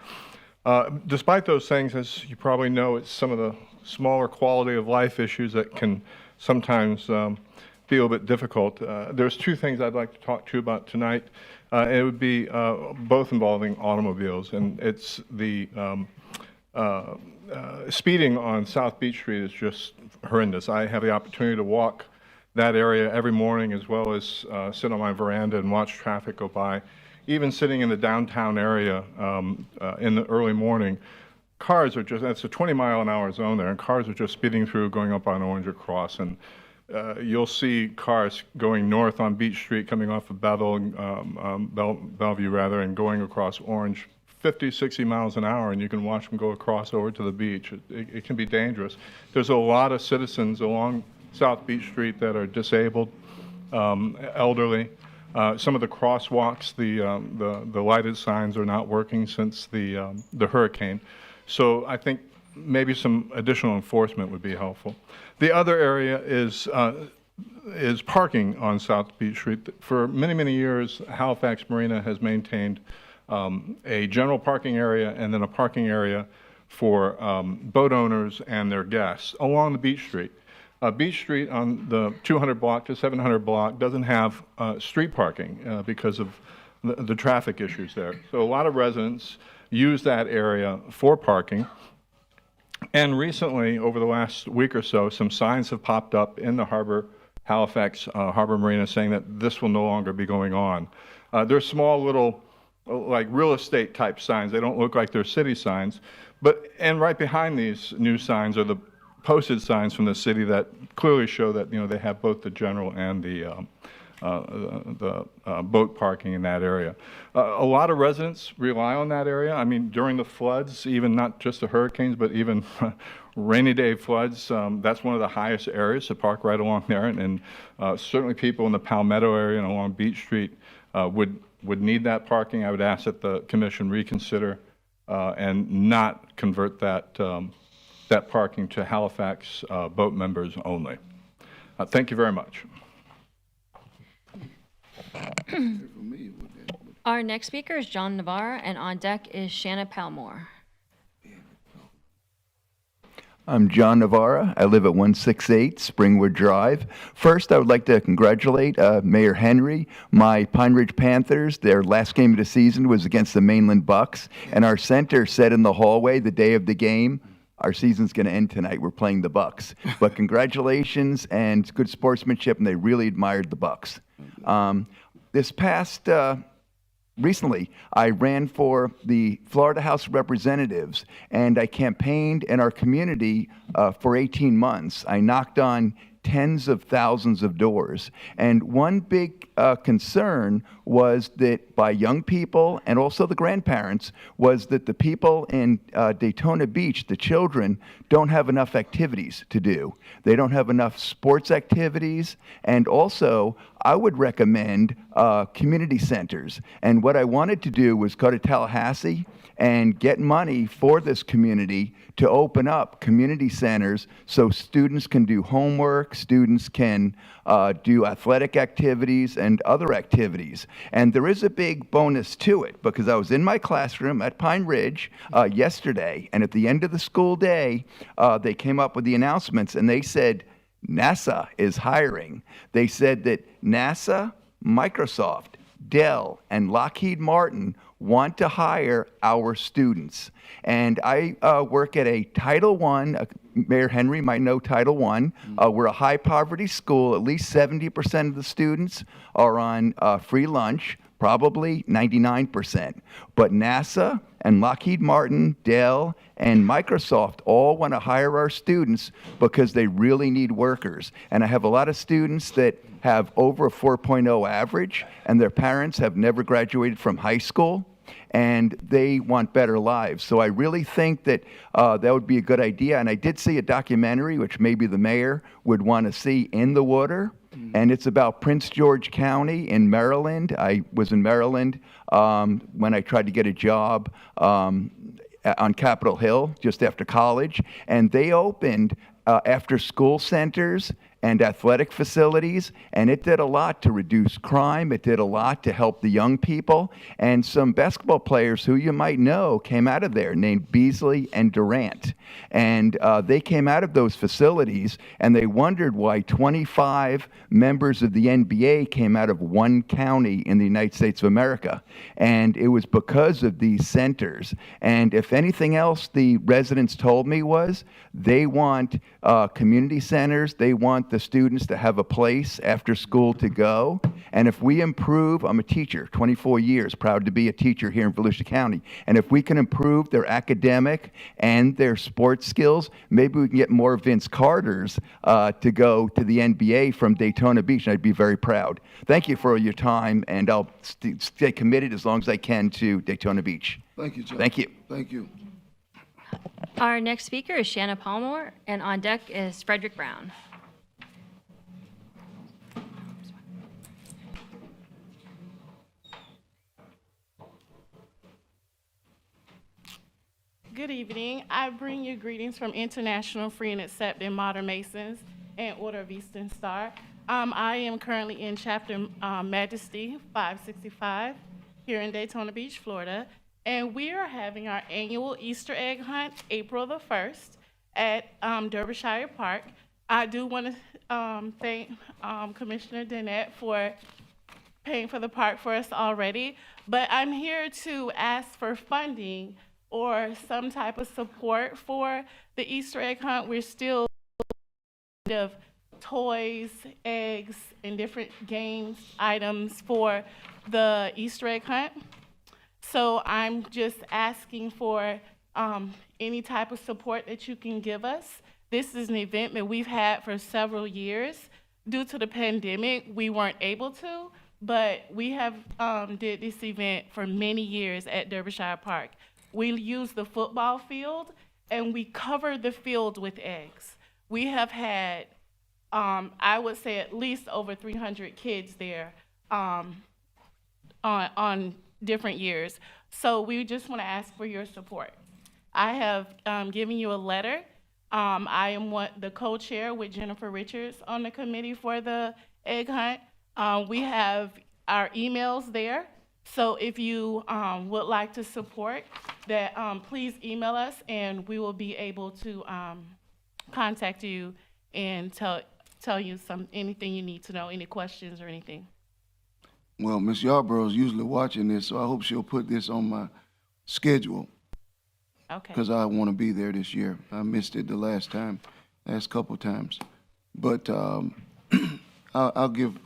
Despite those things, as you probably know, it's some of the smaller quality of life issues that can sometimes be a little bit difficult. There's two things I'd like to talk to you about tonight. It would be both involving automobiles, and it's the speeding on South Beach Street is just horrendous. I have the opportunity to walk that area every morning, as well as sit on my veranda and watch traffic go by. Even sitting in the downtown area in the early morning, cars are just, it's a 20-mile-an-hour zone there, and cars are just speeding through, going up on Orange Cross, and you'll see cars going north on Beach Street, coming off of Bellevue rather, and going across Orange 50, 60 miles an hour, and you can watch them go across over to the beach. It can be dangerous. There's a lot of citizens along South Beach Street that are disabled, elderly, Some of the crosswalks, the lighted signs are not working since the hurricane. So I think maybe some additional enforcement would be helpful. The other area is parking on South Beach Street. For many, many years, Halifax Marina has maintained a general parking area and then a parking area for boat owners and their guests along the Beach Street. Beach Street on the 200 block to 700 block doesn't have street parking because of the traffic issues there. So a lot of residents use that area for parking. And recently, over the last week or so, some signs have popped up in the Halifax Harbor Marina saying that this will no longer be going on. They're small little, like real estate type signs. They don't look like they're city signs. And right behind these new signs are the posted signs from the city that clearly show that, they have both the general and the boat parking in that area. A lot of residents rely on that area. I mean, during the floods, even not just the hurricanes, but even rainy day floods, that's one of the highest areas to park right along there. And certainly people in the Palmetto area and along Beach Street would need that parking. I would ask that the commission reconsider and not convert that parking to Halifax boat members only. Thank you very much. Our next speaker is John Navarre, and on deck is Shanna Palmore. I'm John Navarra. I live at 168 Springwood Drive. First, I would like to congratulate Mayor Henry. My Pine Ridge Panthers, their last game of the season was against the Mainland Bucks, and our center said in the hallway the day of the game, our season's going to end tonight. We're playing the Bucks. But congratulations and good sportsmanship, and they really admired the Bucks. Recently, I ran for the Florida House of Representatives, and I campaigned in our community for 18 months. I knocked on tens of thousands of doors. And one big concern was that by young people and also the grandparents was that the people in Daytona Beach, the children, don't have enough activities to do. They don't have enough sports activities. And also, I would recommend community centers. And what I wanted to do was go to Tallahassee and get money for this community to open up community centers so students can do homework, students can do athletic activities and other activities. And there is a big bonus to it because I was in my classroom at Pine Ridge yesterday, and at the end of the school day, they came up with the announcements and they said, NASA is hiring. They said that NASA, Microsoft, Dell, and Lockheed Martin want to hire our students. And I work at a Title I, Mayor Henry might know Title I. We're a high poverty school. At least 70% of the students are on free lunch, probably 99%. But NASA and Lockheed Martin, Dell, and Microsoft all want to hire our students because they really need workers. And I have a lot of students that have over a 4.0 average, and their parents have never graduated from high school, and they want better lives. So I really think that that would be a good idea. And I did see a documentary, which maybe the mayor would want to see, In the Water. And it's about Prince George County in Maryland. I was in Maryland when I tried to get a job on Capitol Hill just after college. And they opened after-school centers and athletic facilities, and it did a lot to reduce crime. It did a lot to help the young people. And some basketball players who you might know came out of there, named Beasley and Durant. And they came out of those facilities, and they wondered why 25 members of the NBA came out of one county in the United States of America. And it was because of these centers. And if anything else the residents told me was they want community centers, they want the students to have a place after school to go. And if we improve, I'm a teacher, 24 years, proud to be a teacher here in Volusia County. And if we can improve their academic and their sports skills, maybe we can get more Vince Carters to go to the NBA from Daytona Beach, and I'd be very proud. Thank you for your time, and I'll stay committed as long as I can to Daytona Beach. Thank you, John. Thank you. Thank you. Our next speaker is Shanna Palmore, and on deck is Frederick Brown. evening. I bring you greetings from International Free and Accepted Modern Masons and Order of Eastern Star. I am currently in Chapter Majesty 565 here in Daytona Beach, Florida, and we are having our annual Easter egg hunt April the 1st at Derbyshire Park. I do want to thank Commissioner Dennett for paying for the park for us already, but I'm here to ask for funding or some type of support for the Easter egg hunt. We're still of toys, eggs, and different games items for the Easter egg hunt. So I'm just asking for any type of support that you can give us. This is an event that we've had for several years. Due to the pandemic, we weren't able to, but we have did this event for many years at Derbyshire Park. We use the football field and we cover the field with eggs. We have had, I would say, at least over 300 kids there on different years. So we just want to ask for your support. I have given you a letter. I am the co-chair with Jennifer Richards on the committee for the egg hunt. We have our emails there. So if you would like to support that, please email us and we will be able to contact you and tell you anything you need to know, any questions or anything. Well, Ms. Yarborough's usually watching this, so I hope she'll put this on my schedule. Okay. Because I want to be there this year. I missed it the last couple times. But I'll give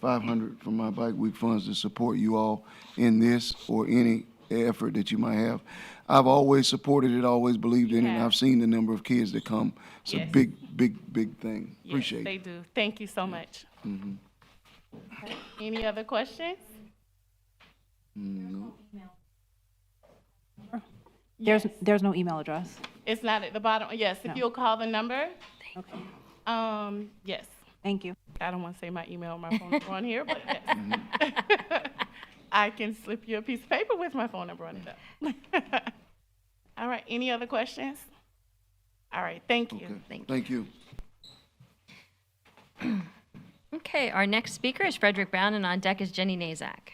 $500 from my Bike Week funds to support you all in this or any effort that you might have. I've always supported it, always believed in it, and I've seen the number of kids that come. It's a big thing. Yes, Appreciate it. they do. Thank you so much. Mm-hmm. Okay. Any other questions? No. There's no email address. It's not at the bottom. Yes, if No. you'll call the number. Okay. Yes. Thank you. I don't want to say my email or my phone number on here, but yes. I can slip you a piece of paper with my phone number on it. All right. Any other questions? All right. Thank you. Okay. Thank you. Okay, our next speaker is Frederick Brown, and on deck is Jenny Nazak.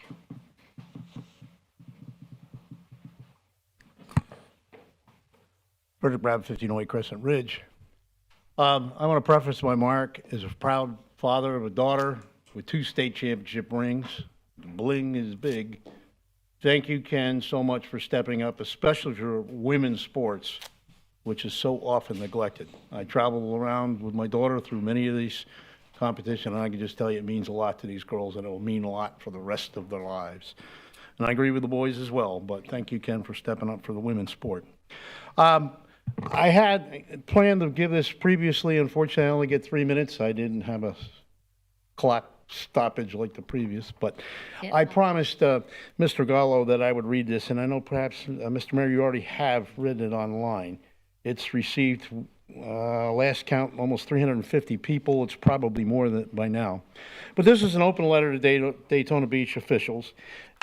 Frederick Brown, 1508 Crescent Ridge. I want to preface my mark as a proud father of a daughter with 2 state championship rings. The bling is big. Thank you, Ken, so much for stepping up, especially for women's sports, which is so often neglected. I travel around with my daughter through many of these competitions, and I can just tell you it means a lot to these girls, and it will mean a lot for the rest of their lives. And I agree with the boys as well, but thank you, Ken, for stepping up for the women's sport. I had planned to give this previously. Unfortunately, I only get 3 minutes. I didn't have a clock stoppage like the previous, but I promised Mr. Gallo that I would read this, and I know perhaps, Mr. Mayor, you already have written it online. It's received, last count, almost 350 people. It's probably more than by now. But this is an open letter to Daytona Beach officials.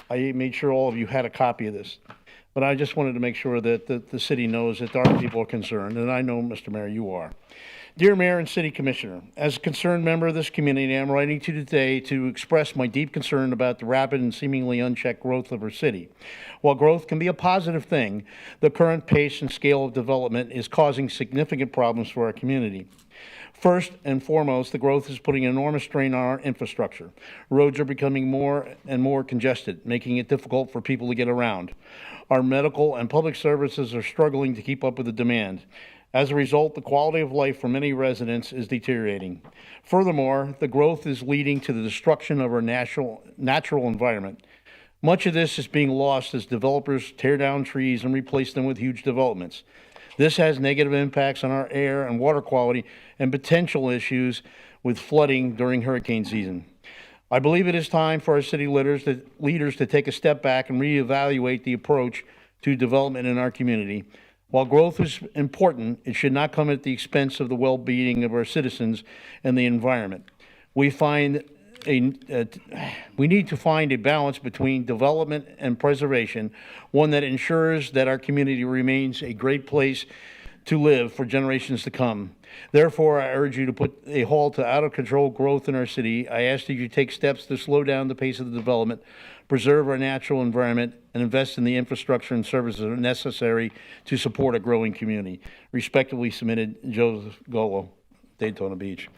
I made sure all of you had a copy of this. But I just wanted to make sure that the city knows that our people are concerned, and I know, Mr. Mayor, you are. Dear Mayor and City Commissioner, as a concerned member of this community, I'm writing to you today to express my deep concern about the rapid and seemingly unchecked growth of our city. While growth can be a positive thing, the current pace and scale of development is causing significant problems for our community. First and foremost, the growth is putting an enormous strain on our infrastructure. Roads are becoming more and more congested, making it difficult for people to get around. Our medical and public services are struggling to keep up with the demand. As a result, the quality of life for many residents is deteriorating. Furthermore, the growth is leading to the destruction of our natural environment. Much of this is being lost as developers tear down trees and replace them with huge developments. This has negative impacts on our air and water quality and potential issues with flooding during hurricane season. I believe it is time for our city leaders to take a step back and reevaluate the approach to development in our community. While growth is important, it should not come at the expense of the well-being of our citizens and the environment. We find we need to find a balance between development and preservation, one that ensures that our community remains a great place to live for generations to come. Therefore, I urge you to put a halt to out-of-control growth in our city. I ask that you take steps to slow down the pace of the development, preserve our natural environment, and invest in the infrastructure and services necessary to support a growing community. Respectfully submitted, Joseph Golo, Daytona Beach.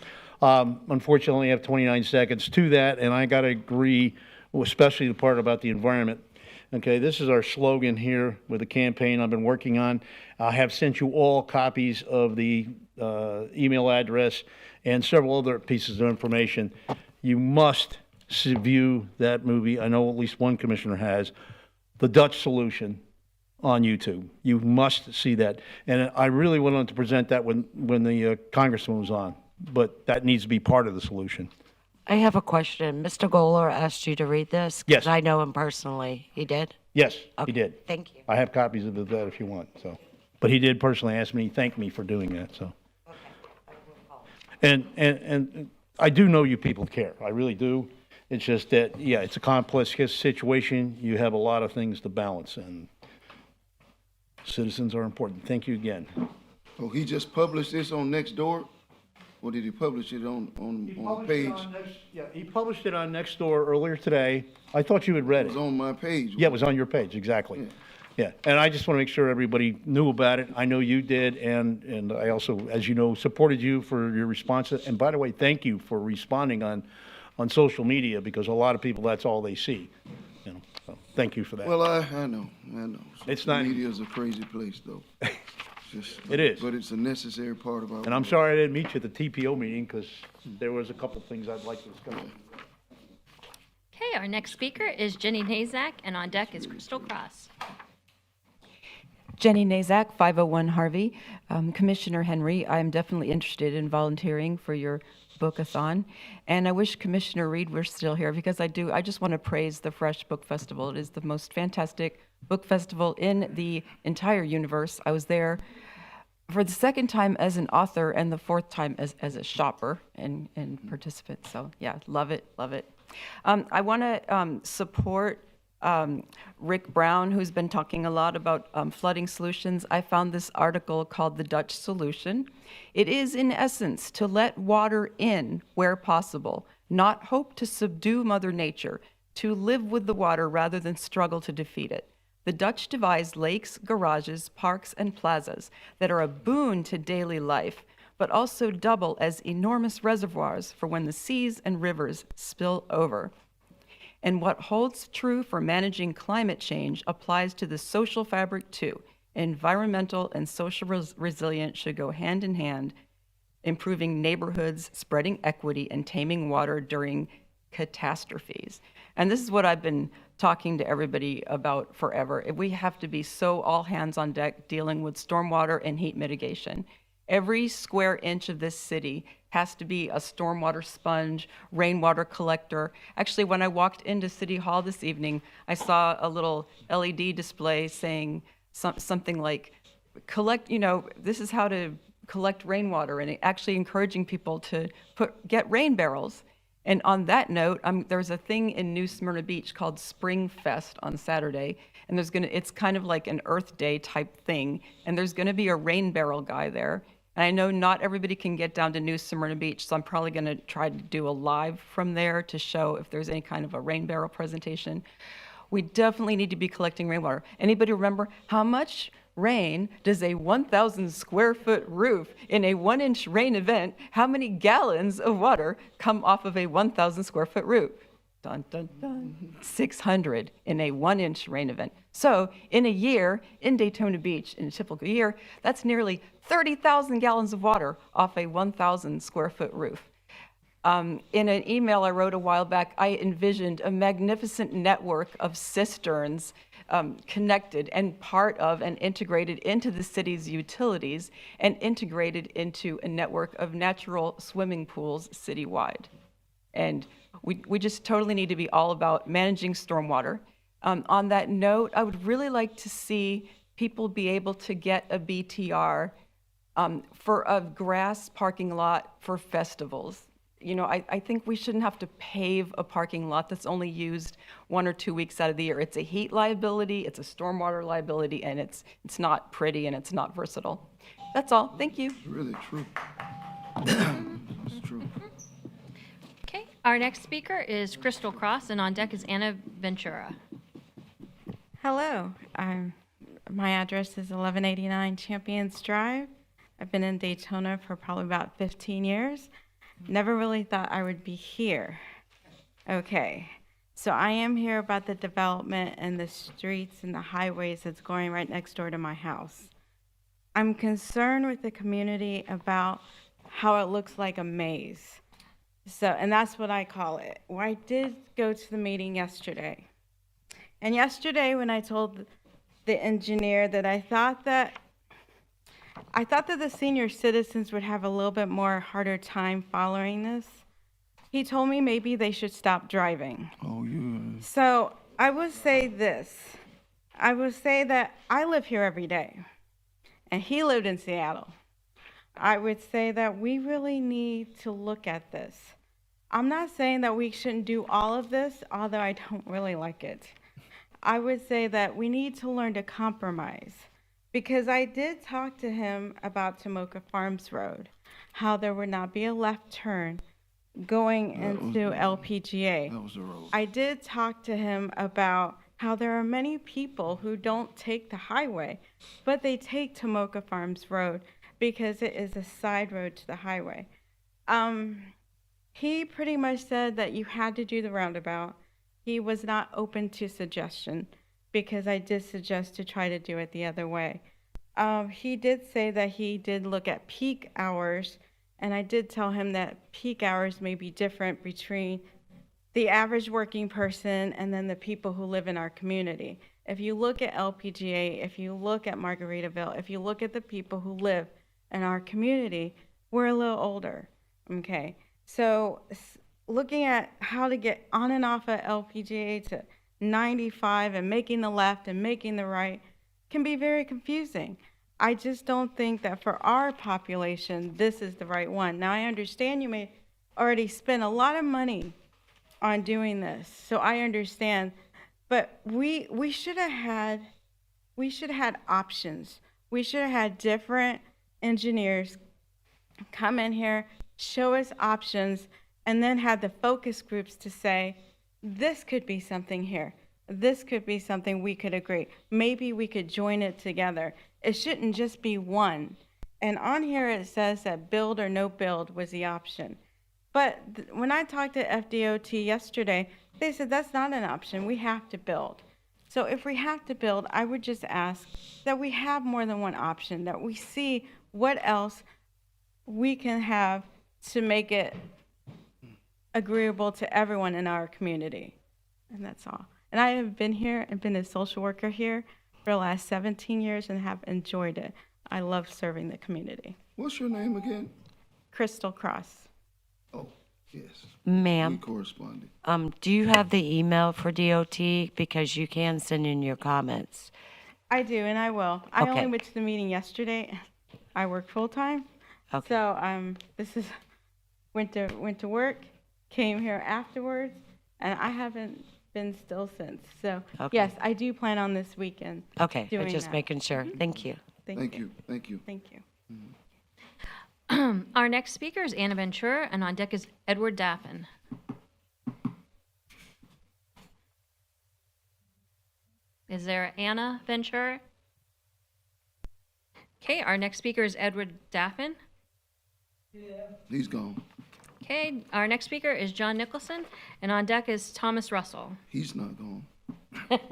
Unfortunately, I have 29 seconds to that, and I got to agree, especially the part about the environment. Okay, this is our slogan here with the campaign I've been working on. I have sent you all copies of the email address and several other pieces of information. You must view that movie. I know at least one commissioner has, The Dutch Solution, on YouTube. You must see that. And I really wanted to present that when the congressman was on, but that needs to be part of the solution. I have a question. Mr. Goller asked you to read this? 'Cause Yes. I know him personally. He did? Yes, Okay, he did. thank you. I have copies of that if you want, so. But he did personally ask me, thank me for doing that, so. And I do know you people care. I really do. It's just that, yeah, it's a complex situation. You have a lot of things to balance, and citizens are important. Thank you again. Oh, he just published this on Nextdoor? Or did he publish it on the page? Yeah, he published it on Nextdoor earlier today. I thought you had read it. It was on my page. Yeah, it was on your page, exactly. Yeah, and I just want to make sure everybody knew about it. I know you did, and I also, as you know, supported you for your response. And by the way, thank you for responding on social media, because a lot of people, that's all they see. You know, so thank you for that. Well, I know. It's not- Media is a crazy place, though. It is. But it's a necessary part of our. And I'm sorry I didn't meet you at the TPO meeting, because there was a couple things I'd like to discuss. Okay, our next speaker is Jenny Nazak, and on deck is Crystal Cross. Jenny Nazak, 501 Harvey. Commissioner Henry, I'm definitely interested in volunteering for your book-a-thon. And I wish Commissioner Reed were still here, because I just want to praise the Fresh Book Festival. It is the most fantastic book festival in the entire universe. I was there for the second time as an author and the fourth time as a shopper and participant. So yeah, love it, love it. I want to support Rick Brown, who's been talking a lot about flooding solutions. I found this article called The Dutch Solution. It is, in essence, to let water in where possible, not hope to subdue Mother Nature, to live with the water rather than struggle to defeat it. The Dutch devised lakes, garages, parks, and plazas that are a boon to daily life, but also double as enormous reservoirs for when the seas and rivers spill over. And what holds true for managing climate change applies to the social fabric too. Environmental and social resilience should go hand in hand, improving neighborhoods, spreading equity, and taming water during catastrophes. And this is what I've been talking to everybody about forever. We have to be so all hands on deck dealing with stormwater and heat mitigation. Every square inch of this city has to be a stormwater sponge, rainwater collector. Actually, when I walked into City Hall this evening, I saw a little LED display saying something like, this is how to collect rainwater, and actually encouraging people to get rain barrels. And on that note, there's a thing in New Smyrna Beach called Spring Fest on Saturday, and it's kind of like an Earth Day type thing, and there's going to be a rain barrel guy there. And I know not everybody can get down to New Smyrna Beach, so I'm probably going to try to do a live from there to show if there's any kind of a rain barrel presentation. We definitely need to be collecting rainwater. Anybody remember how much rain does a 1,000 square foot roof in a 1-inch rain event, how many gallons of water come off of a 1,000 square foot roof? Dun, dun, dun. 600 in a 1-inch rain event. So in a year, in Daytona Beach, in a typical year, that's nearly 30,000 gallons of water off a 1,000 square foot roof. In an email I wrote a while back, I envisioned a magnificent network of cisterns connected and part of and integrated into the city's utilities and integrated into a network of natural swimming pools citywide. And we just totally need to be all about managing stormwater. On that note, I would really like to see people be able to get a BTR for a grass parking lot for festivals. you know, I think we shouldn't have to pave a parking lot that's only used 1 or 2 weeks out of the year. It's a heat liability, it's a stormwater liability, and it's not pretty and it's not versatile. That's all. Thank you. It's really true. It's true. Okay, our next speaker is Crystal Cross, and on deck is Anna Ventura. Hello. My address is 1189 Champions Drive. I've been in Daytona for probably about 15 years. Never really thought I would be here. Okay. So I am here about the development and the streets and the highways that's going right next door to my house. I'm concerned with the community about how it looks like a maze. And that's what I call it. Well, I did go to the meeting yesterday. And yesterday when I told the engineer that I thought that the senior citizens would have a little bit more harder time following this, he told me maybe they should stop driving. Oh, yeah. So I would say this. I would say that I live here every day, and he lived in Seattle. I would say that we really need to look at this. I'm not saying that we shouldn't do all of this, although I don't really like it. I would say that we need to learn to compromise, because I did talk to him about Tomoka Farms Road, how there would not be a left turn going into LPGA. That was the road. I did talk to him about how there are many people who don't take the highway, but they take Tomoka Farms Road because it is a side road to the highway. He pretty much said that you had to do the roundabout. He was not open to suggestion because I did suggest to try to do it the other way. He did say that he did look at peak hours, and I did tell him that peak hours may be different between the average working person and then the people who live in our community. If you look at LPGA, if you look at Margaritaville, if you look at the people who live in our community, we're a little older, okay? So looking at how to get on and off of LPGA to 95 and making the left and making the right can be very confusing. I just don't think that for our population, this is the right one. Now, I understand you may already spend a lot of money on doing this, so I understand, but we should have had options. We should have had different engineers come in here, show us options, and then had the focus groups to say, this could be something here. This could be something we could agree. Maybe we could join it together. It shouldn't just be one. And on here it says that build or no build was the option. But when I talked to FDOT yesterday, they said that's not an option. We have to build. So if we have to build, I would just ask that we have more than one option, that we see what else we can have to make it agreeable to everyone in our community. And that's all. And I have been here and been a social worker here for the last 17 years and have enjoyed it. I love serving the community. What's your name again? Crystal Cross. Oh, yes. Ma'am. We corresponded. Do you have the email for DOT? Because you can send in your comments. I do, and I will. I Okay. only went to the meeting yesterday. I work full-time. Okay. So went to work, came here afterwards, and I haven't been still since. So Okay. yes, I do plan on this weekend. Okay, doing I'm just that. making sure. Thank you. Thank you. Thank you. Thank you. Our next speaker is Anna Ventura, and on deck is Edward Daffin. Is there Anna Ventura? Okay, our next speaker is Edward Daffin. He's gone. Okay, our next speaker is John Nicholson, and on deck is Thomas Russell. He's not gone.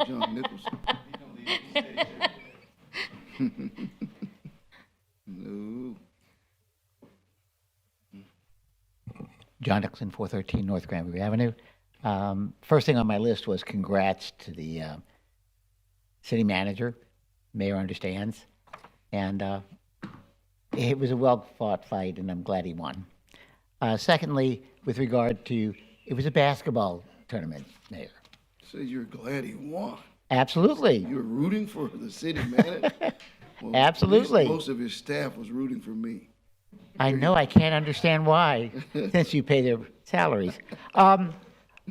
John Nicholson. No. John Nicholson, 413 North Granbury Avenue. First thing on my list was congrats to the city manager. Mayor understands. And it was a well-fought fight, and I'm glad he won. Secondly, with regard to, it was a basketball tournament, Mayor. So you're glad he won. Absolutely. You're rooting for the city manager? Well, Absolutely. at least most of his staff was rooting for me. I know, I can't understand why, since you pay their salaries.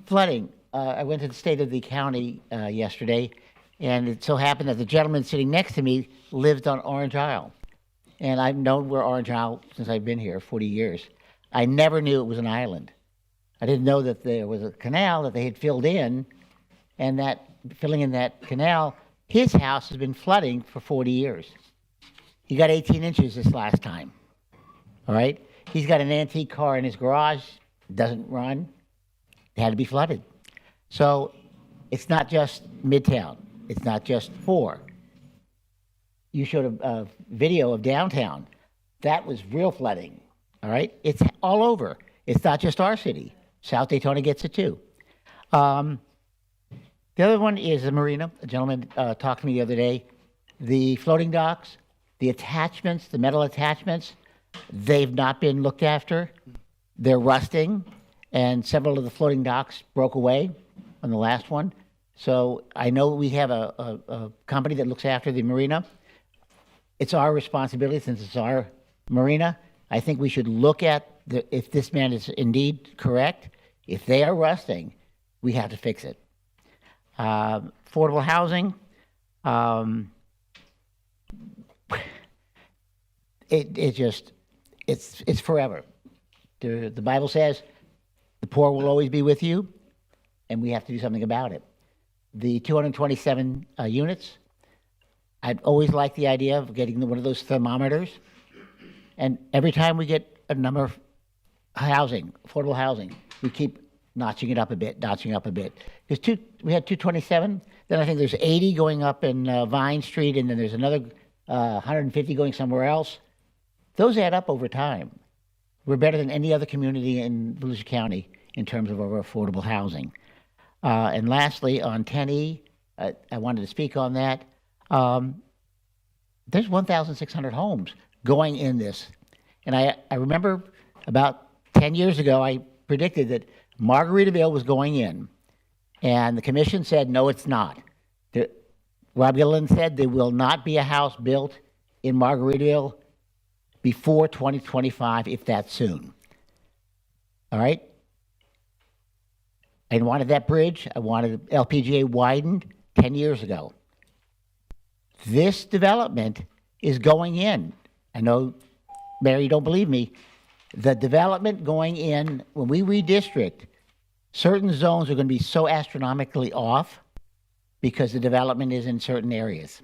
Flooding. I went to the state of the county yesterday, and it so happened that the gentleman sitting next to me lived on Orange Isle. And I've known where Orange Isle since I've been here, 40 years. I never knew it was an island. I didn't know that there was a canal that they had filled in, and that filling in that canal, his house has been flooding for 40 years. He got 18 inches this last time. All right? He's got an antique car in his garage, doesn't run. It had to be flooded. So it's not just Midtown. It's not just 4. You showed a video of downtown. That was real flooding. All right? It's all over. It's not just our city. South Daytona gets it too. The other one is the marina. A gentleman talked to me the other day. The floating docks, the attachments, the metal attachments, they've not been looked after. They're rusting, and several of the floating docks broke away on the last one. So I know we have a company that looks after the marina. It's our responsibility since it's our marina. I think we should look at if this man is indeed correct. If they are rusting, we have to fix it. Affordable housing. It's forever. The Bible says the poor will always be with you, and we have to do something about it. The 227 units, I'd always liked the idea of getting one of those thermometers, and every time we get a number of housing, affordable housing, we keep notching it up a bit. Because we had 227, then I think there's 80 going up in Vine Street, and then there's another 150 going somewhere else. Those add up over time. We're better than any other community in Volusia County in terms of our affordable housing. And lastly, on 10E, I wanted to speak on that. There's 1,600 homes going in this. And I remember about 10 years ago, I predicted that Margaritaville was going in. And the commission said, no, it's not. Rob Gilliland said there will not be a house built in Margaritaville before 2025, if that soon. All right? I wanted that bridge. I wanted LPGA widened 10 years ago. This development is going in. I know, Mary, you don't believe me. The development going in, when we redistrict, certain zones are going to be so astronomically off because the development is in certain areas.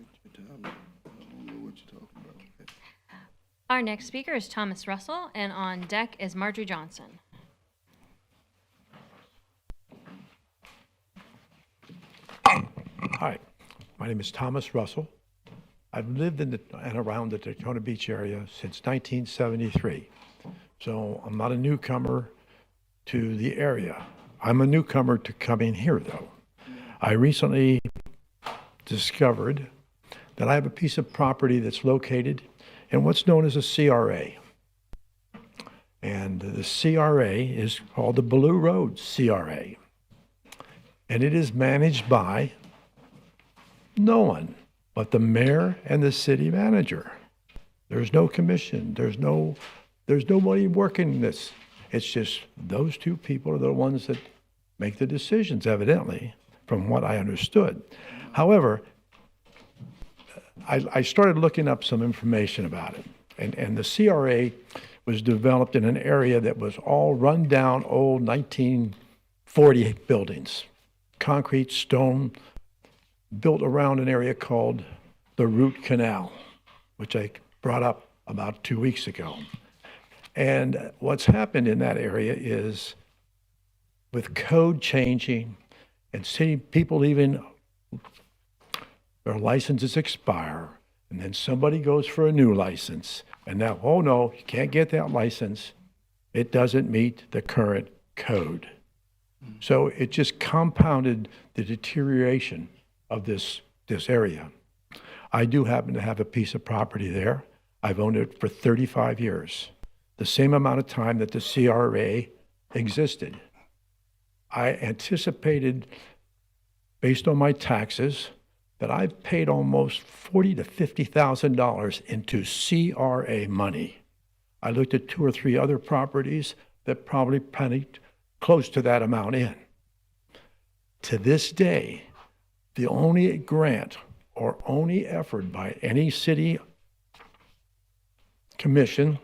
Our next speaker is Thomas Russell, and on deck is Marjorie Johnson. Hi, my name is Thomas Russell. I've lived in and around the Daytona Beach area since 1973. So I'm not a newcomer to the area. I'm a newcomer to coming here, though. I recently discovered that I have a piece of property that's located in what's known as a CRA. And the CRA is called the Blue Road CRA. And it is managed by no one but the mayor and the city manager. There's no commission. There's nobody working this. It's just those two people are the ones that make the decisions, evidently, from what I understood. However, I started looking up some information about it. And the CRA was developed in an area that was all run down old 1940 buildings, concrete, stone, built around an area called the Root Canal, which I brought up about 2 weeks ago. And what's happened in that area is with code changing and city people leaving, their licenses expire, and then somebody goes for a new license, and now, oh no, you can't get that license. It doesn't meet the current code. So it just compounded the deterioration of this area. I do happen to have a piece of property there. I've owned it for 35 years, the same amount of time that the CRA existed. I anticipated, based on my taxes, that I've paid almost $40,000 to $50,000 into CRA money. I looked at 2 or 3 other properties that probably pennied close to that amount in. To this day, the only grant or only effort by any city commission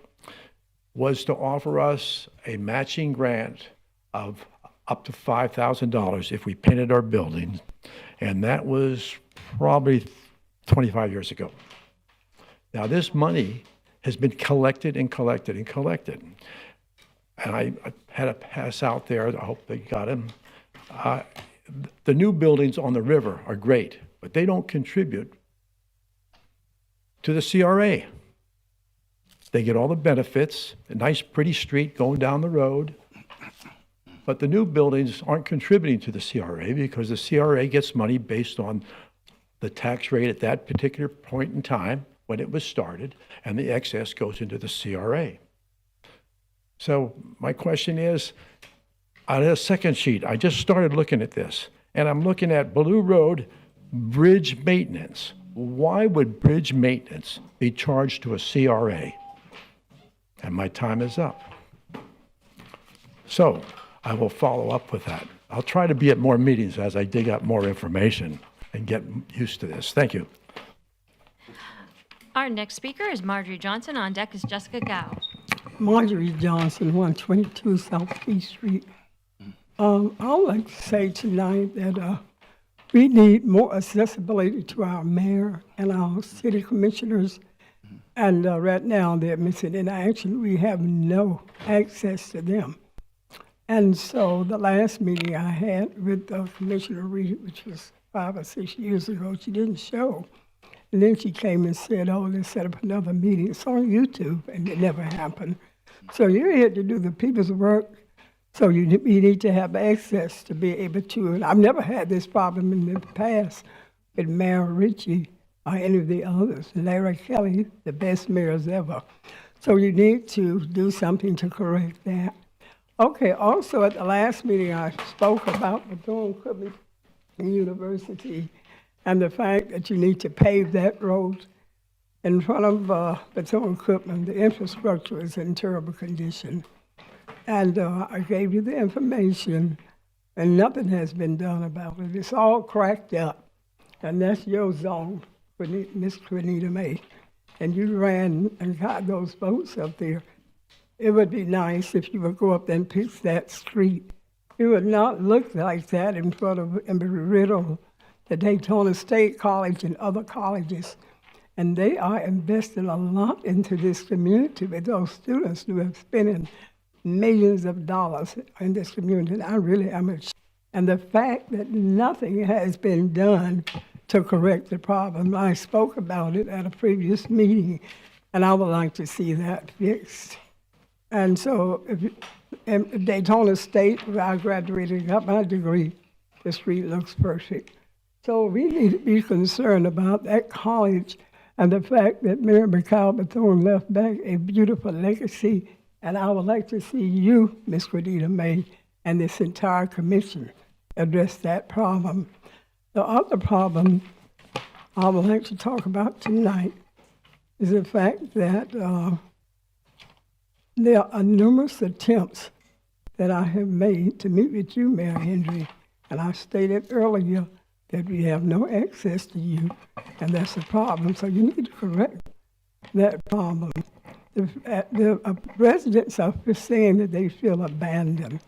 was to offer us a matching grant of up to $5,000 if we painted our buildings, and that was probably 25 years ago. Now, this money has been collected and collected and collected. And I had a pass out there. I hope they got him. The new buildings on the river are great, but they don't contribute to the CRA. They get all the benefits, a nice, pretty street going down the road. But the new buildings aren't contributing to the CRA because the CRA gets money based on the tax rate at that particular point in time when it was started, and the excess goes into the CRA. So my question is, on a second sheet, I just started looking at this, and I'm looking at Blue Road bridge maintenance. Why would bridge maintenance be charged to a CRA? And my time is up. So I will follow up with that. I'll try to be at more meetings as I dig up more information and get used to this. Thank you. Our next speaker is Marjorie Johnson. On deck is Jessica Gao. Marjorie Johnson, 122 South P Street. I would like to say tonight that we need more accessibility to our mayor and our city commissioners. And right now they're missing in action. We have no access to them. And so the last meeting I had with Commissioner Reed, which was 5 or 6 years ago, she didn't show. And then she came and said, oh, let's set up another meeting. It's on YouTube, and it never happened. So you're here to do the people's work, so you need to have access to be able to. And I've never had this problem in the past with Mayor Ritchie or any of the others. Larry Kelly, the best mayors ever. So you need to do something to correct that. Okay, also at the last meeting, I spoke about Bethune-Cookman University and the fact that you need to pave that road in front of Bethune-Cookman. The infrastructure is in terrible condition. And I gave you the information, and nothing has been done about it. It's all cracked up, and that's your zone, Miss Quinita May. And you ran and got those votes up there. It would be nice if you would go up there and fix that street. It would not look like that in front of Embry-Riddle, the Daytona State College and other colleges. And they are investing a lot into this community with those students who are spending millions of dollars in this community. And I really am and the fact that nothing has been done to correct the problem. I spoke about it at a previous meeting, and I would like to see that fixed. And so, in Daytona State, where I graduated and got my degree, the street looks perfect. So we need to be concerned about that college and the fact that Mary McCall Bethune left back a beautiful legacy. And I would like to see you, Ms. Quinita May, and this entire commission address that problem. The other problem I would like to talk about tonight is the fact that there are numerous attempts that I have made to meet with you, Mayor Henry, and I stated earlier that we have no access to you, and that's a problem, so you need to correct that problem. The residents are saying that they feel abandoned,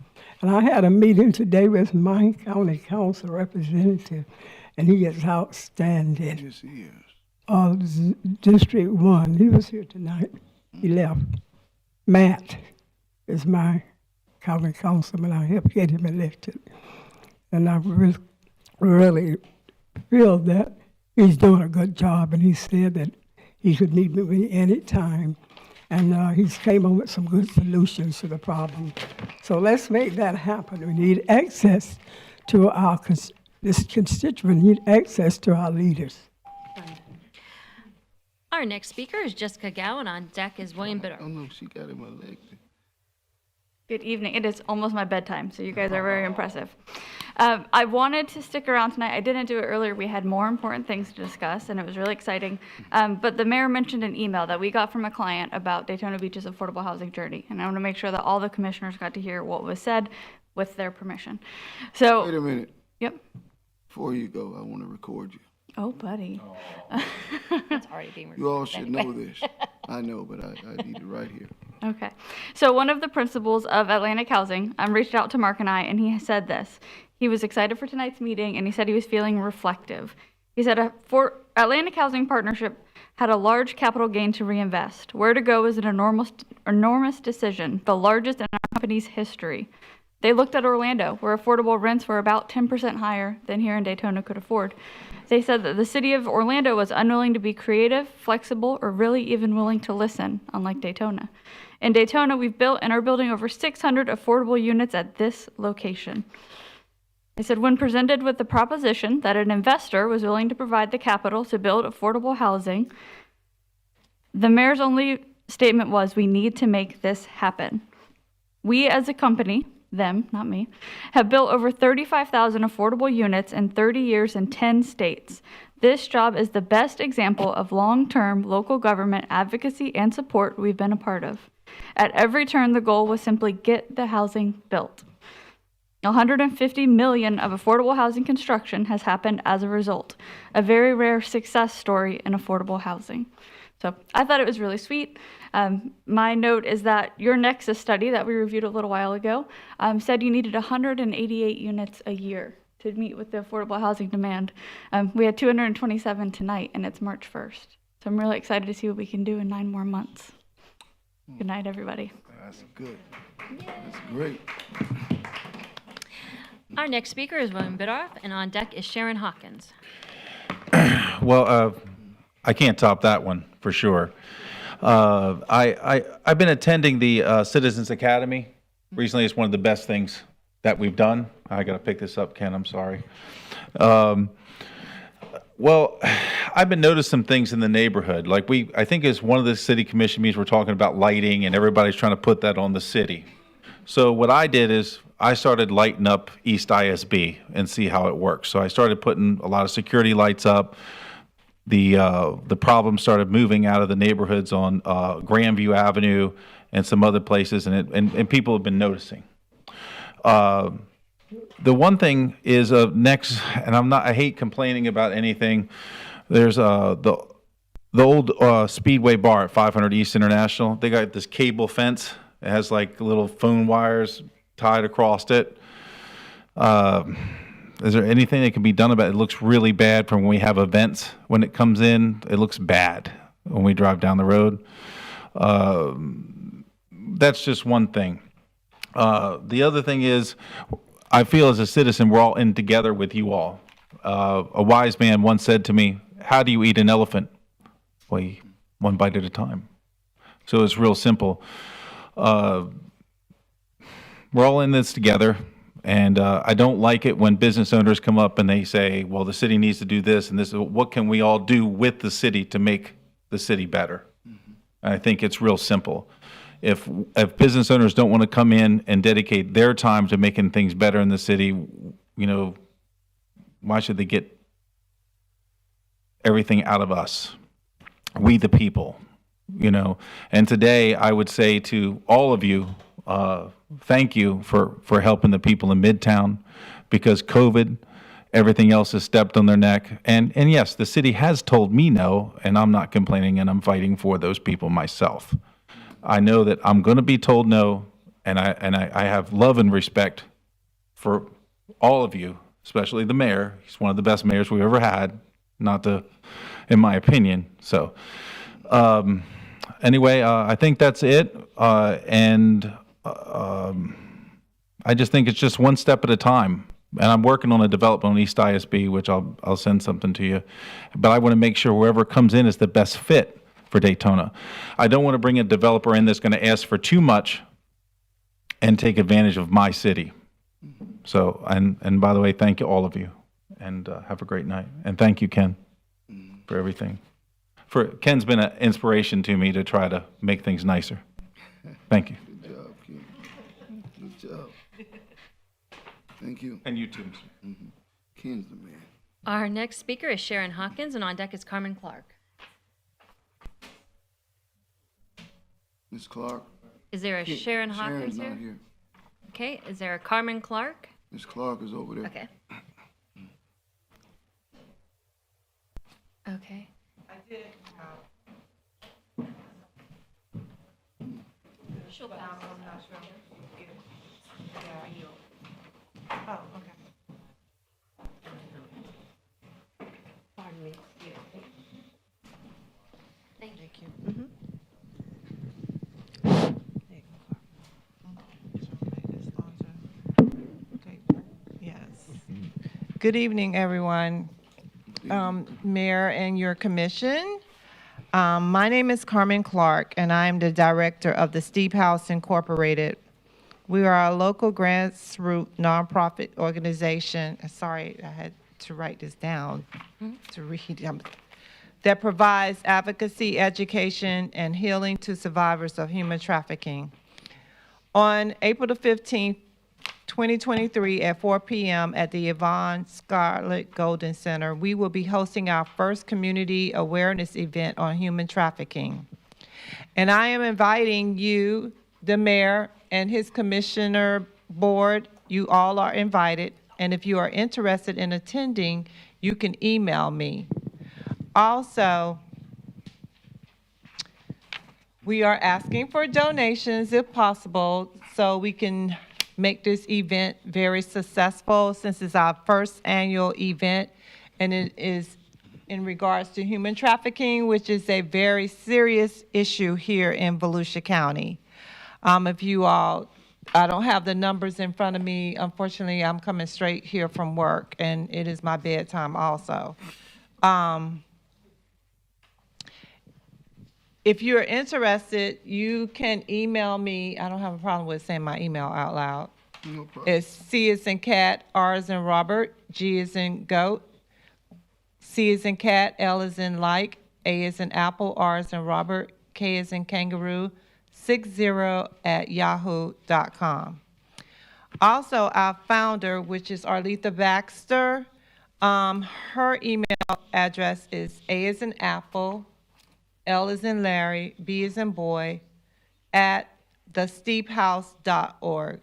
and I had a meeting today with my county council representative, and he is outstanding. Yes, he is. District 1, he was here tonight, he left. Matt is my county councilman. I helped get him elected. And I really feel that he's doing a good job. And he said that he could meet with me any time. And he's came up with some good solutions to the problem. So let's make that happen. We need access to our constituents. We need access to our leaders. Our next speaker is Jessica Gao, and on deck is William Bitter. Oh, no, she got him elected. Good evening. It is almost my bedtime, so you guys are very impressive. I wanted to stick around tonight. I didn't do it earlier. We had more important things to discuss, and it was really exciting. But the mayor mentioned an email that we got from a client about Daytona Beach's affordable housing journey, and I want to make sure that all the commissioners got to hear what was said with their permission. So, Wait a minute. Yep. Before you go, I want to record you. Oh, buddy. It's already being You all recorded should anyway. know this. I know, but I need it right here. Okay. So one of the principals of Atlantic Housing reached out to Mark and I, and he said this. He was excited for tonight's meeting, and he said he was feeling reflective. He said, for Atlantic Housing Partnership had a large capital gain to reinvest. Where to go is an enormous decision, the largest in our company's history. They looked at Orlando, where affordable rents were about 10% higher than here in Daytona could afford. They said that the city of Orlando was unwilling to be creative, flexible, or really even willing to listen, unlike Daytona. In Daytona, we've built and are building over 600 affordable units at this location. They said when presented with the proposition that an investor was willing to provide the capital to build affordable housing, the mayor's only statement was, we need to make this happen. We as a company, them, not me, have built over 35,000 affordable units in 30 years in 10 states. This job is the best example of long-term local government advocacy and support we've been a part of. At every turn, the goal was simply get the housing built. 150 million of affordable housing construction has happened as a result, a very rare success story in affordable housing. So I thought it was really sweet. My note is that your Nexus study that we reviewed a little while ago said you needed 188 units a year to meet with the affordable housing demand. We had 227 tonight, and it's March 1st. So I'm really excited to see what we can do in 9 more months. Good night, everybody. That's good. That's great. Our next speaker is William Bidoff, and on deck is Sharon Hawkins. Well, I can't top that one for sure. I've been attending the Citizens Academy recently. It's one of the best things that we've done. I got to pick this up, Ken. I'm sorry. Well, I've been noticing some things in the neighborhood. Like I think it's one of the city commission meetings we're talking about lighting, and everybody's trying to put that on the city. So what I did is I started lighting up East ISB and see how it works. So I started putting a lot of security lights up. The problem started moving out of the neighborhoods on Grandview Avenue and some other places, and people have been noticing. The one thing is next, and I hate complaining about anything. There's the old Speedway bar at 500 East International. They got this cable fence. It has like little phone wires tied across it. Is there anything that can be done about it? It looks really bad from when we have events. When it comes in, it looks bad when we drive down the road. That's just one thing. The other thing is, I feel as a citizen, we're all in together with you all. A wise man once said to me, how do you eat an elephant? Well, one bite at a time. So it's real simple. We're all in this together. And I don't like it when business owners come up and they say, well, the city needs to do this and this. What can we all do with the city to make the city better? Mm-hmm. And I think it's real simple. If business owners don't want to come in and dedicate their time to making things better in the city, why should they get everything out of us? We the people, And today I would say to all of you, thank you for helping the people in Midtown, because COVID, everything else has stepped on their neck. And yes, the city has told me no, and I'm not complaining, and I'm fighting for those people myself. I know that I'm going to be told no, and I have love and respect for all of you, especially the mayor. He's one of the best mayors we've ever had, in my opinion. So anyway, I think that's it. I just think it's just one step at a time. And I'm working on a development on East ISB, which I'll send something to you. But I want to make sure whoever comes in is the best fit for Daytona. I don't want to bring a developer in that's going to ask for too much and take advantage of my city. So, and by the way, thank you, all of you, and have a great night. And thank you, Ken, for everything. Ken's been an inspiration to me to try to make things nicer. Thank you. Good job, Ken. Thank you. And you too. Ken's the man. Our next speaker is Sharon Hawkins, and on deck is Carmen Clark. Ms. Clark? Is there a Ken- Sharon Hawkins Sharon's not here? here. Okay, is there a Carmen Clark? Ms. Clark is over there. Okay. Okay. I did, She'll pass. I'm not sure. Oh, okay. Pardon me. Thank you. Yes. Good evening, everyone. Mayor and your commission. My name is Carmen Clark, and I am the director of the Steep House Incorporated. We are a local grassroots nonprofit organization. Sorry, I had to write this down to read. That provides advocacy, education, and healing to survivors of human trafficking. On April the 15th, 2023 at 4 p.m. at the Yvonne Scarlett Golden Center, we will be hosting our first community awareness event on human trafficking. And I am inviting you, the mayor, and his commissioner board. You all are invited. And if you are interested in attending, you can email me. Also, we are asking for donations if possible so we can make this event very successful, since it's our first annual event and it is in regards to human trafficking, which is a very serious issue here in Volusia County. If you all, I don't have the numbers in front of me. Unfortunately, I'm coming straight here from work and it is my bedtime also. If you're interested, you can email me. I don't have a problem with saying my email out loud. No problem. It's C as in cat, R as in Robert, G as in goat, C as in cat, L as in like, A as in apple, R as in Robert, K as in kangaroo, 60@yahoo.com. Also, our founder, which is Arletha Baxter, her email address is A as in apple, L as in Larry, B as in boy, at thesteephouse.org.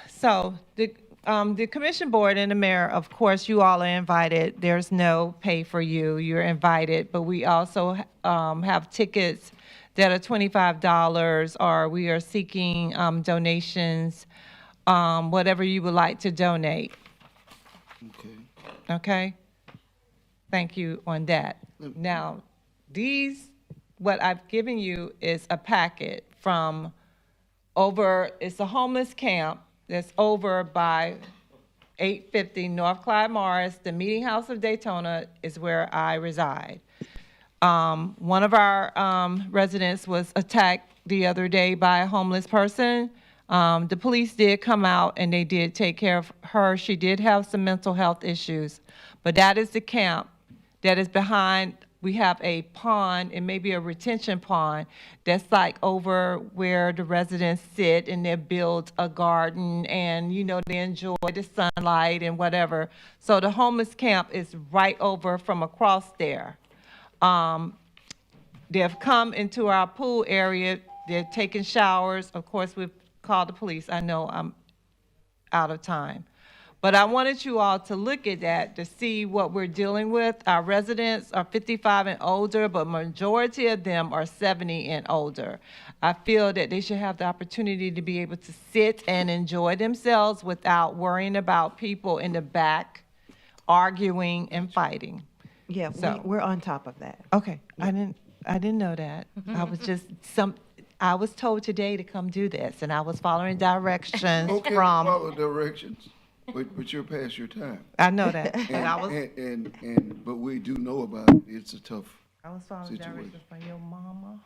So the commission board and the mayor, of course, you all are invited. There's no pay for you. You're invited. But we also have tickets that are $25, or we are seeking donations, whatever you would like to donate. Okay. Okay? Thank you on that. Now, what I've given you is a packet from it's a homeless camp that's over by 850 North Clyde Morris. The Meeting House of Daytona is where I reside. One of our residents was attacked the other day by a homeless person. The police did come out and they did take care of her. She did have some mental health issues, but that is the camp that is behind. We have a pond, and maybe a retention pond, that's like over where the residents sit, and they build a garden, and, they enjoy the sunlight and whatever. So the homeless camp is right over from across there. They've come into our pool area. They're taking showers. Of course, we've called the police. I know I'm out of time. But I wanted you all to look at that to see what we're dealing with. Our residents are 55 and older, but majority of them are 70 and older. I feel that they should have the opportunity to be able to sit and enjoy themselves without worrying about people in the back arguing and fighting. Yeah, So- we're on top of that. Okay, I didn't know that. I was told today to come do this, and I was following directions Okay, from. follow directions, but you're past your time. I know that. And, And I was. but we do know about it. It's a tough I was following situation. directions from your mama.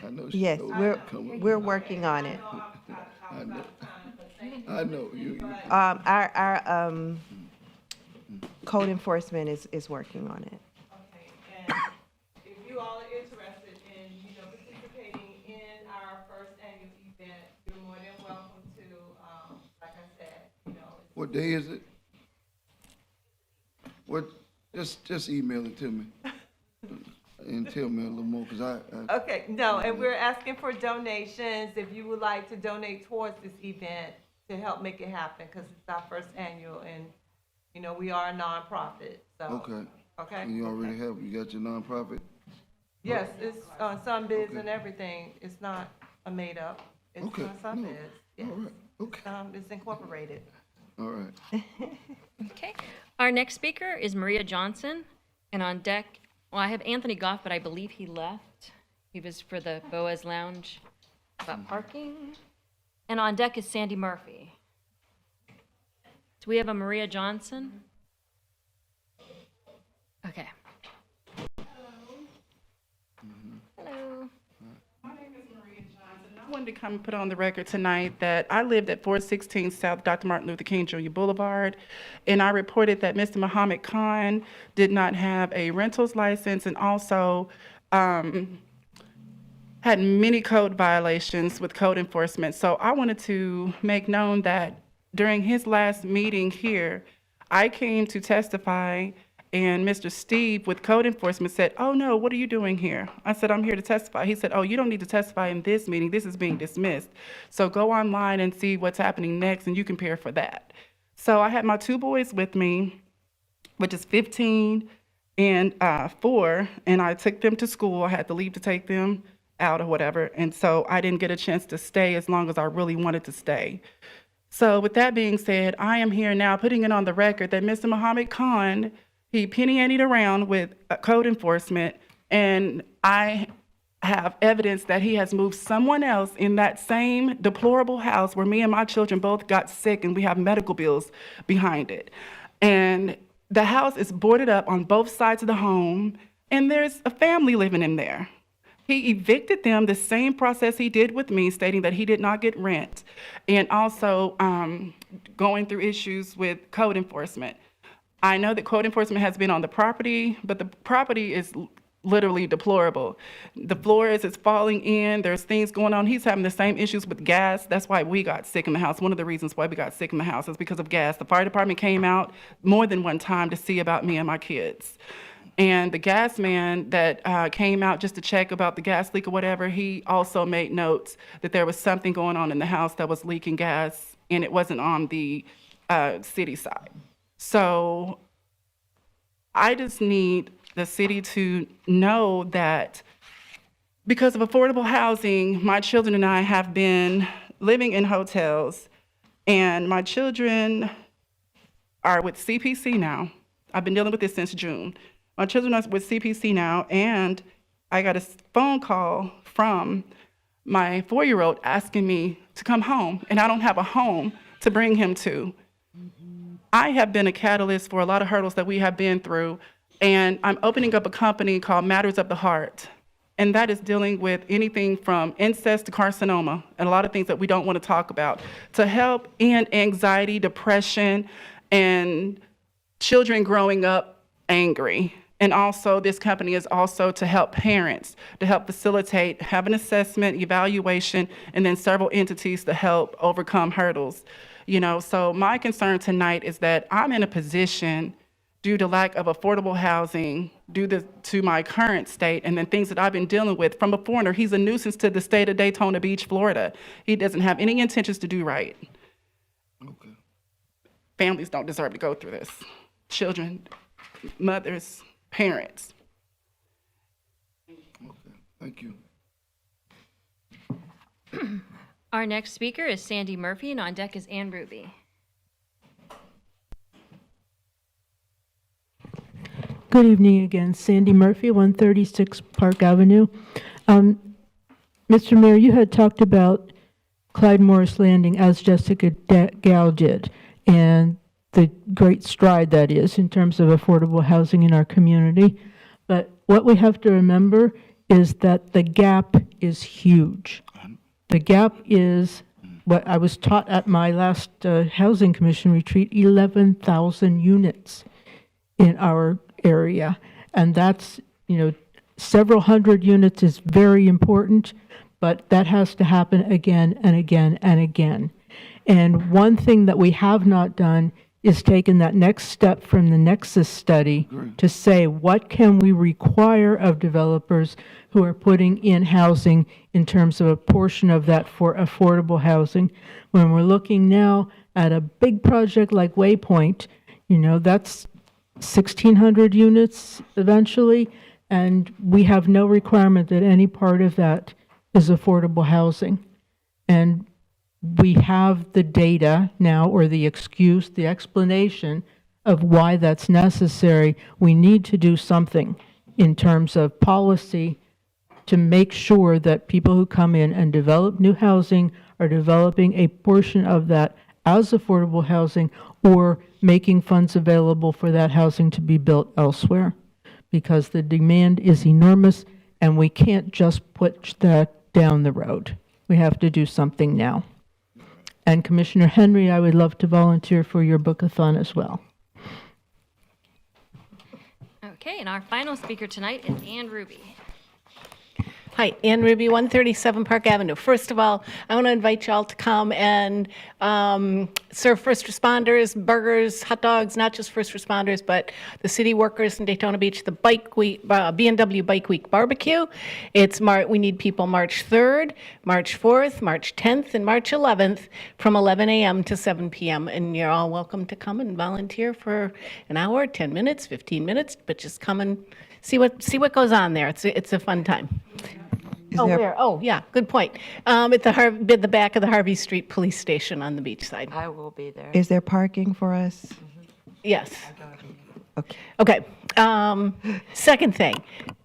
I know she Yes, knows coming. we're working on it. I know you. Our code enforcement is working on it. If you all are interested in, participating in What day is it? What, just email it to me. And tell me a little more, because I Okay, no, and we're asking for donations if you would like to donate towards this event to help make it happen, because it's our first annual, and, you know, we are a nonprofit, so. Okay. Okay? And you already have, you got your nonprofit? Yes, it's on some bids and everything. It's not a made-up. It's Okay, on some no. bids. Yes. All right, okay. It's incorporated. All right. Okay. Our next speaker is Maria Johnson, and on deck, well, I have Anthony Goff, but I believe he left. He was for the Boaz Lounge about parking. And on deck is Sandy Murphy. Do we have a Maria Johnson? Okay. Hello. I wanted to come and put on the record tonight that I lived at 416 South Dr. Martin Luther King Jr. Boulevard, and I reported that Mr. Muhammad Khan did not have a rentals license and also had many code violations with code enforcement. So I wanted to make known that during his last meeting here, I came to testify, and Mr. Steve with code enforcement said, "Oh no, what are you doing here?" I said, "I'm here to testify." He said, "Oh, you don't need to testify in this meeting. This is being dismissed. So go online and see what's happening next, and you can prepare for that." So I had my two boys with me, which is 15 and 4, and I took them to school. I had to leave to take them out or whatever, and so I didn't get a chance to stay as long as I really wanted to stay. So with that being said, I am here now putting it on the record that Mr. Muhammad Khan, he penny-ante around with code enforcement, and I have evidence that he has moved someone else in that same deplorable house where me and my children both got sick, and we have medical bills behind it. And the house is boarded up on both sides of the home, and there's a family living in there. He evicted them the same process he did with me, stating that he did not get rent, and also going through issues with code enforcement. I know that code enforcement has been on the property, but the property is literally deplorable. The floors is falling in, there's things going on. He's having the same issues with gas. That's why we got sick in the house. One of the reasons why we got sick in the house is because of gas. The fire department came out more than one time to see about me and my kids. And the gas man that came out just to check about the gas leak or whatever, he also made notes that there was something going on in the house that was leaking gas, and it wasn't on the city side. So I just need the city to know that because of affordable housing, my children and I have been living in hotels, and my children are with CPC now. I've been dealing with this since June. My children are with CPC now, and I got a phone call from my 4-year-old asking me to come home, and I don't have a home to bring him to. I have been a catalyst for a lot of hurdles that we have been through, and I'm opening up a company called Matters of the Heart, and that is dealing with anything from incest to carcinoma and a lot of things that we don't want to talk about, to help end anxiety, depression, and children growing up angry. And also, this company is also to help parents, to help facilitate, have an assessment, evaluation, and then several entities to help overcome hurdles. You know, so my concern tonight is that I'm in a position, due to lack of affordable housing, due to my current state, and then things that I've been dealing with from a foreigner. He's a nuisance to the state of Daytona Beach, Florida. He doesn't have any intentions to do right. Okay. Families don't deserve to go through this. Children, mothers, parents. Okay, thank you. Our next speaker is Sandy Murphy, and on deck is Ann Ruby. Good evening again. Sandy Murphy, 136 Park Avenue. Mr. Mayor, you had talked about Clyde Morris Landing as Jessica Gal did, and the great stride that is in terms of affordable housing in our community. But what we have to remember is that the gap is huge. The gap is what I was taught at my last Housing Commission retreat, 11,000 units in our area. And that's, you know, several hundred units is very important, but that has to happen again and again and again. And one thing that we have not done is taken that next step from the Nexus study to say, what can we require of developers who are putting in housing in terms of a portion of that for affordable housing? When we're looking now at a big project like Waypoint, that's 1,600 units eventually, and we have no requirement that any part of that is affordable housing. And we have the data now, or the excuse, the explanation of why that's necessary. We need to do something in terms of policy to make sure that people who come in and develop new housing are developing a portion of that as affordable housing, or making funds available for that housing to be built elsewhere, because the demand is enormous and we can't just put that down the road. We have to do something now. And Commissioner Henry, I would love to volunteer for your bookathon as well. Okay, and our final speaker tonight is Ann Ruby. Hi, Ann Ruby, 137 Park Avenue. First of all, I want to invite y'all to come and serve first responders, burgers, hot dogs, not just first responders, but the city workers in Daytona Beach, the Bike Week, B&W Bike Week Barbecue. We need people March 3rd, March 4th, March 10th, and March 11th from 11 a.m. to 7 p.m. And you're all welcome to come and volunteer for an hour, 10 minutes, 15 minutes, but just come and see what goes on there. It's a fun time. Where? Oh, yeah, good point. At the back of the Harvey Street Police Station on the beach side. I will be there. Is there parking for us? Yes. Okay. Okay. Second thing,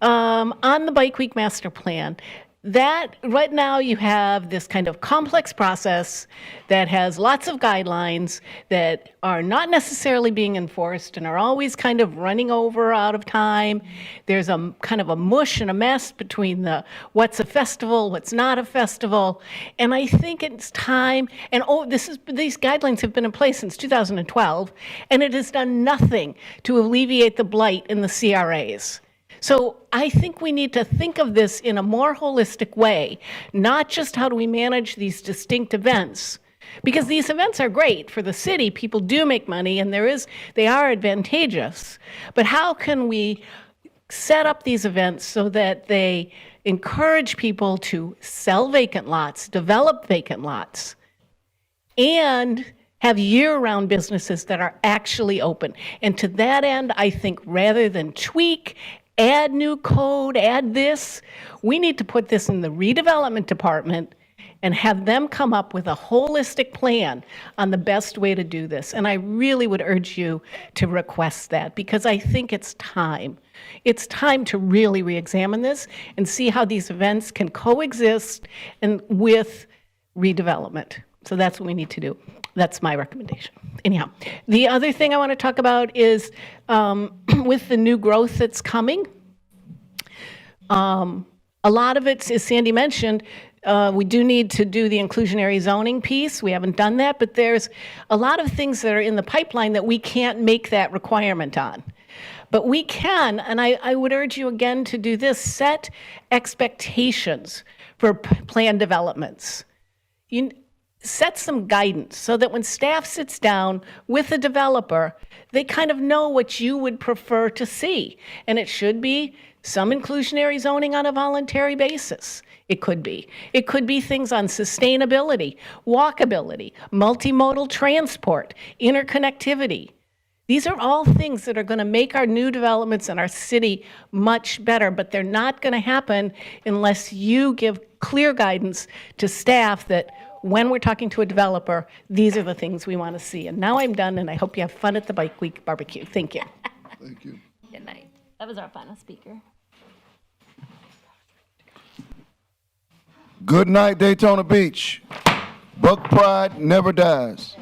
on the Bike Week Master Plan, that right now you have this kind of complex process that has lots of guidelines that are not necessarily being enforced and are always kind of running over out of time. There's a kind of a mush and a mess between what's a festival, what's not a festival. And I think it's time, and these guidelines have been in place since 2012, and it has done nothing to alleviate the blight in the CRAs. So I think we need to think of this in a more holistic way, not just how do we manage these distinct events, because these events are great for the city. People do make money, and they are advantageous. But how can we set up these events so that they encourage people to sell vacant lots, develop vacant lots, and have year-round businesses that are actually open? And to that end, I think rather than tweak, add new code, add this, we need to put this in the redevelopment department and have them come up with a holistic plan on the best way to do this. And I really would urge you to request that, because I think it's time. It's time to really re-examine this and see how these events can coexist with redevelopment. So that's what we need to do. That's my recommendation. Anyhow, the other thing I want to talk about is with the new growth that's coming. A lot of it, as Sandy mentioned, we do need to do the inclusionary zoning piece. We haven't done that, but there's a lot of things that are in the pipeline that we can't make that requirement on. But we can, and I would urge you again to do this, set expectations for plan developments. Set some guidance so that when staff sits down with a developer, they kind of know what you would prefer to see. And it should be some inclusionary zoning on a voluntary basis. It could be. It could be things on sustainability, walkability, multimodal transport, interconnectivity. These are all things that are going to make our new developments in our city much better, but they're not going to happen unless you give clear guidance to staff that when we're talking to a developer, these are the things we want to see. And now I'm done, and I hope you have fun at the Bike Week Barbecue. Thank you. Thank you. Good night. That was our final speaker. Good night, Daytona Beach. Buck pride never dies.